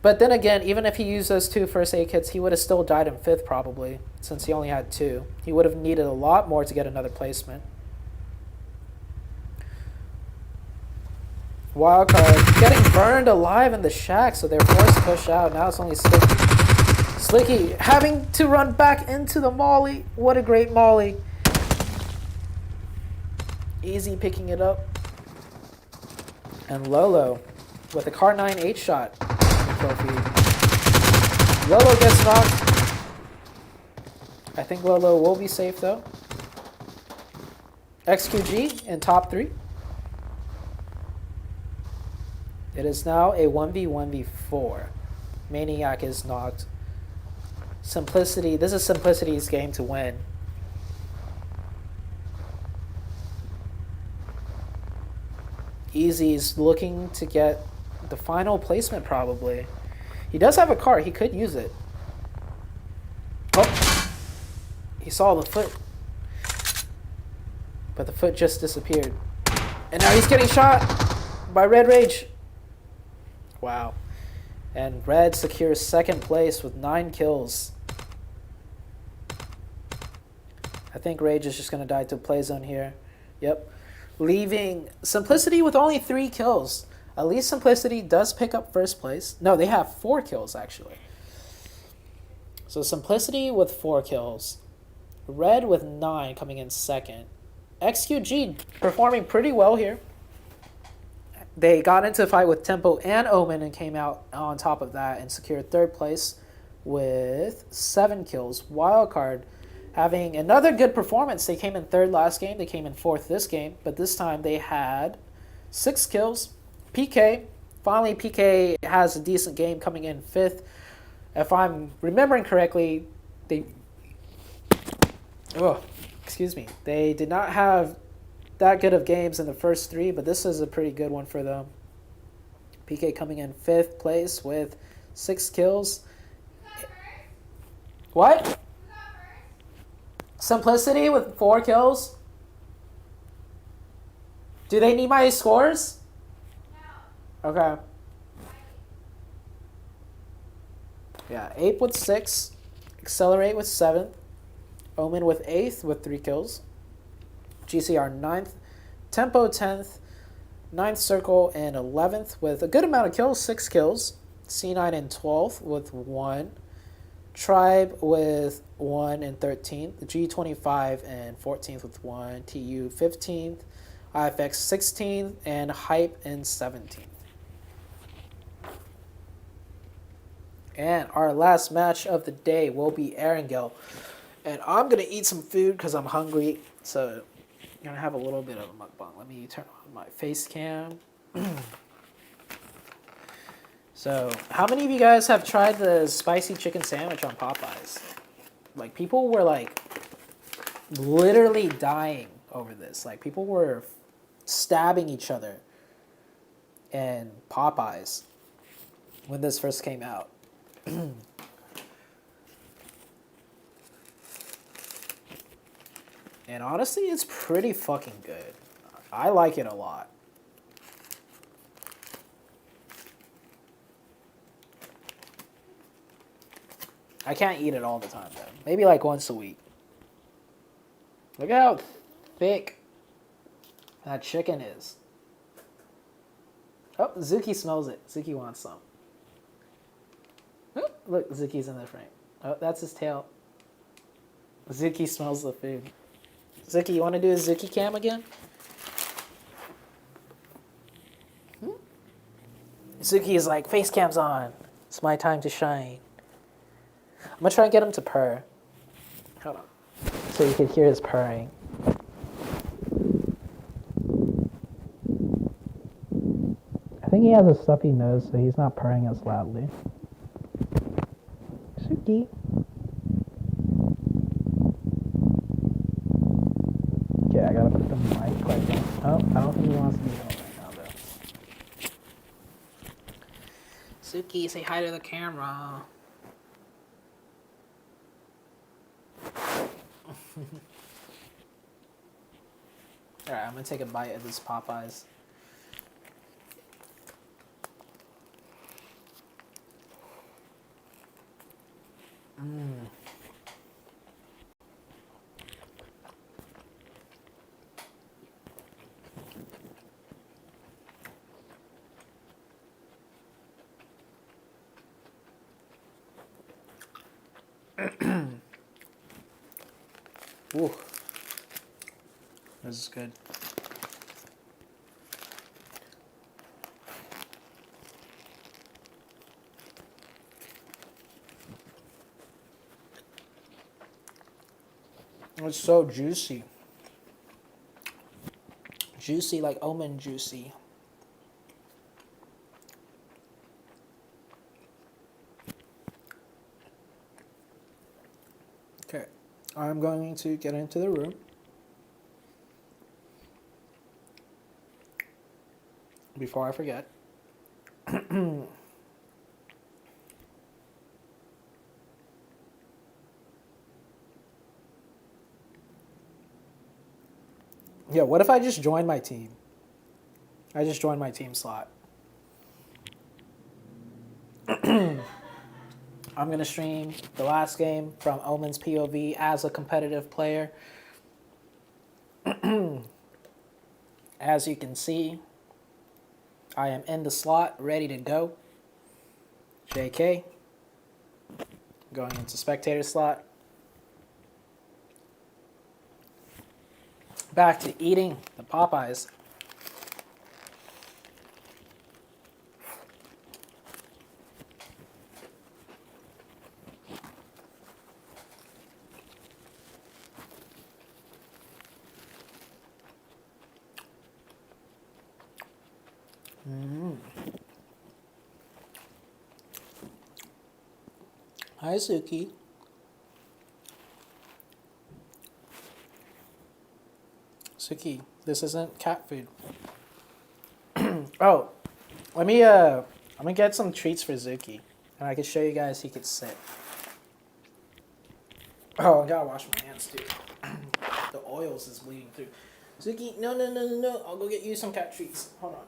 But then again, even if he used those 2 first aid kits, he would have still died in 5th probably, since he only had 2. He would have needed a lot more to get another placement. Wildcard getting burned alive in the shack, so they're forced to push out. Now it's only Slicky. Slicky having to run back into the molly. What a great molly. Easy picking it up. And Lolo with a Car 9 8-shot trophy. Lolo gets knocked. I think Lolo will be safe though. XQG in top 3. It is now a 1v1v4. Maniac is knocked. Simplicity. This is Simplicity's game to win. Easy's looking to get the final placement probably. He does have a car. He could use it. Oh! He saw the foot. But the foot just disappeared. And now he's getting shot by Red Rage. Wow. And Red secures 2nd place with 9 kills. I think Rage is just going to die to play zone here. Yep. Leaving Simplicity with only 3 kills. At least Simplicity does pick up 1st place. No, they have 4 kills actually. So Simplicity with 4 kills. Red with 9 coming in 2nd. XQG performing pretty well here. They got into a fight with Tempo and Omen and came out on top of that and secured 3rd place with 7 kills. Wildcard having another good performance. They came in 3rd last game. They came in 4th this game. But this time they had 6 kills. PK. Finally, PK has a decent game coming in 5th. If I'm remembering correctly, they did not have that good of games in the first 3, but this is a pretty good one for them. PK coming in 5th place with 6 kills. What? Simplicity with 4 kills? Do they need my scores? No. Okay. Yeah, Ape with 6. Accelerate with 7th. Omen with 8th with 3 kills. GCR 9th. Tempo 10th. 9th Circle and 11th with a good amount of kills, 6 kills. C9 in 12th with 1. Tribe with 1 and 13th. G25 and 14th with 1. TU 15th. IFX 16th. And Hype in 17th. And our last match of the day will be Erangel. And I'm going to eat some food because I'm hungry. So I'm going to have a little bit of a mukbang. Let me turn on my face cam. So how many of you guys have tried the spicy chicken sandwich on Popeyes? Like, people were, like, literally dying over this. Like, people were stabbing each other in Popeyes when this first came out. And honestly, it's pretty fucking good. I like it a lot. I can't eat it all the time, though. Maybe like once a week. Look at how thick that chicken is. Oh, Zuki smells it. Zuki wants some. Oh, look, Zuki's in the frame. Oh, that's his tail. Zuki smells the food. Zuki, you want to do a Zuki cam again? Zuki is like, face cam's on. It's my time to shine. I'm going to try and get him to purr. Hold on. So you can hear his purring. I think he has a stuffy nose, so he's not purring as loudly. Zuki. Okay, I gotta put the mic like that. Oh, I don't think he wants to be home right now, though. Suki, say hi to the camera. Alright, I'm gonna take a bite of this Popeyes. Ooh. This is good. It's so juicy. Juicy like Omen juicy. Okay, I'm going to get into the room. Before I forget. Yeah, what if I just joined my team? I just joined my team slot. I'm going to stream the last game from Omen's POV as a competitive player. As you can see, I am in the slot, ready to go. JK. Going into spectator slot. Back to eating the Popeyes. Hi, Suki. Suki, this isn't cat food. Oh, let me I'm gonna get some treats for Zuki, and I can show you guys he could sit. Oh, I gotta wash my hands too. The oils is bleeding through. Zuki, no, no, no, no, no. I'll go get you some cat treats. Hold on.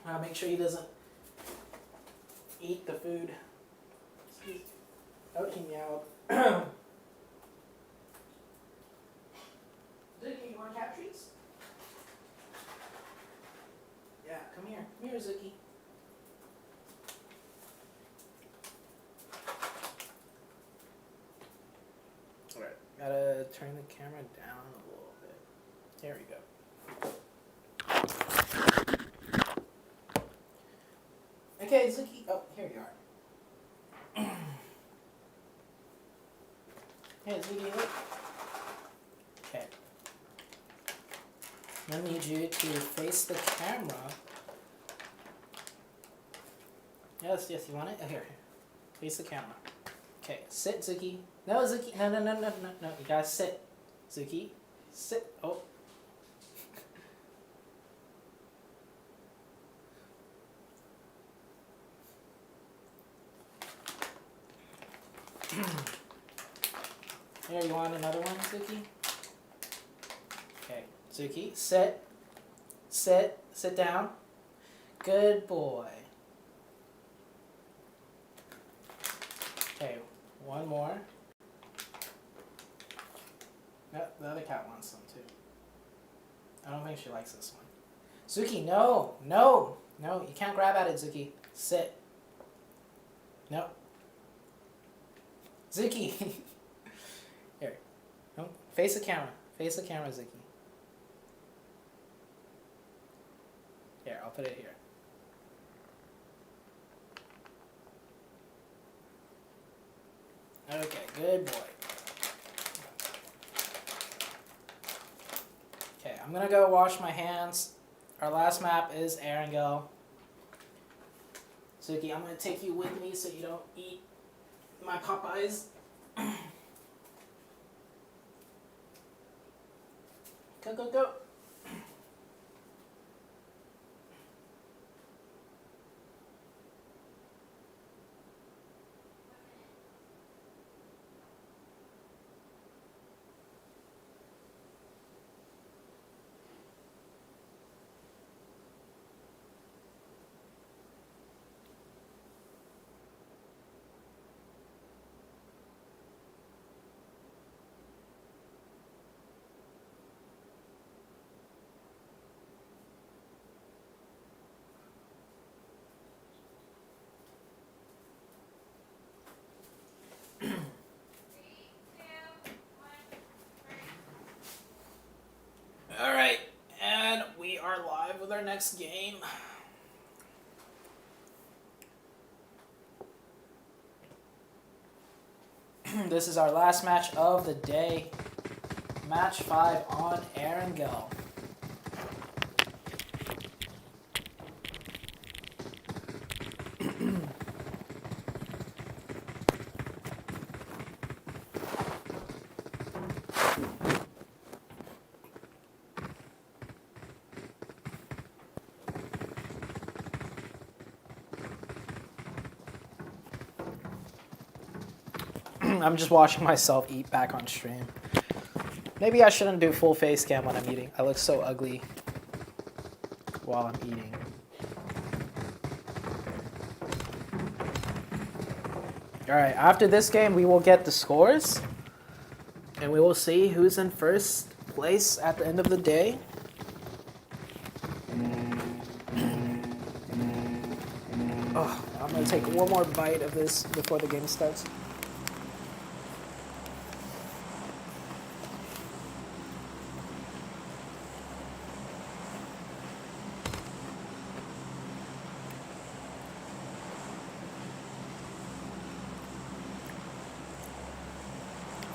I'll make sure he doesn't eat the food. Oh, he meowed. Zuki, you want cat treats? Yeah, come here. Come here, Zuki. Alright, gotta turn the camera down a little bit. There we go. Okay, Zuki. Oh, here you are. Hey, Zuki, look. Okay. I need you to face the camera. Yes, yes, you want it? Oh, here. Face the camera. Okay, sit, Zuki. No, Zuki. No, no, no, no, no, no. You gotta sit. Zuki, sit. Oh. Here, you want another one, Zuki? Okay, Zuki, sit. Sit. Sit down. Good boy. Okay, one more. Yep, the other cat wants some too. I don't think she likes this one. Zuki, no, no, no, you can't grab at it, Zuki. Sit. No. Zuki. Here. No, face the camera. Face the camera, Zuki. Here, I'll put it here. Okay, good boy. Okay, I'm gonna go wash my hands. Our last map is Erangel. Suki, I'm gonna take you with me so you don't eat my Popeyes. Go, go, go. Alright, and we are live with our next game. This is our last match of the day. Match 5 on Air and Go. I'm just watching myself eat back on stream. Maybe I shouldn't do full face cam when I'm eating. I look so ugly while I'm eating. Alright, after this game we will get the scores. And we will see who's in first place at the end of the day. Oh, I'm gonna take one more bite of this before the game starts.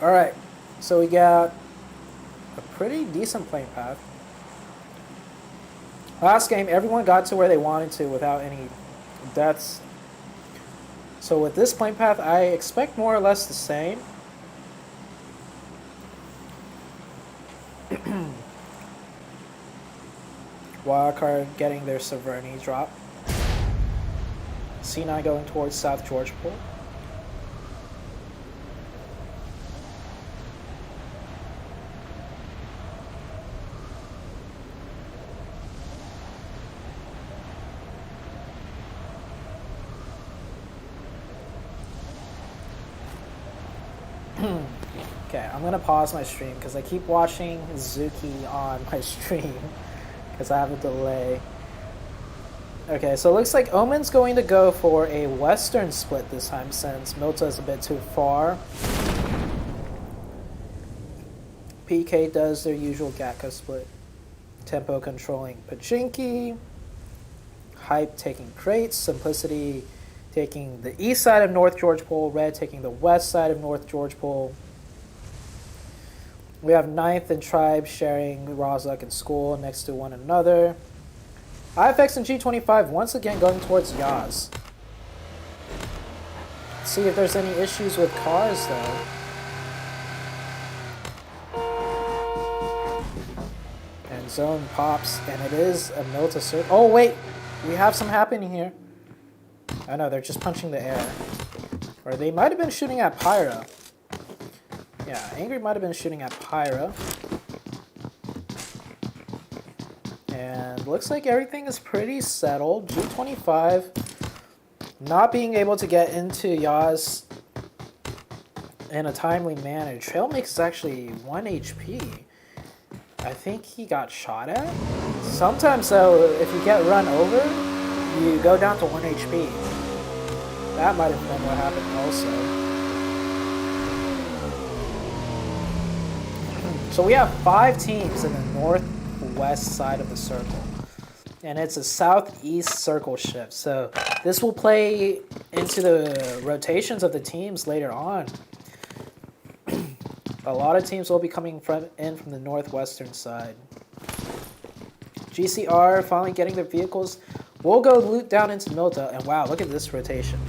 Alright, so we got a pretty decent playing path. Last game, everyone got to where they wanted to without any deaths. So with this playing path, I expect more or less the same. Wildcard getting their Severny drop. C9 going towards South Georgeport. Okay, I'm gonna pause my stream because I keep watching Zuki on my stream because I have a delay. Okay, so it looks like Omen's going to go for a western split this time since Milta is a bit too far. PK does their usual Gatka split. Tempo controlling Pachinki. Hype taking crates. Simplicity taking the east side of North George Pole. Red taking the west side of North George Pole. We have Ninth and Tribe sharing Rozak and School next to one another. IFX and G25 once again going towards Yaz. See if there's any issues with cars though. And zone pops, and it is a Milta circle. Oh wait, we have some happening here. I know, they're just punching the air. Or they might have been shooting at Pyra. Yeah, Angry might have been shooting at Pyra. And looks like everything is pretty settled. G25 not being able to get into Yaz in a timely manner. Trail Mix is actually 1 HP. I think he got shot at. Sometimes though, if you get run over, you go down to 1 HP. That might have been what happened also. So we have 5 teams in the northwest side of the circle. And it's a southeast circle shift. So this will play into the rotations of the teams later on. A lot of teams will be coming in from the northwestern side. GCR finally getting their vehicles. We'll go loot down into Milta. And wow, look at this rotation.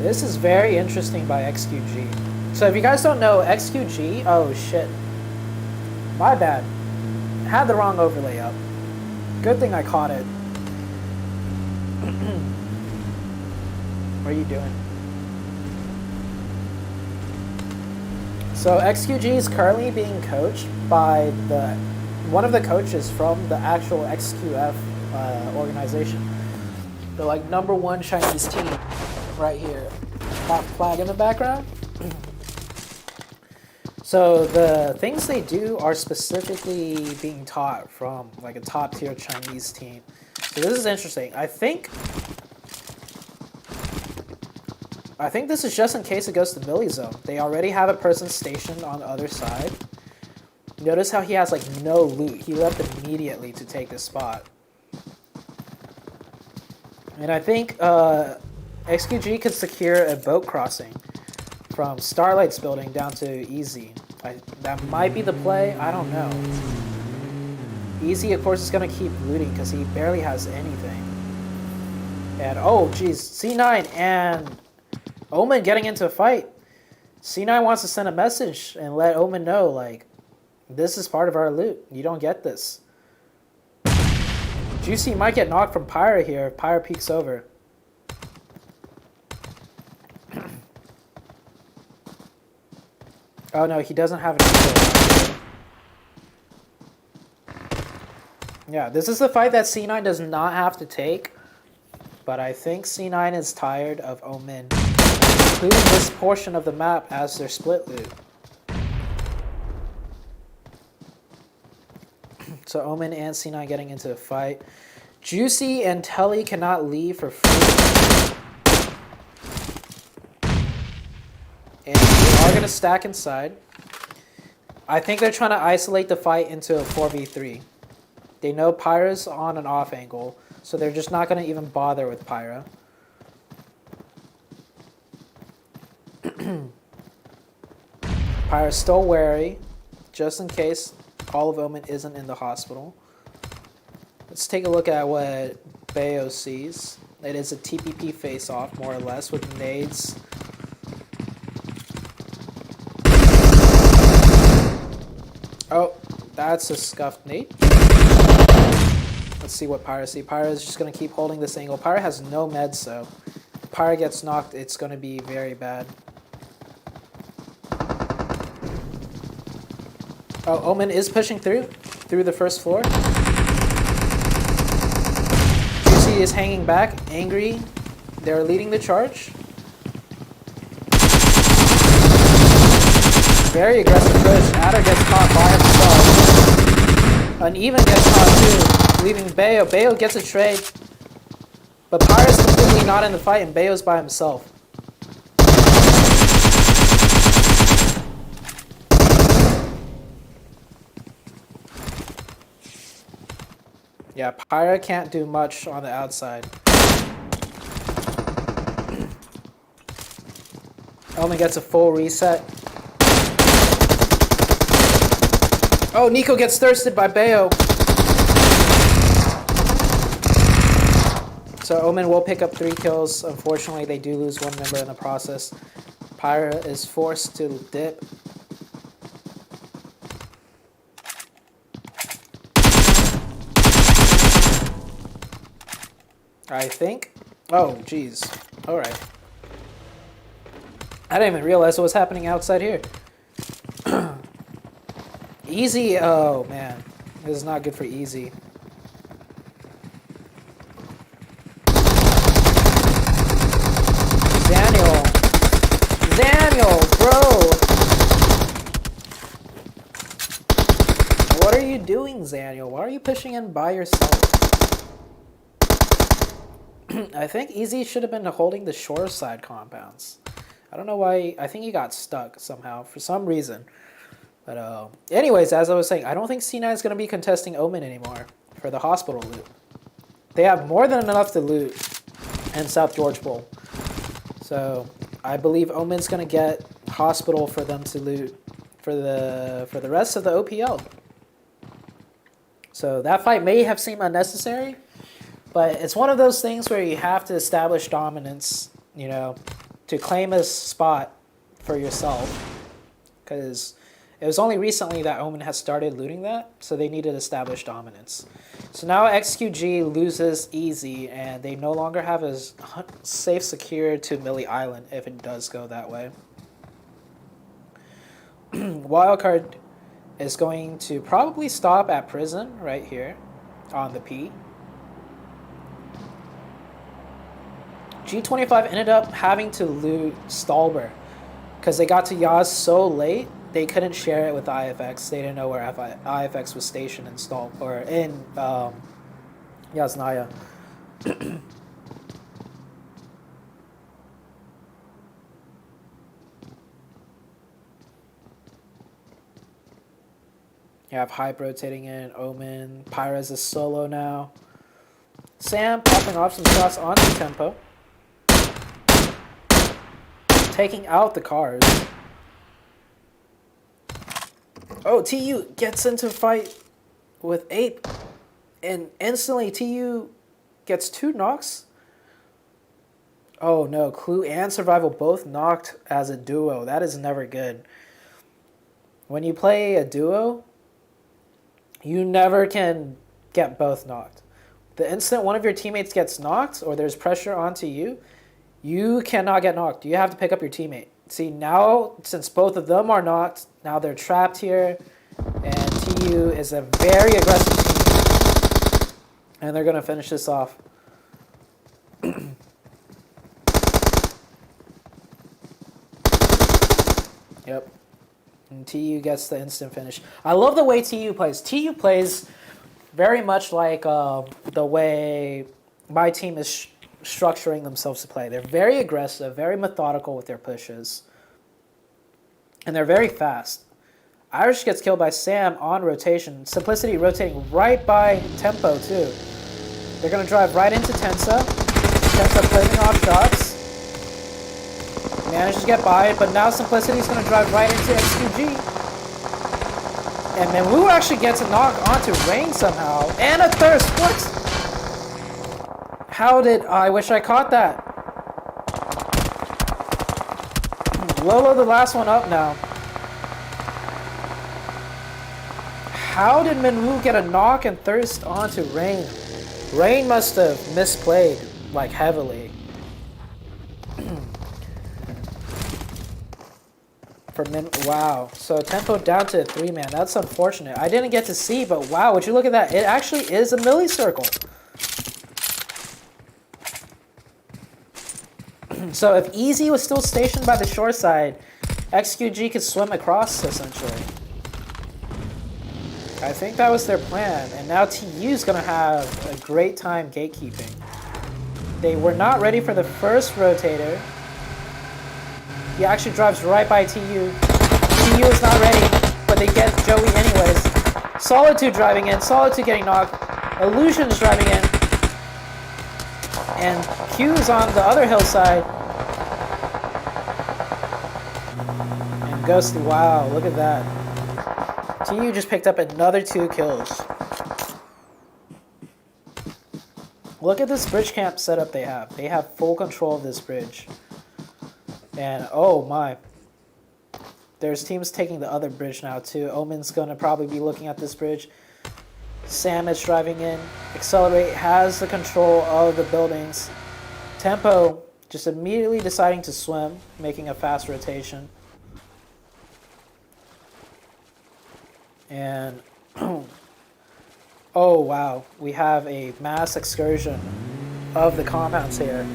This is very interesting by XQG. So if you guys don't know, XQG, oh shit. My bad. Had the wrong overlay up. Good thing I caught it. What are you doing? So XQG is currently being coached by one of the coaches from the actual XQF organization. They're like #1 Chinese team right here. That flag in the background. So the things they do are specifically being taught from like a top tier Chinese team. So this is interesting. I think this is just in case it goes to Millie Zone. They already have a person stationed on the other side. Notice how he has like no loot. He left immediately to take this spot. And I think XQG could secure a boat crossing from Starlight's building down to Easy. That might be the play. I don't know. Easy, of course, is going to keep looting because he barely has anything. And, oh, geez, C9 and Omen getting into a fight. C9 wants to send a message and let Omen know, like, this is part of our loot. You don't get this. Juicy might get knocked from Pyra here if Pyra peeks over. Oh no, he doesn't have an. Yeah, this is the fight that C9 does not have to take. But I think C9 is tired of Omen including this portion of the map as their split loot. So Omen and C9 getting into a fight. Juicy and Telly cannot leave for free. And they are going to stack inside. I think they're trying to isolate the fight into a 4v3. They know Pyra's on an off angle, so they're just not going to even bother with Pyra. Pyra's still wary, just in case all of Omen isn't in the hospital. Let's take a look at what Bayo sees. It is a TPP face-off, more or less, with nades. Oh, that's a scuffed nade. Let's see what Pyra sees. Pyra is just going to keep holding this angle. Pyra has no meds, so if Pyra gets knocked, it's going to be very bad. Oh, Omen is pushing through the first floor. Juicy is hanging back, angry. They're leading the charge. Very aggressive push. Adder gets caught by himself. Uneven gets caught too, leaving Bayo. Bayo gets a trade. But Pyra's completely not in the fight and Bayo's by himself. Yeah, Pyra can't do much on the outside. Omen gets a full reset. Oh, Nico gets thirsted by Bayo. So Omen will pick up 3 kills. Unfortunately, they do lose 1 member in the process. Pyra is forced to dip. I think. Oh, jeez. All right. I didn't even realize what was happening outside here. Easy. Oh, man. This is not good for Easy. Daniel, bro. What are you doing, Zaniel? Why are you pushing in by yourself? I think Easy should have been holding the shore side compounds. I don't know why. I think he got stuck somehow for some reason. But anyways, as I was saying, I don't think C9 is going to be contesting Omen anymore for the hospital loot. They have more than enough to loot in South George Bowl. So I believe Omen's going to get hospital for them to loot for the rest of the OPL. So that fight may have seemed unnecessary. But it's one of those things where you have to establish dominance, you know, to claim a spot for yourself. Because it was only recently that Omen has started looting that, so they needed to establish dominance. So now XQG loses Easy, and they no longer have a safe secure to Millie Island if it does go that way. Wildcard is going to probably stop at prison right here on the P. G25 ended up having to loot Stalber because they got to Yaz so late they couldn't share it with IFX. They didn't know where IFX was stationed in Yaznaya. You have Hype rotating in, Omen. Pyra's is solo now. Sam popping off some shots onto Tempo. Taking out the cars. Oh, TU gets into a fight with Ape. And instantly TU gets 2 knocks. Oh no, Clue and Survival both knocked as a duo. That is never good. When you play a duo, you never can get both knocked. The instant one of your teammates gets knocked or there's pressure onto you, you cannot get knocked. You have to pick up your teammate. See, now, since both of them are knocked, now they're trapped here. And TU is a very aggressive team. And they're going to finish this off. Yep. And TU gets the instant finish. I love the way TU plays. TU plays very much like the way my team is structuring themselves to play. They're very aggressive, very methodical with their pushes. And they're very fast. Irish gets killed by Sam on rotation. Simplicity rotating right by Tempo, too. They're going to drive right into Tensa. Tensa claiming off shots. Manages to get by it, but now Simplicity's going to drive right into XQG. And Menwu actually gets a knock onto Rain somehow. And a Thirst. What? How did... I wish I caught that. Lolo, the last one up now. How did Menwu get a knock and Thirst onto Rain? Rain must have misplayed, like, heavily. Wow. So Tempo down to a 3-man. That's unfortunate. I didn't get to see, but wow, would you look at that? It actually is a milli circle. So if Easy was still stationed by the shore side, XQG could swim across, essentially. I think that was their plan. And now TU's going to have a great time gatekeeping. They were not ready for the first rotator. He actually drives right by TU. TU is not ready, but they get Joey anyways. Solitude driving in. Solitude getting knocked. Illusion is driving in. And Q's on the other hillside. And Ghosty, wow, look at that. TU just picked up another 2 kills. Look at this bridge camp setup they have. They have full control of this bridge. And oh my. There's teams taking the other bridge now too. Omen's going to probably be looking at this bridge. Sam is driving in. Accelerate has the control of the buildings. Tempo just immediately deciding to swim, making a fast rotation. And oh wow, we have a mass excursion of the compounds here.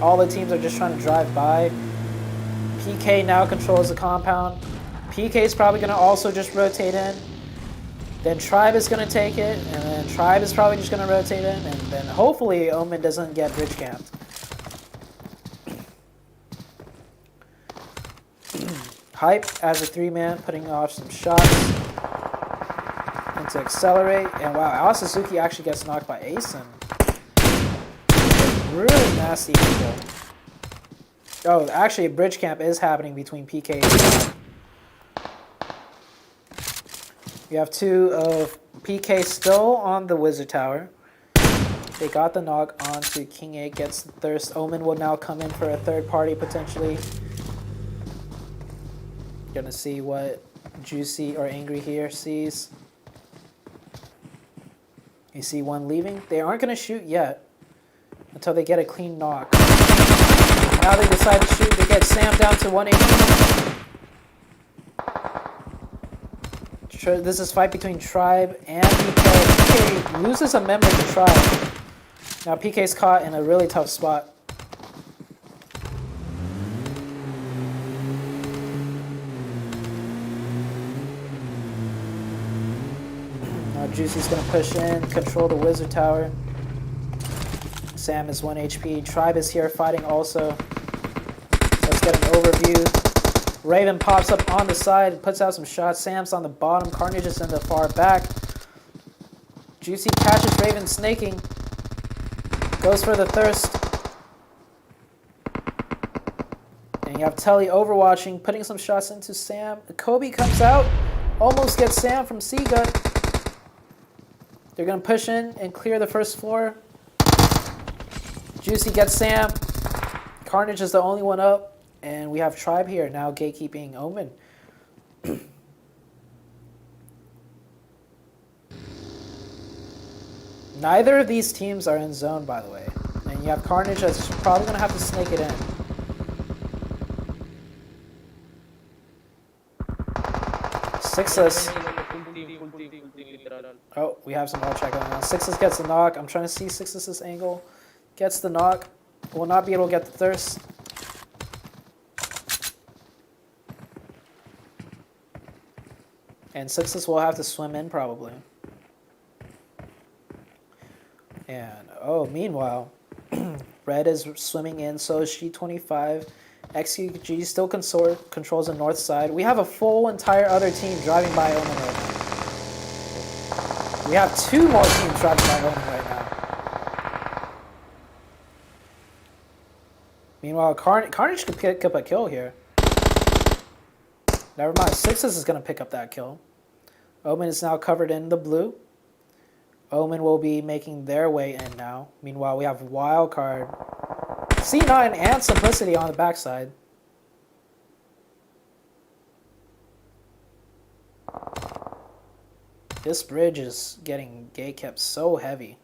All the teams are just trying to drive by. PK now controls the compound. PK is probably going to also just rotate in. Then Tribe is going to take it, and then Tribe is probably just going to rotate in, and then hopefully Omen doesn't get bridge camped. Hype as a 3-man, putting off some shots. And to accelerate, and wow, Al Suzuki actually gets knocked by Asen. Really nasty people. Oh, actually, a bridge camp is happening between PK and Tribe. You have 2 of PK still on the Wizard Tower. They got the knock onto King 8, gets the Thirst. Omen will now come in for a third party potentially. Gonna see what Juicy or Angry here sees. You see one leaving. They aren't gonna shoot yet until they get a clean knock. Now they decide to shoot. They get Sam down to 180. This is fight between Tribe and PK. PK loses a member to Tribe. Now PK's caught in a really tough spot. Now Juicy's gonna push in, control the Wizard Tower. Sam is 1 HP. Tribe is here fighting also. So let's get an overview. Raven pops up on the side, puts out some shots. Sam's on the bottom. Carnage is in the far back. Juicy catches Raven snaking. Goes for the thirst. And you have Telly overwatching, putting some shots into Sam. Kobe comes out. Almost gets Sam from Seagut. They're going to push in and clear the first floor. Juicy gets Sam. Carnage is the only one up. And we have Tribe here now gatekeeping Omen. Neither of these teams are in zone, by the way. And you have Carnage that's probably going to have to snake it in. Sixless. Oh, we have some all check going on. Sixless gets the knock. I'm trying to see Sixless's angle. Gets the knock. Will not be able to get the thirst. And Sixless will have to swim in probably. And, oh, meanwhile, Red is swimming in, so is G25. XQG still controls the north side. We have a full entire other team driving by Omen right now. We have 2 more teams driving by Omen right now. Meanwhile, Carnage could pick up a kill here. Never mind, Sixes is going to pick up that kill. Omen is now covered in the blue. Omen will be making their way in now. Meanwhile, we have Wildcard, C9, and Simplicity on the backside. This bridge is getting gate kept so heavy.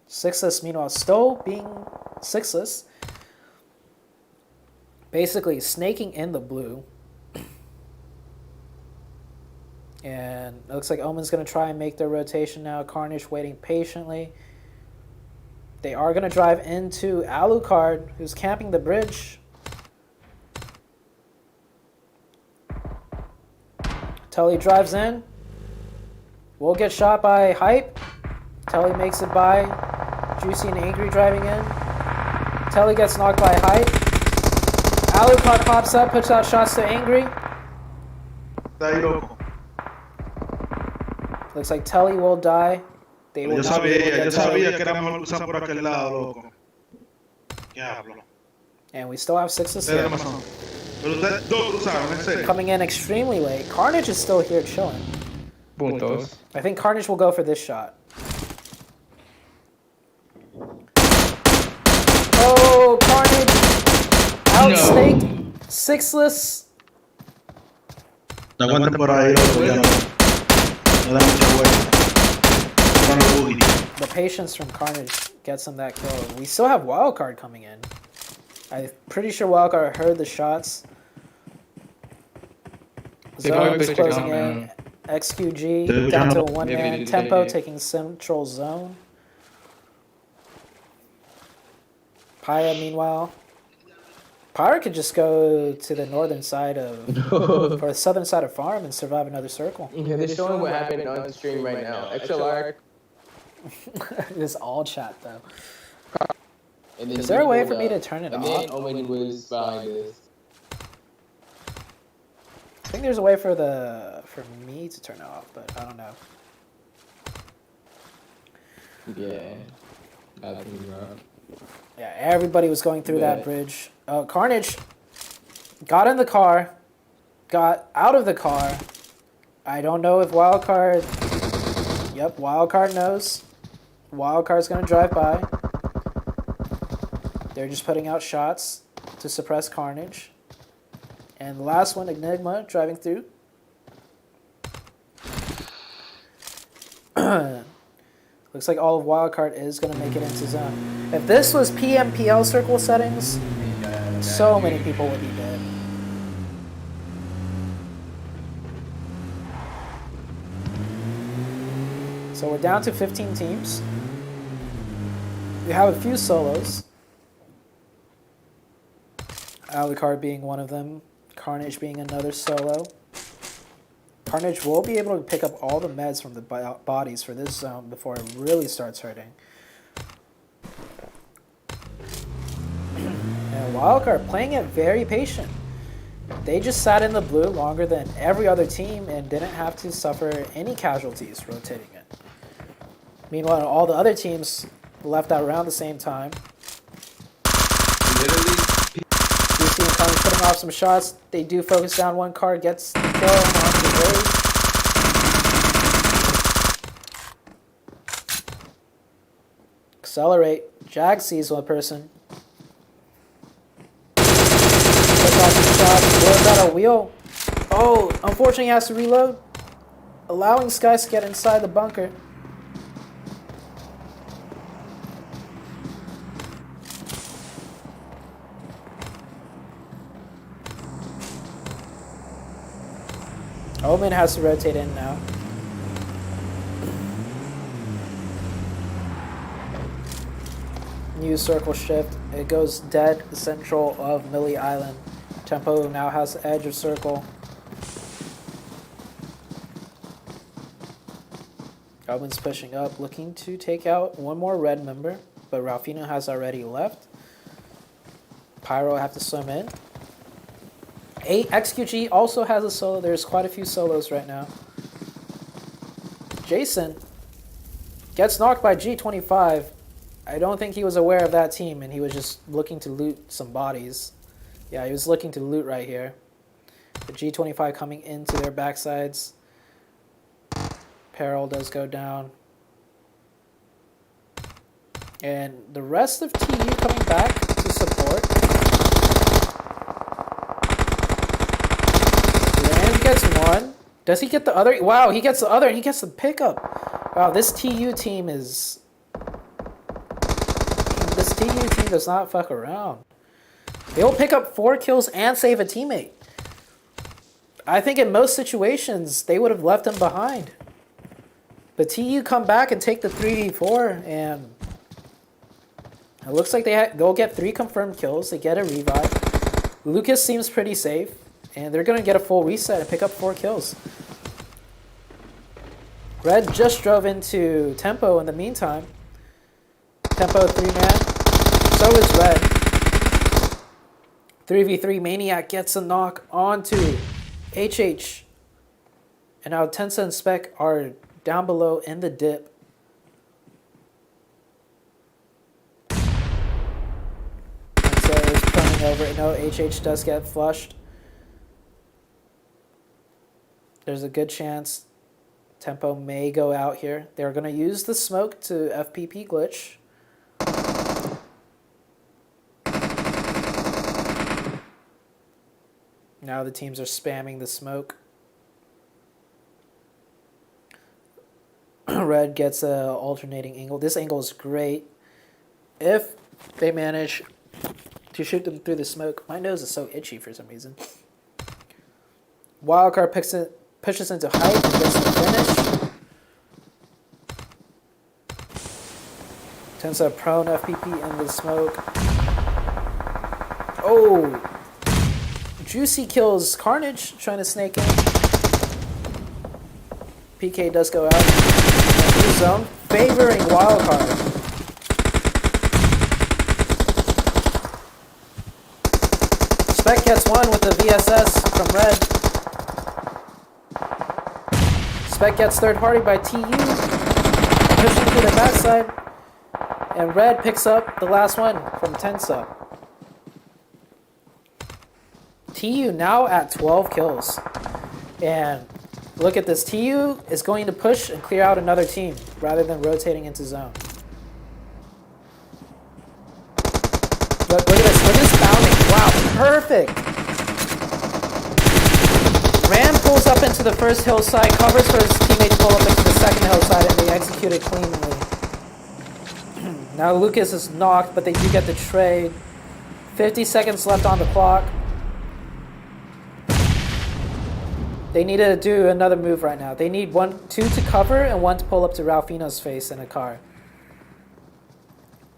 Sixless, meanwhile, still being Sixless. Basically snaking in the blue. And it looks like Omen's going to try and make their rotation now. Carnage waiting patiently. They are going to drive into Alucard, who's camping the bridge. Tully drives in. Will get shot by Hype. Tully makes it by. Juicy and Angry driving in. Tully gets knocked by Hype. Alucard pops up, puts out shots to Angry. Looks like Tully will die. They will Yo sabía que era mejor cruzar por aquel lado, loco. Diablo. And we still have Sixes Ustedes here. no son. Pero ustedes dos cruzaron, en serio. Coming in extremely late. Carnage is still here chilling. Puntos. I think Carnage will go for this shot. Oh, Carnage! Outstaked. Sixless. No aguanten por ahí, loco, ya no. No da mucha vuelta. Van los boogie. The patience from Carnage gets him that kill. We still have Wildcard coming in. I'm pretty sure Wildcard heard the shots. Zone is closing in. XQG down to a 1-man. Tempo taking central zone. Pyra, meanwhile. Pyra could just go to the northern side of, or the southern side of farm and survive another circle. Yeah, they're showing what happened on stream right now. XLR. This all chat though. And Is there a way for me to turn it and off? then Omen was behind this. I think there's a way for me to turn it off, but I don't know. Yeah. I think you're right. Yeah, everybody was going through that bridge. Carnage got in the car, got out of the car. I don't know if Wildcard... Yep, Wildcard knows. Wildcard's going to drive by. They're just putting out shots to suppress Carnage. And the last one, Enigma, driving through. Looks like all of Wildcard is going to make it into zone. If this was PMPL circle settings, so many people would be dead. So we're down to 15 teams. We have a few solos. Alucard being one of them. Carnage being another solo. Carnage will be able to pick up all the meds from the bodies for this zone before it really starts hurting. And Wildcard playing it very patient. They just sat in the blue longer than every other team and didn't have to suffer any casualties rotating it. Meanwhile, all the other teams left out around the same time. Literally, You see him coming, putting off some shots. They do focus down one car, gets the kill on the raid. Accelerate. Jag sees one person. Puts off some shots, blows out a wheel. Oh, unfortunately he has to reload. Allowing Skies to get inside the bunker. Omen has to rotate in now. New circle shift. It goes dead central of Millie Island. Tempo now has the edge of circle. Omen's pushing up, looking to take out one more red member, but Ralphino has already left. Pyro have to swim in. XQG also has a solo. There's quite a few solos right now. Jason gets knocked by G25. I don't think he was aware of that team, and he was just looking to loot some bodies. Yeah, he was looking to loot right here. The G25 coming into their backsides. Peril does go down. And the rest of TU coming back to support. Land gets one. Does he get the other? Wow, he gets the other and he gets the pickup. Wow, this TU team is... This TU team does not fuck around. They'll pick up 4 kills and save a teammate. I think in most situations, they would have left him behind. But TU come back and take the 3v4, and it looks like they'll get 3 confirmed kills. They get a revive. Lucas seems pretty safe, and they're going to get a full reset and pick up 4 kills. Red just drove into Tempo in the meantime. Tempo 3-man. So is Red. 3v3 Maniac gets a knock onto HH. And now Tensa and Spec are down below in the dip. Tensa is turning over. No, HH does get flushed. There's a good chance Tempo may go out here. They're going to use the smoke to FPP glitch. Now the teams are spamming the smoke. Red gets a alternating angle. This angle is great. If they manage to shoot them through the smoke. My nose is so itchy for some reason. Wildcard pushes into height and gets the finish. Tensa prone FPP in the smoke. Oh! Juicy kills Carnage, trying to snake in. PK does go out. New zone, favoring Wildcard. Spec gets one with the VSS from Red. Spec gets third party by TU. Pushing to the backside. And Red picks up the last one from Tensa. TU now at 12 kills. And look at this. TU is going to push and clear out another team rather than rotating into zone. Look at this. Look at this bounding. Wow, perfect. Rand pulls up into the first hillside, covers for his teammate to pull up into the second hillside, and they execute it cleanly. Now Lucas is knocked, but they do get the trade. 50 seconds left on the clock. They need to do another move right now. They need 2 to cover and 1 to pull up to Ralphino's face in a car.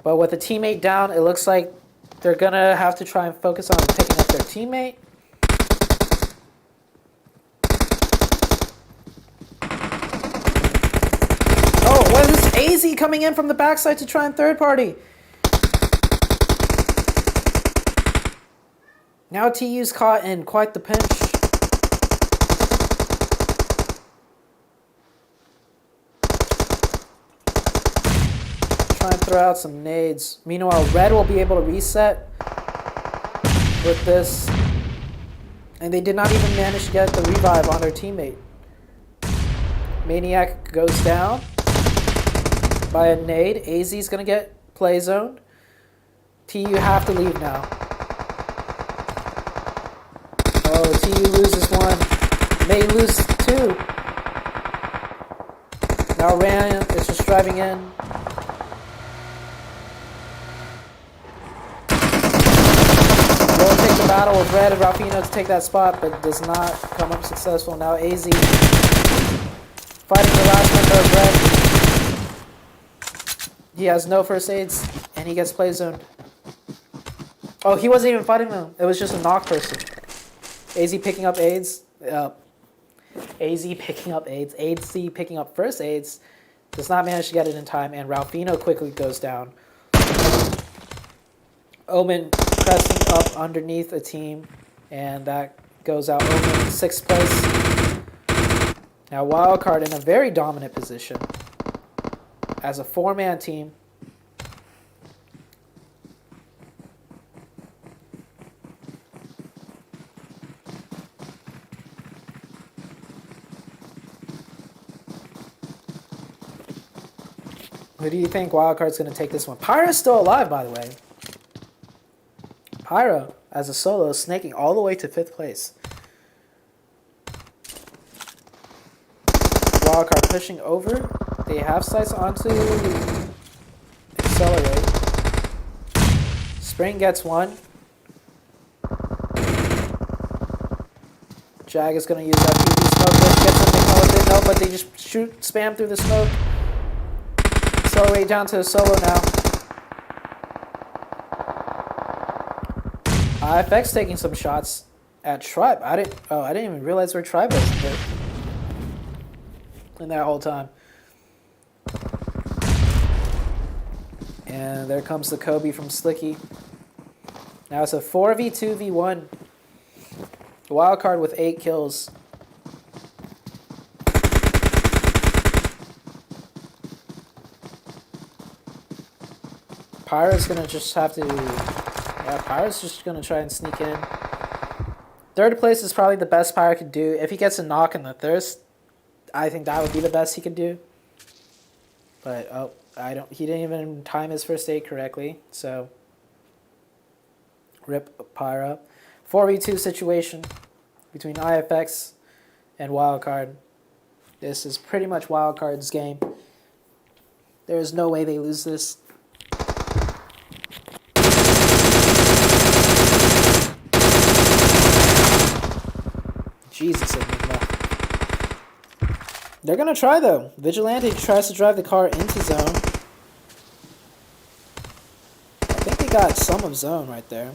But with a teammate down, it looks like they're going to have to try and focus on picking up their teammate. Oh, what is this? AZ coming in from the backside to try and third party. Now TU's caught in quite the pinch. try and throw out some nades. Meanwhile, red will be able to reset with this. And they did not even manage to get the revive on their teammate. Maniac goes down by a nade. AZ's going to get play zoned. TU have to leave now. Oh, TU loses one. May lose two. Now Ran is just driving in. Will take the battle with Red and Ralphino to take that spot, but does not come up successful. Now AZ fighting the last member of Red. He has no first aids, and he gets play zoned. Oh, he wasn't even fighting them. It was just a knock person. AZ picking up aids. AZ picking up aids. AZ picking up first aids. Does not manage to get it in time, and Ralphino quickly goes down. Omen pressing up underneath a team, and that goes out Omen in 6th place. Now Wildcard in a very dominant position as a 4-man team. Who do you think Wildcard's going to take this one? Pyro's still alive, by the way. Pyro, as a solo, snaking all the way to 5th place. Wildcard pushing over. They have sights onto accelerate. Spring gets one. Jag is going to use that PP smoke. Gets something with it. No, but they just spam through the smoke. Accelerate down to a solo now. IFX taking some shots at Tribe. I didn't even realize where Tribe was in that whole time. And there comes the Kobe from Slicky. Now it's a 4v2v1. Wildcard with 8 kills. Pyro's gonna just have to... Yeah, Pyro's just gonna try and sneak in. 3rd place is probably the best Pyro could do. If he gets a knock in the thirst, I think that would be the best he could do. But he didn't even time his first aid correctly, so rip Pyro. 4v2 situation between IFX and Wildcard. This is pretty much Wildcard's game. There is no way they lose this. Jesus, they're gonna try though. Vigilante tries to drive the car into zone. I think they got some of zone right there.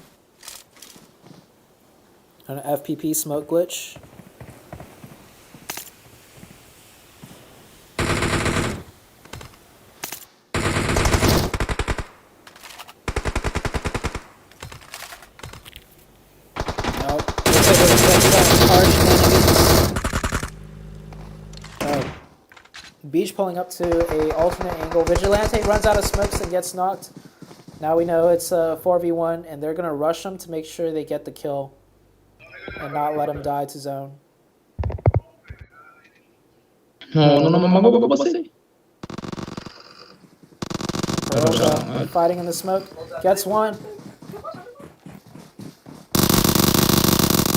An FPP smoke glitch. Beach pulling up to a alternate angle. Vigilante runs out of smokes and gets knocked. Now we know it's a 4v1, and they're going to rush him to make sure they get the kill and not let him die to zone. Fighting in the smoke. Gets one.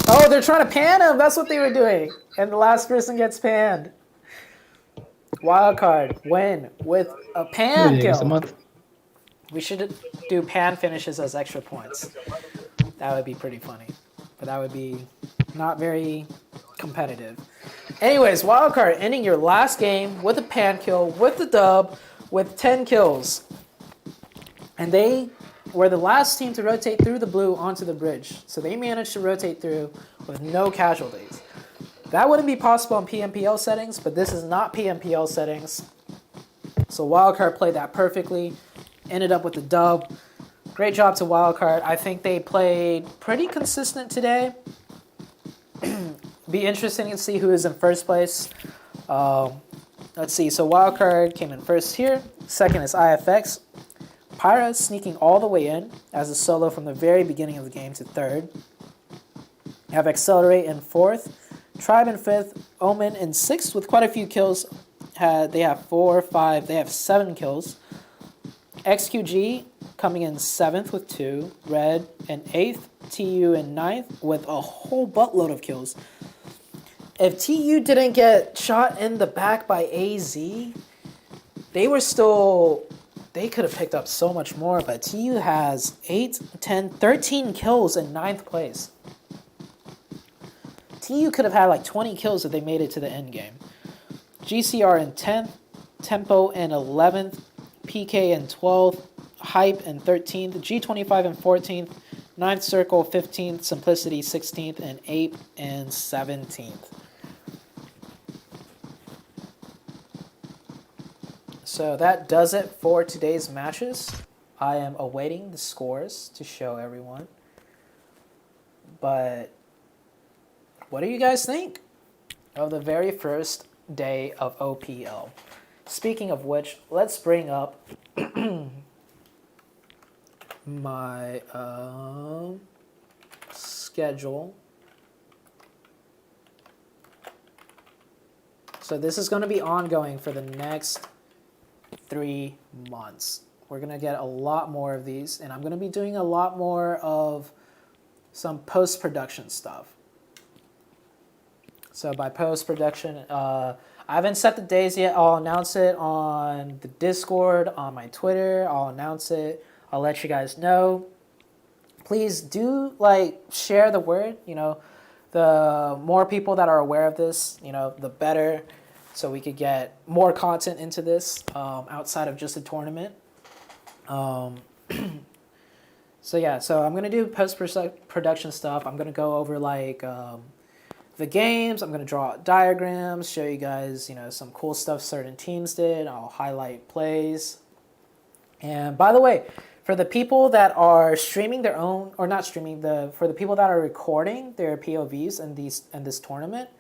Oh, they're trying to pan him. That's what they were doing. And the last person gets panned. Wildcard win with a pan kill. We should do pan finishes as extra points. That would be pretty funny. But that would be not very competitive. Anyways, Wildcard ending your last game with a pan kill, with the dub, with 10 kills. And they were the last team to rotate through the blue onto the bridge. So they managed to rotate through with no casualties. That wouldn't be possible in PMPL settings, but this is not PMPL settings. So Wildcard played that perfectly. Ended up with the dub. Great job to Wildcard. I think they played pretty consistent today. Be interesting to see who is in first place. Let's see. So Wildcard came in first here. Second is IFX. Pyra sneaking all the way in as a solo from the very beginning of the game to third. You have Accelerate in fourth, Tribe in fifth, Omen in sixth with quite a few kills. They have 4, 5, they have 7 kills. XQG coming in seventh with 2, Red in eighth, TU in ninth with a whole buttload of kills. If TU didn't get shot in the back by AZ, they could have picked up so much more, but TU has 8, 10, 13 kills in ninth place. TU could have had like 20 kills if they made it to the end game. GCR in 10th, Tempo in 11th, PK in 12th, Hype in 13th, G25 in 14th, 9th Circle 15th, Simplicity 16th, and Ape in 17th. So that does it for today's matches. I am awaiting the scores to show everyone. But what do you guys think of the very first day of OPL? Speaking of which, let's bring up my schedule. So this is going to be ongoing for the next 3 months. We're going to get a lot more of these, and I'm going to be doing a lot more of some post-production stuff. So by post-production, I haven't set the days yet. I'll announce it on the Discord, on my Twitter. I'll announce it. I'll let you guys know. Please do share the word. The more people that are aware of this, the better. So we could get more content into this outside of just a tournament. So I'm gonna do post-production stuff. I'm gonna go over the games. I'm gonna draw diagrams, show you guys some cool stuff certain teams did. I'll highlight plays. And by the way, for the people that are streaming their own, or not streaming, for the people that are recording their POVs in this tournament,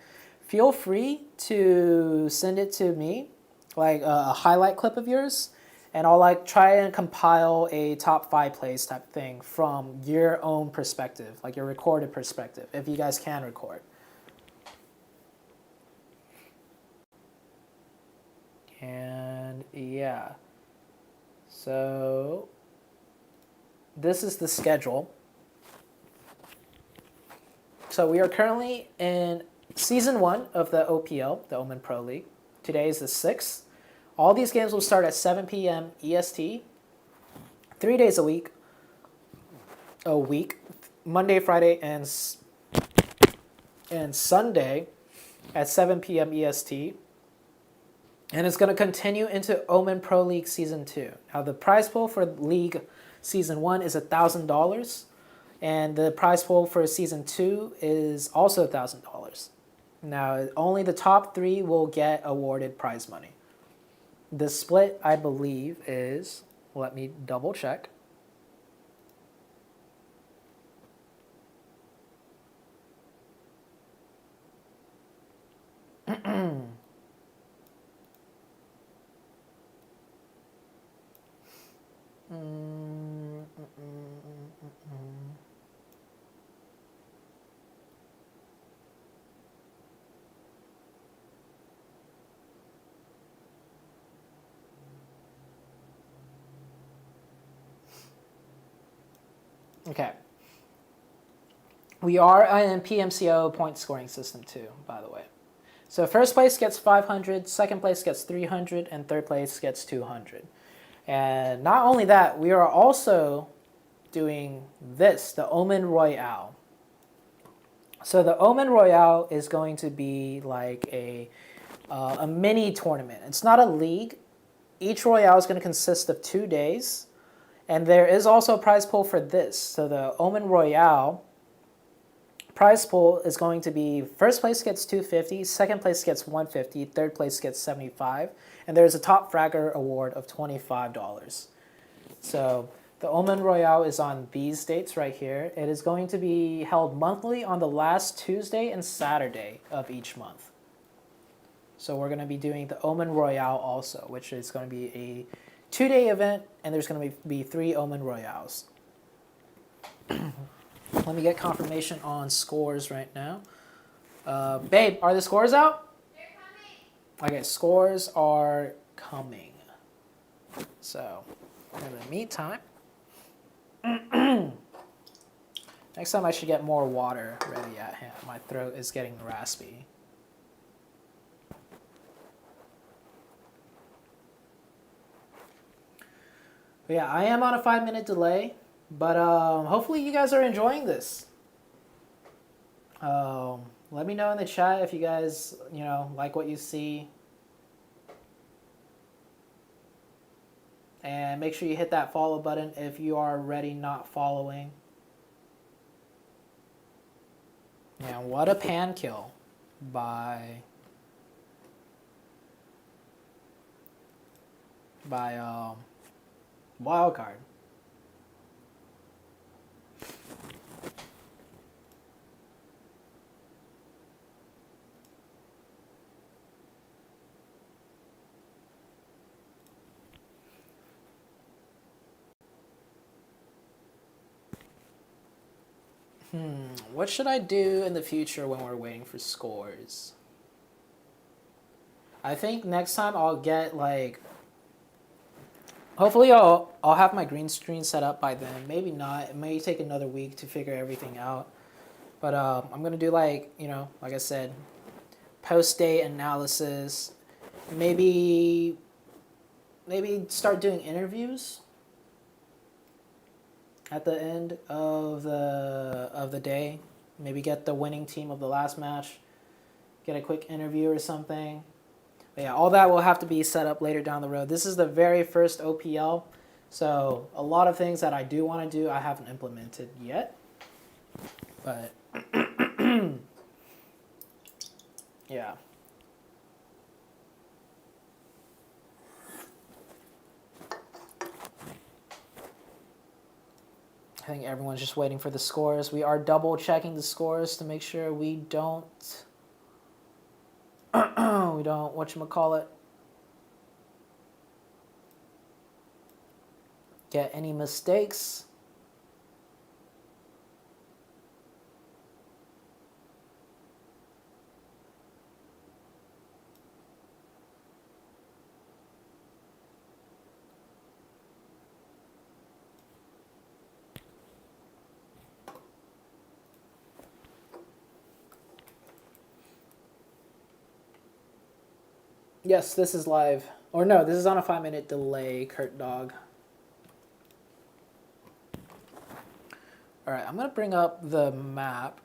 feel free to send it to me, a highlight clip of yours, and I'll try and compile a top 5 plays type thing from your own perspective, your recorded perspective, if you guys can record. And yeah, so this is the schedule. So we are currently in Season 1 of the OPL, the Omen Pro League. Today is the 6th. All these games will start at 7 p.m. EST, 3 days a week, Monday, Friday, and Sunday at 7 p.m. EST. And it's going to continue into Omen Pro League Season 2. Now, the prize pool for League Season 1 is $1,000. And the prize pool for Season 2 is also $1,000. Now, only the top 3 will get awarded prize money. The split, I believe, is, let me double check. Okay. We are in PMCO point scoring system too, by the way. So first place gets 500, second place gets 300, and third place gets 200. And not only that, we are also doing this, the Omen Royale. So the Omen Royale is going to be like a mini tournament. It's not a league. Each Royale is going to consist of 2 days. And there is also a prize pool for this. So the Omen Royale prize pool is going to be first place gets $250, second place gets $150, third place gets $75, and there's a top fragger award of $25. So the Omen Royale is on these dates right here. It is going to be held monthly on the last Tuesday and Saturday of each month. So we're going to be doing the Omen Royale also, which is going to be a 2-day event, and there's going to be 3 Omen Royales. Let me get confirmation on scores right now. Babe, are the scores out? They're coming. Okay, scores are coming. So, in the meantime, next time I should get more water ready at hand. My throat is getting raspy. But yeah, I am on a 5-minute delay, but hopefully you guys are enjoying this. Let me know in the chat if you guys, like what you see. And make sure you hit that follow button if you are already not following. And what a pan kill by Wildcard. What should I do in the future when we're waiting for scores? I think next time I'll get hopefully I'll have my green screen set up by then. Maybe not. It may take another week to figure everything out. But I'm gonna do like I said, post-day analysis. Maybe start doing interviews at the end of the day. Maybe get the winning team of the last match, get a quick interview or something. But yeah, all that will have to be set up later down the road. This is the very first OPL, so a lot of things that I do want to do I haven't implemented yet. But yeah. I think everyone's just waiting for the scores. We are double checking the scores to make sure we don't whatchamacallit, get any mistakes. Yes, this is live. Or no, this is on a 5-minute delay, Kurt Dog. Alright, I'm going to bring up the map.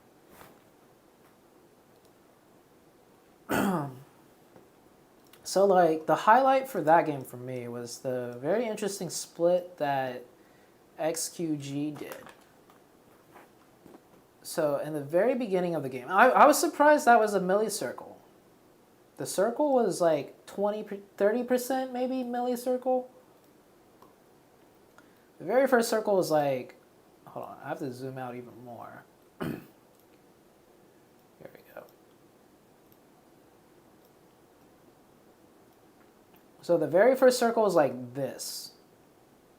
So, the highlight for that game for me was the very interesting split that XQG did. So, in the very beginning of the game, I was surprised that was a millicircle. The circle was 30% maybe millicircle. The very first circle was hold on, I have to zoom out even more. Here we go. So the very first circle was like this,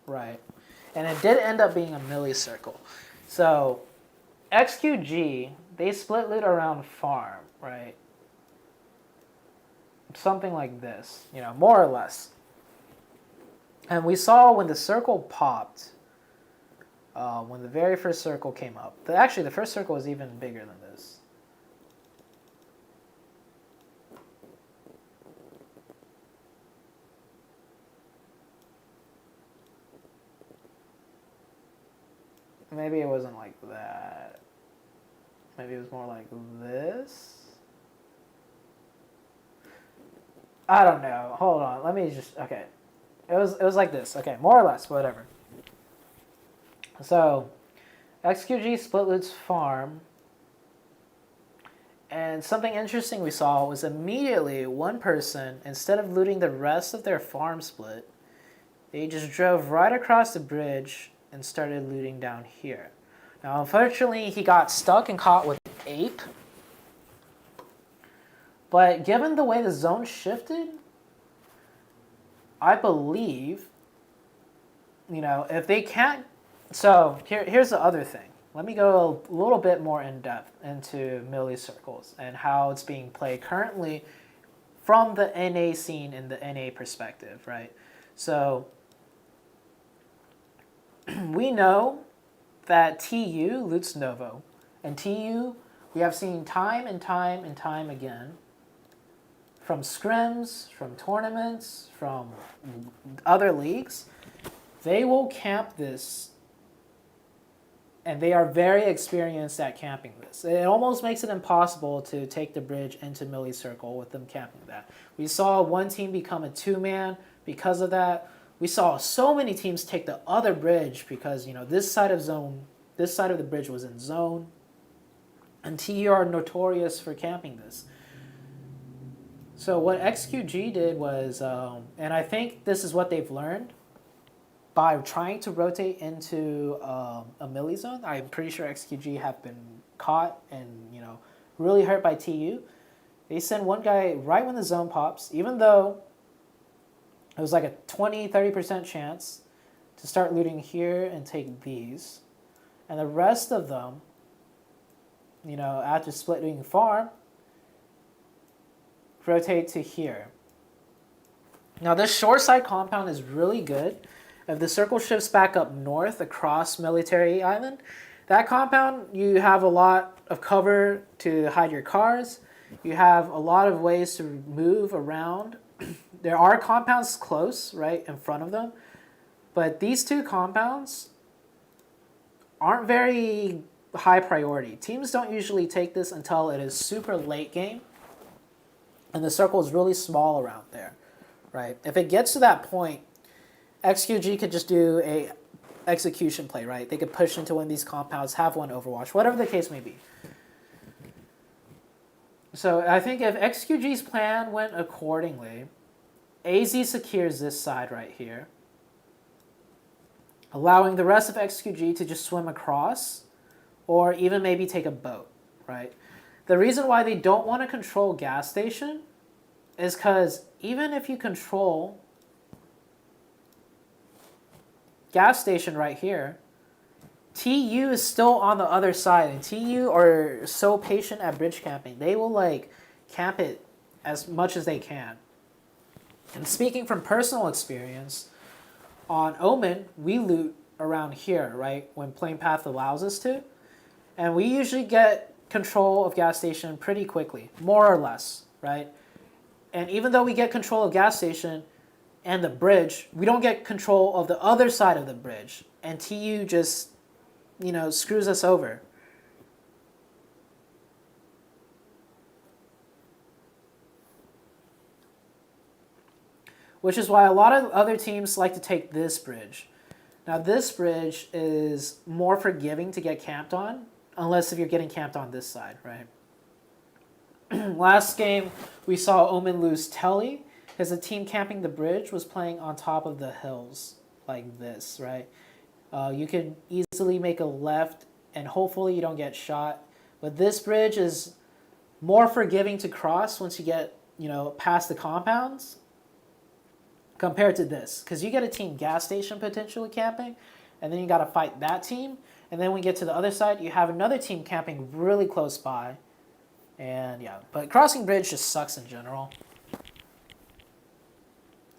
right? And it did end up being a millicircle. So XQG, they split loot around farm, right? Something like this, more or less. And we saw when the circle popped, when the very first circle came up. Actually, the first circle was even bigger than this. Maybe it wasn't like that. Maybe it was more like this. I don't know. Hold on. Let me just... Okay. It was like this. Okay. More or less. Whatever. So, XQG split loot's farm. And something interesting we saw was immediately one person, instead of looting the rest of their farm split, they just drove right across the bridge and started looting down here. Now, unfortunately, he got stuck and caught with Ape. But given the way the zone shifted, I believe if they can't. So here's the other thing. Let me go a little bit more in depth into Millie Circles and how it's being played currently from the NA scene and the NA perspective, right? So we know that TU loots Novo, and TU we have seen time and time and time again from scrims, from tournaments, from other leagues, they will camp this, and they are very experienced at camping this. It almost makes it impossible to take the bridge into Millie Circle with them camping that. We saw one team become a two-man because of that. We saw so many teams take the other bridge because, this side of the bridge was in zone, and TU are notorious for camping this. So what XQG did was, and I think this is what they've learned, by trying to rotate into a Millie zone. I'm pretty sure XQG have been caught and really hurt by TU. They send one guy right when the zone pops, even though it was like a 20-30% chance to start looting here and take these. And the rest of them, after splitting farm, rotate to here. Now this shore side compound is really good. If the circle shifts back up north across Military Island, that compound, you have a lot of cover to hide your cars. You have a lot of ways to move around. There are compounds close, right, in front of them. But these two compounds aren't very high priority. Teams don't usually take this until it is super late game. And the circle is really small around there, right? If it gets to that point, XQG could just do a execution play, right? They could push into one of these compounds, have one Overwatch, whatever the case may be. So I think if XQG's plan went accordingly, AZ secures this side right here, allowing the rest of XQG to just swim across or even maybe take a boat, right? The reason why they don't want to control gas station is because even if you control gas station right here, TU is still on the other side, and TU are so patient at bridge camping. They will camp it as much as they can. And speaking from personal experience, on Omen, we loot around here, right, when playing path allows us to. And we usually get control of gas station pretty quickly, more or less, right? And even though we get control of gas station and the bridge, we don't get control of the other side of the bridge. And TU just, screws us over. Which is why a lot of other teams like to take this bridge. Now this bridge is more forgiving to get camped on, unless if you're getting camped on this side, right? Last game, we saw Omen lose Telly, because the team camping the bridge was playing on top of the hills, like this, right? You could easily make a left, and hopefully you don't get shot. But this bridge is more forgiving to cross once you get, past the compounds, compared to this. Because you get a team gas station potentially camping, and then you got to fight that team. And then when you get to the other side, you have another team camping really close by. And yeah, but crossing bridge just sucks in general.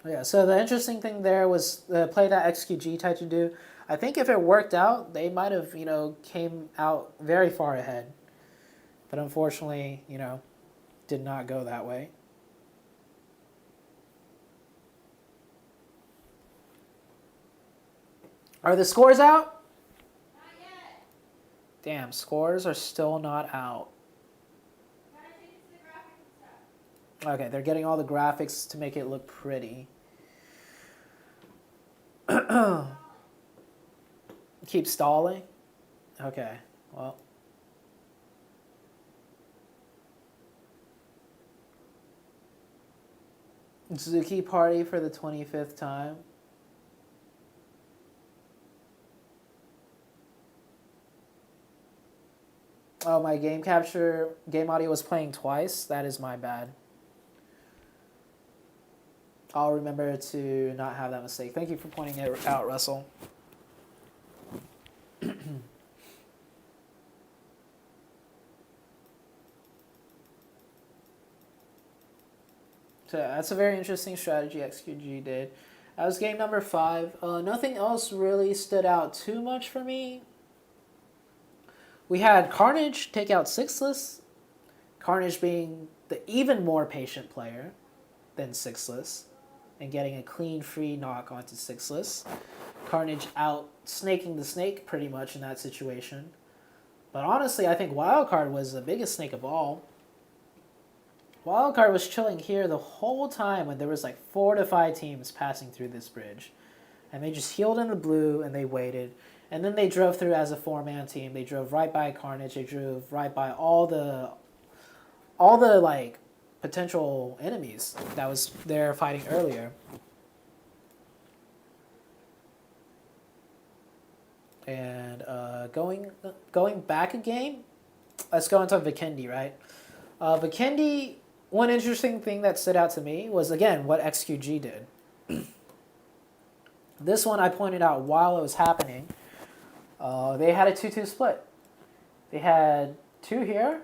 Yeah, so the interesting thing there was the play that XQG tried to do. I think if it worked out, they might have, came out very far ahead. But unfortunately, did not go that way. Are the scores out? Not yet. Damn, scores are still not out. Gotta take it to the graphics and stuff. Okay, they're getting all the graphics to make it look pretty. Keep stalling? Okay, well. Zuki party for the 25th time. Oh, my game audio was playing twice. That is my bad. I'll remember to not have that mistake. Thank you for pointing it out, Russell. So that's a very interesting strategy XQG did. That was game number 5. Nothing else really stood out too much for me. We had Carnage take out Sixless. Carnage being the even more patient player than Sixless and getting a clean free knock onto Sixless. Carnage out snaking the snake pretty much in that situation. But honestly, I think Wildcard was the biggest snake of all. Wildcard was chilling here the whole time when there was like 4 to 5 teams passing through this bridge. And they just healed in the blue and they waited. And then they drove through as a 4-man team. They drove right by Carnage. They drove right by all the like potential enemies that was there fighting earlier. And going back a game, let's go into Vikendi, right? Vikendi, one interesting thing that stood out to me was, again, what XQG did. This one I pointed out while it was happening. They had a 2-2 split. They had 2 here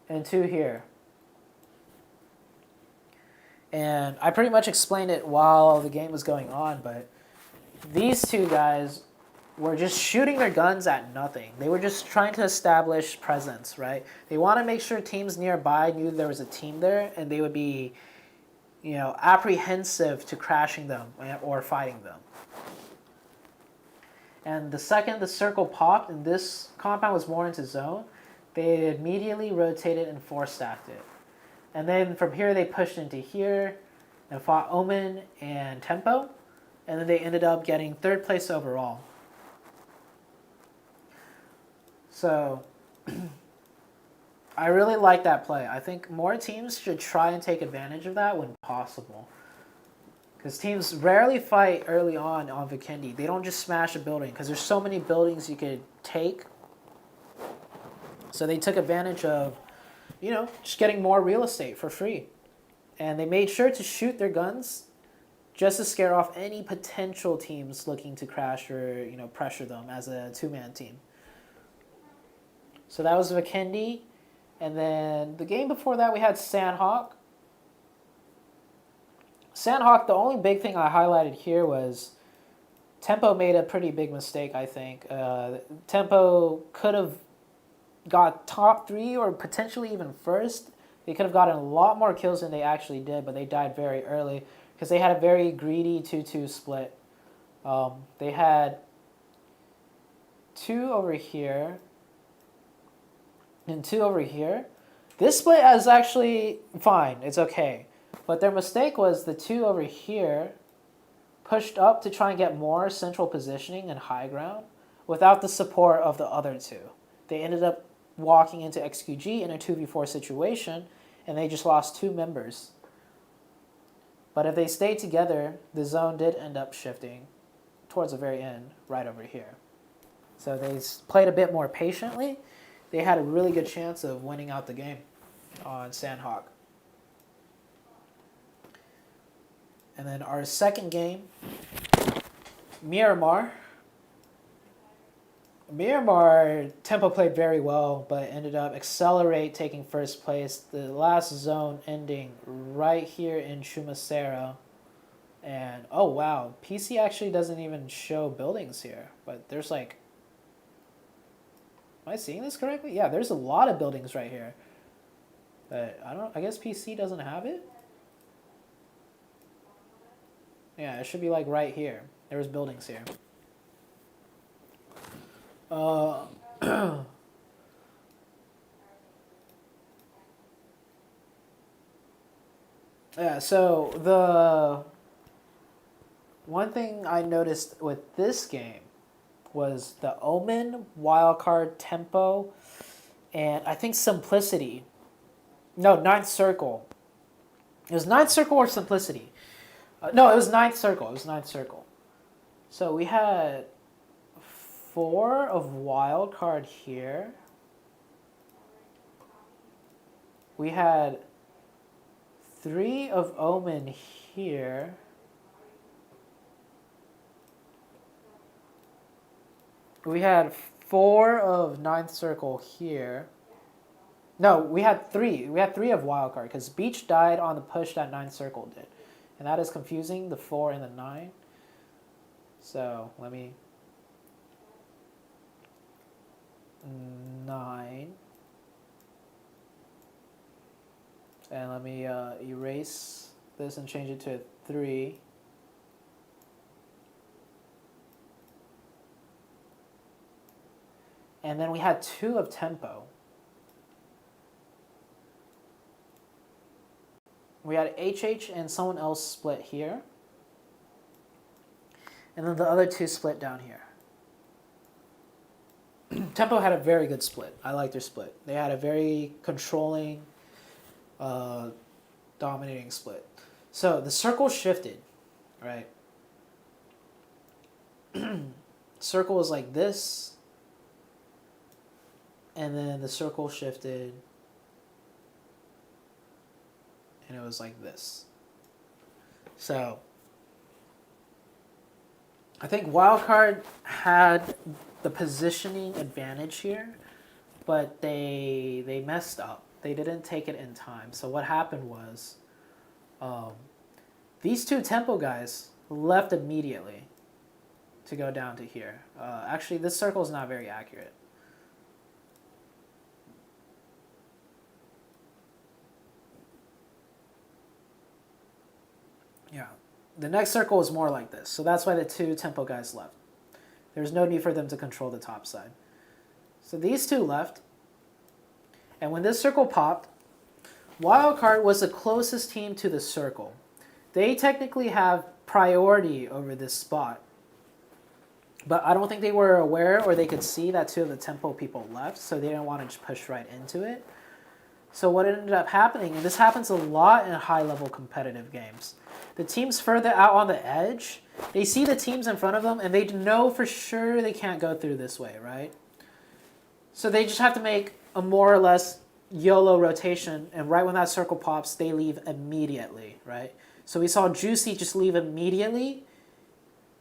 and 2 here. And I pretty much explained it while the game was going on, but these 2 guys were just shooting their guns at nothing. They were just trying to establish presence, right? They want to make sure teams nearby knew there was a team there and they would be, apprehensive to crashing them or fighting them. And the second the circle popped and this compound was more into zone, they immediately rotated and 4-stacked it. And then from here they pushed into here and fought Omen and Tempo. And then they ended up getting 3rd place overall. So I really like that play. I think more teams should try and take advantage of that when possible. Because teams rarely fight early on Vikendi. They don't just smash a building because there's so many buildings you could take. So they took advantage of, just getting more real estate for free. And they made sure to shoot their guns just to scare off any potential teams looking to crash or, pressure them as a 2-man team. So that was Vikendi. And then the game before that, we had Sandhawk. Sandhawk, the only big thing I highlighted here was Tempo made a pretty big mistake, I think. Tempo could have got top 3 or potentially even first. They could have gotten a lot more kills than they actually did, but they died very early because they had a very greedy 2-2 split. They had 2 over here and 2 over here. This split is actually fine. It's okay. But their mistake was the 2 over here pushed up to try and get more central positioning and high ground without the support of the other 2. They ended up walking into XQG in a 2v4 situation, and they just lost 2 members. But if they stayed together, the zone did end up shifting towards the very end, right over here. So they played a bit more patiently. They had a really good chance of winning out the game on Sandhawk. And then our second game, Miramar. Miramar, Tempo played very well, but ended up Accelerate taking 1st place. The last zone ending right here in Chumacero. And, oh wow, PC actually doesn't even show buildings here. But there's like, am I seeing this correctly? Yeah, there's a lot of buildings right here. But I guess PC doesn't have it? Yeah, it should be like right here. There's buildings here. Yeah, so the one thing I noticed with this game was the Omen, Wildcard, Tempo, and I think Simplicity. No, Ninth Circle. It was Ninth Circle or Simplicity. No, it was Ninth Circle. It was Ninth Circle. So we had 4 of Wildcard here. We had 3 of Omen here. We had 4 of Ninth Circle here. No, we had 3. We had 3 of Wildcard because Beach died on the push that Ninth Circle did. And that is confusing, the 4 and the 9. So let me... 9. And let me erase this and change it to 3. And then we had 2 of Tempo. We had HH and someone else split here. And then the other 2 split down here. Tempo had a very good split. I liked their split. They had a very controlling, dominating split. So the circle shifted, right? Circle was like this. And then the circle shifted. And it was like this. So I think Wildcard had the positioning advantage here, but they messed up. They didn't take it in time. So what happened was these 2 Tempo guys left immediately to go down to here. Actually, this circle is not very accurate. Yeah, the next circle is more like this. So that's why the 2 Tempo guys left. There's no need for them to control the top side. So these 2 left. And when this circle popped, Wildcard was the closest team to the circle. They technically have priority over this spot. But I don't think they were aware or they could see that 2 of the Tempo people left. So they didn't want to just push right into it. So what ended up happening, and this happens a lot in high-level competitive games, the teams further out on the edge, they see the teams in front of them, and they know for sure they can't go through this way, right? So they just have to make a more or less YOLO rotation, and right when that circle pops, they leave immediately, right? So we saw Juicy just leave immediately,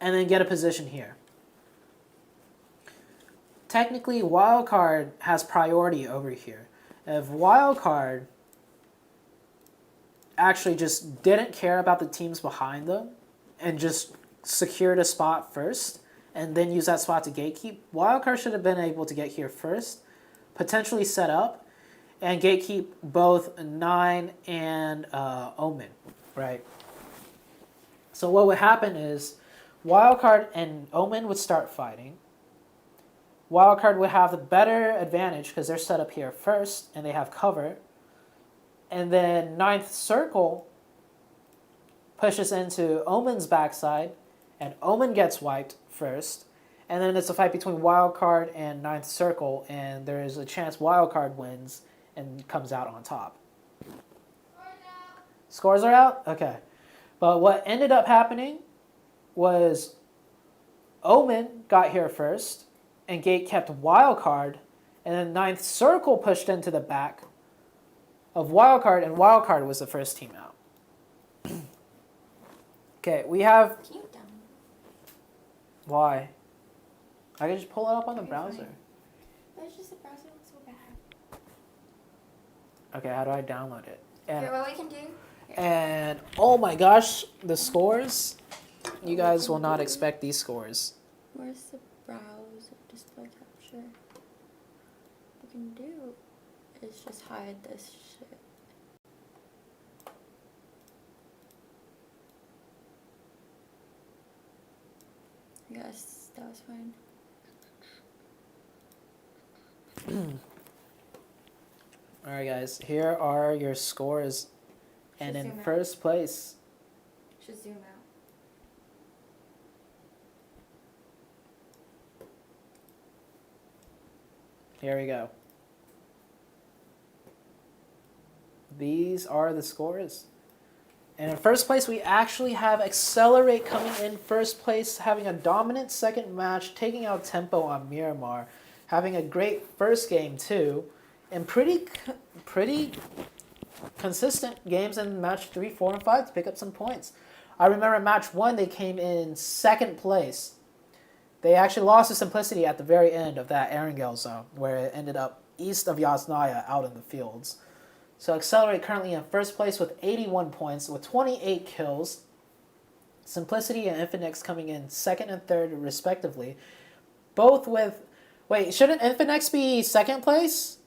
and then get a position here. Technically, Wildcard has priority over here. If Wildcard actually just didn't care about the teams behind them and just secured a spot first and then use that spot to gatekeep, Wildcard should have been able to get here first, potentially set up, and gatekeep both 9 and Omen, right? So what would happen is Wildcard and Omen would start fighting. Wildcard would have the better advantage because they're set up here first and they have cover. And then Ninth Circle pushes into Omen's backside and Omen gets wiped first. And then it's a fight between Wildcard and Ninth Circle, and there is a chance Wildcard wins and comes out on top. Scores are out? Okay. But what ended up happening was Omen got here first, and Gate kept Wildcard, and then Ninth Circle pushed into the back of Wildcard, and Wildcard was the first team out. Okay, we have... Can you download? Why? I can just pull it up on the Okay, browser. fine. But it's just the browser looks so bad. Okay, how do I download it? Here, what we can do? And oh my gosh, the scores. You guys will not expect these scores. Where's the browser display capture? What we can do is just hide this shit. I guess that was fine. Alright guys, here are your scores. And Should in zoom out. first place, Should zoom out. here we go. These are the scores. And in first place, we actually have Accelerate coming in first place, having a dominant second match, taking out Tempo on Miramar, having a great first game too, and pretty consistent games in match 3, 4, and 5 to pick up some points. I remember in match 1 they came in second place. They actually lost to Simplicity at the very end of that Erangel zone, where it ended up east of Yasnaya out in the fields. So Accelerate currently in first place with 81 points with 28 kills. Simplicity and Infinix coming in second and third respectively. Both with... Wait, shouldn't Infinix be second place?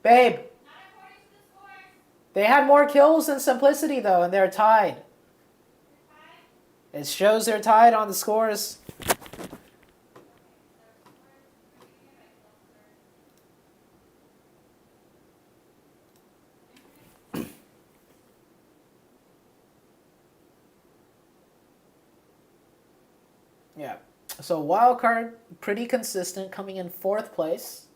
Babe. Not according to the scores. They had more kills than Simplicity though, and they're tied. They're tied. It shows they're tied on the scores. Yeah. So Wildcard, pretty consistent, coming in fourth place.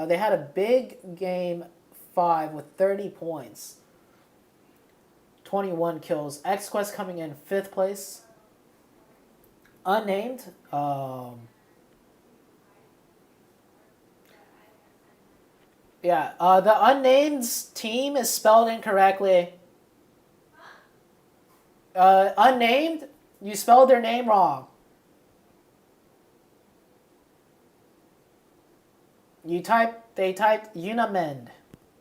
They had a big game 5 with 30 points. 21 kills. XQuest coming in fifth place. Unnamed. Yeah. The unnamed team is spelled incorrectly. Unnamed, you spelled their name wrong. They typed Unamend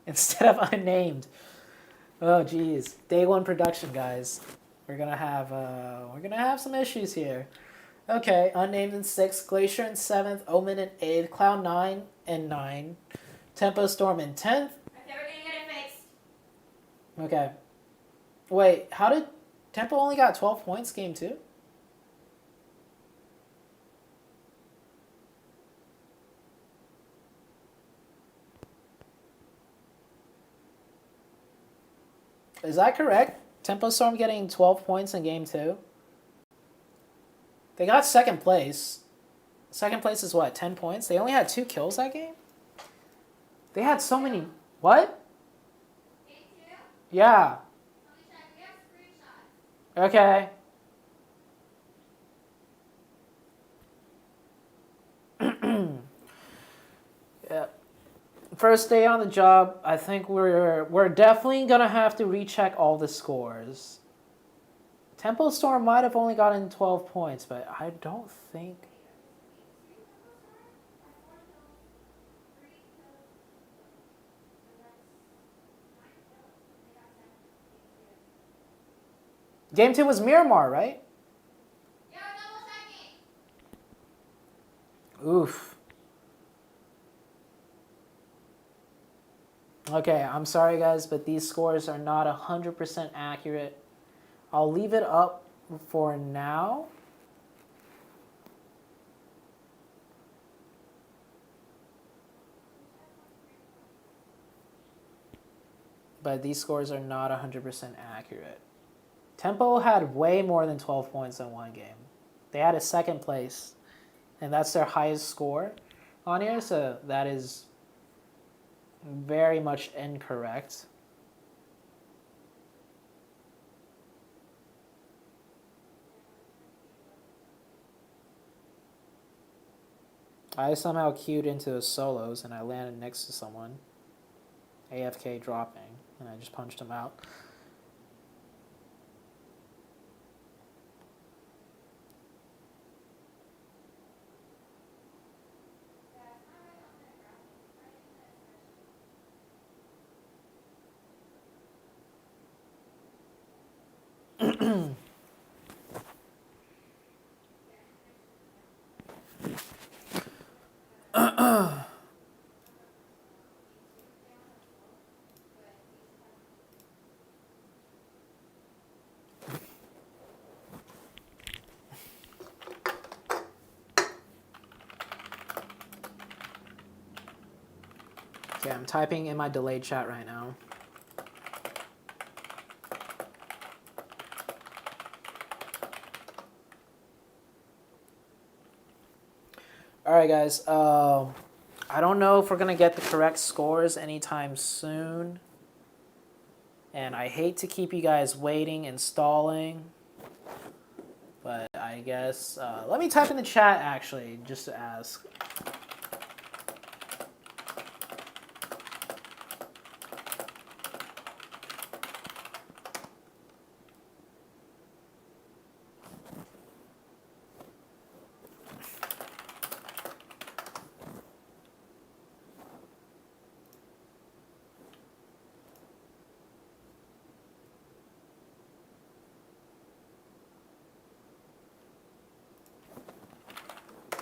instead of unnamed. Oh geez. Day 1 production, guys. We're gonna have some issues here. Okay, unnamed in 6th, Glacier in 7th, Omen in 8th, Cloud 9 in 9, Tempo Storm in 10th. I said we're gonna get it fixed. Okay. Wait, how did Tempo only got 12 points game 2? Is that correct? Tempo Storm getting 12 points in game 2? They got second place. Second place is what, 10 points? They only had 2 kills that game? They had so many... What? Game 2? Yeah. Let me check. We have screenshots. Okay. Yeah. First day on the job, I think we're definitely gonna have to recheck all the scores. Tempo Storm might have only gotten 12 points, but I don't think... Game 2 was Miramar, right? Yeah, double checking. Oof. Okay, I'm sorry guys, but these scores are not 100% accurate. I'll leave it up for now. But these scores are not 100% accurate. Tempo had way more than 12 points in one game. They had a second place, and that's their highest score on here, so that is very much incorrect. I somehow queued into the solos and I landed next to someone. AFK dropping, and I just punched him out. Okay, I'm typing in my delayed chat right now. Alright guys, I don't know if we're going to get the correct scores anytime soon. And I hate to keep you guys waiting and stalling. But I guess, let me type in the chat actually, just to ask.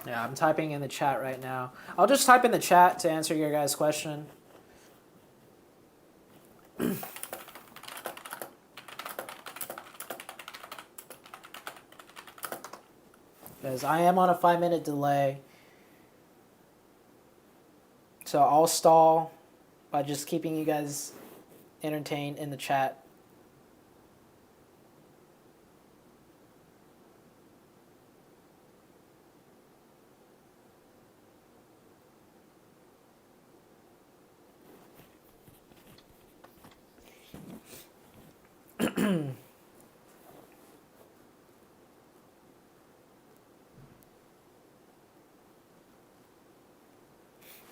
Yeah, I'm typing in the chat right now. I'll just type in the chat to answer your guys' question. Because I am on a 5-minute delay. So I'll stall by just keeping you guys entertained in the chat.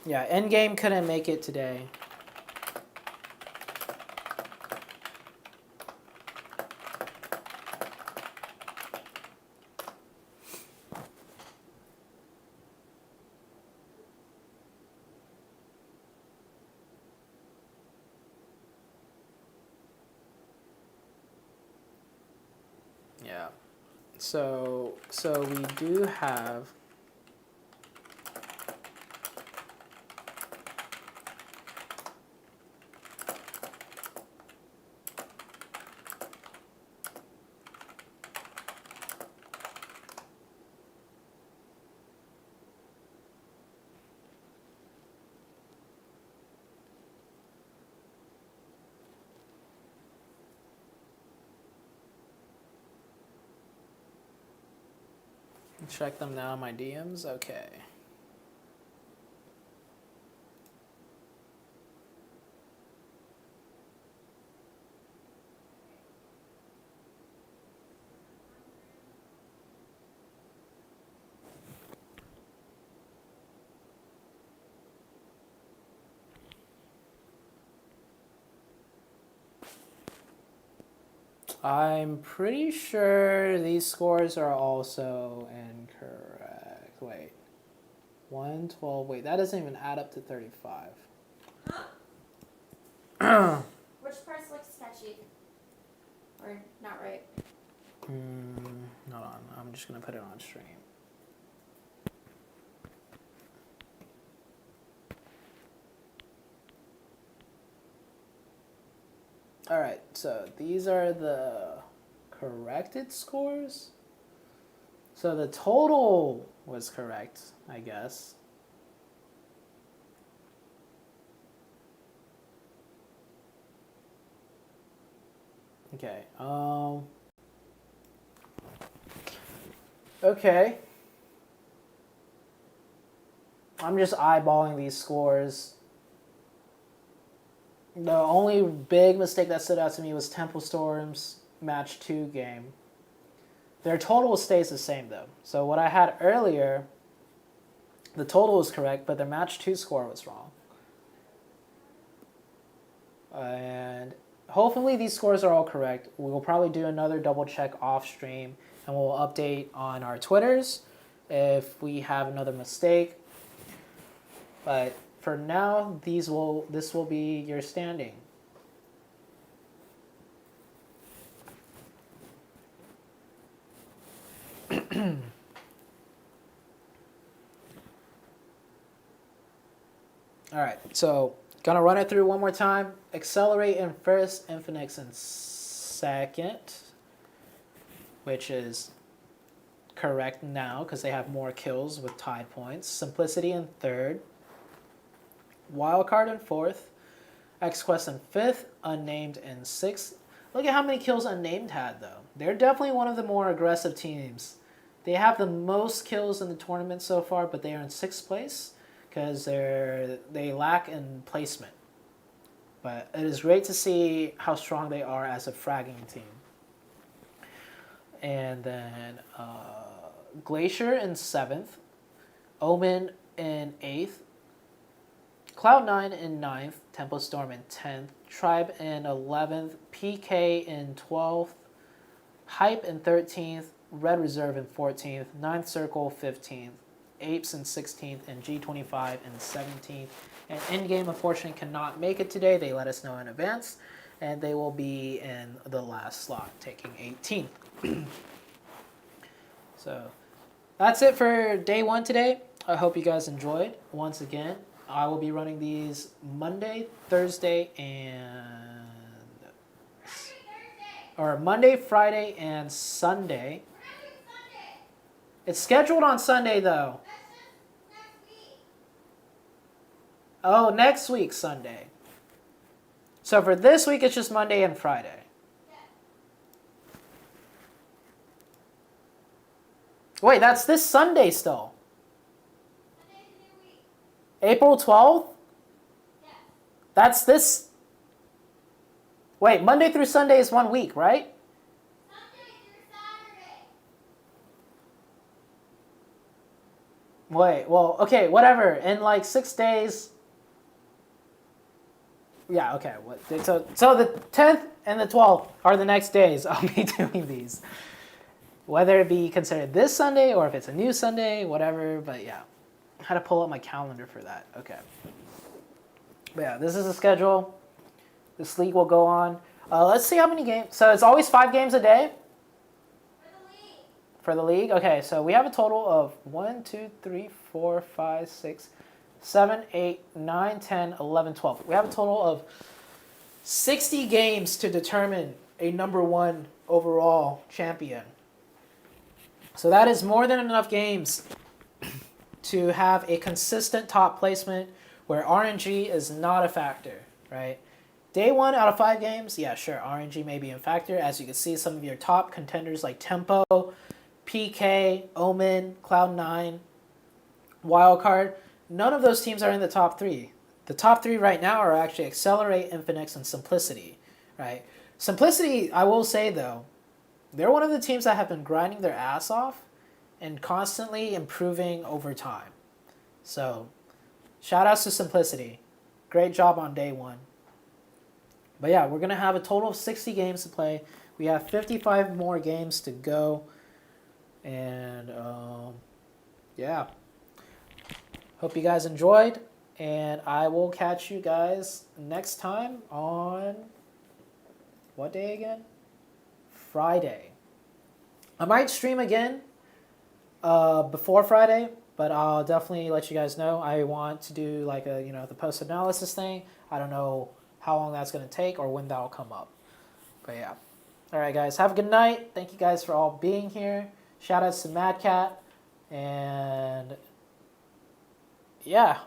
Yeah, Endgame couldn't make it today. Yeah. So we do have check them now in my DMs. Okay. I'm pretty sure these scores are also incorrect. Wait. 112. Wait, that doesn't even add up to 35. Which parts look sketchy? Or not right? Hold on. I'm just going to put it on stream. Alright, so these are the corrected scores. So the total was correct, I guess. Okay. Okay. I'm just eyeballing these scores. The only big mistake that stood out to me was Temple Storm's match 2 game. Their total stays the same though. So what I had earlier, the total was correct, but their match 2 score was wrong. And hopefully these scores are all correct. We will probably do another double check off stream, and we'll update on our Twitters if we have another mistake. But for now, this will be your standing. All right, so gonna run it through one more time. Accelerate in first, Infinix in second, which is correct now because they have more kills with tied points. Simplicity in third, Wildcard in fourth, XQuest in fifth, Unnamed in sixth. Look at how many kills Unnamed had though. They're definitely one of the more aggressive teams. They have the most kills in the tournament so far, but they are in 6th place because they lack in placement. But it is great to see how strong they are as a fragging team. And then Glacier in 7th, Omen in 8th, Cloud9 in 9th, Tempo Storm in 10th, Tribe in 11th, PK in 12th, Hype in 13th, Red Reserve in 14th, Ninth Circle 15th, Apes in 16th, and G25 in 17th. And Endgame, unfortunately, cannot make it today. They let us know in advance, and they will be in the last slot, taking 18th. So that's it for day 1 today. I hope you guys enjoyed. Once again, I will be running these Monday, Thursday, Monday, Friday, and Sunday. It's scheduled on Sunday though. Oh, next week Sunday. So for this week, it's just Monday and Friday. Wait, that's this Sunday still. April 12th? That's this. Wait, Monday through Sunday is 1 week, right? Wait, well, okay, whatever. In like 6 days. Yeah, okay. So the 10th and the 12th are the next days I'll be doing these. Whether it be considered this Sunday or if it's a new Sunday, whatever. But yeah, I had to pull up my calendar for that. Okay. But yeah, this is the schedule. This league will go on. Let's see how many games. So it's always 5 games a day? For the league? Okay, so we have a total of 1, 2, 3, 4, 5, 6, 7, 8, 9, 10, 11, 12. We have a total of 60 games to determine a number 1 overall champion. So that is more than enough games to have a consistent top placement where RNG is not a factor, right? Day 1 out of 5 games, yeah, sure, RNG may be a factor. As you can see, some of your top contenders like Tempo, PK, Omen, Cloud9, Wildcard, none of those teams are in the top 3. The top 3 right now are actually Accelerate, Infinix, and Simplicity, right? Simplicity, I will say though, they're one of the teams that have been grinding their ass off and constantly improving over time. So, shout outs to Simplicity. Great job on day 1. But yeah, we're going to have a total of 60 games to play. We have 55 more games to go. And yeah. Hope you guys enjoyed. And I will catch you guys next time on what day again? Friday. I might stream again before Friday, but I'll definitely let you guys know. I want to do like a, the post-analysis thing. I don't know how long that's going to take or when that'll come up. But yeah. All right, guys. Have a good night. Thank you guys for all being here. Shout outs to Mad Cat. And yeah.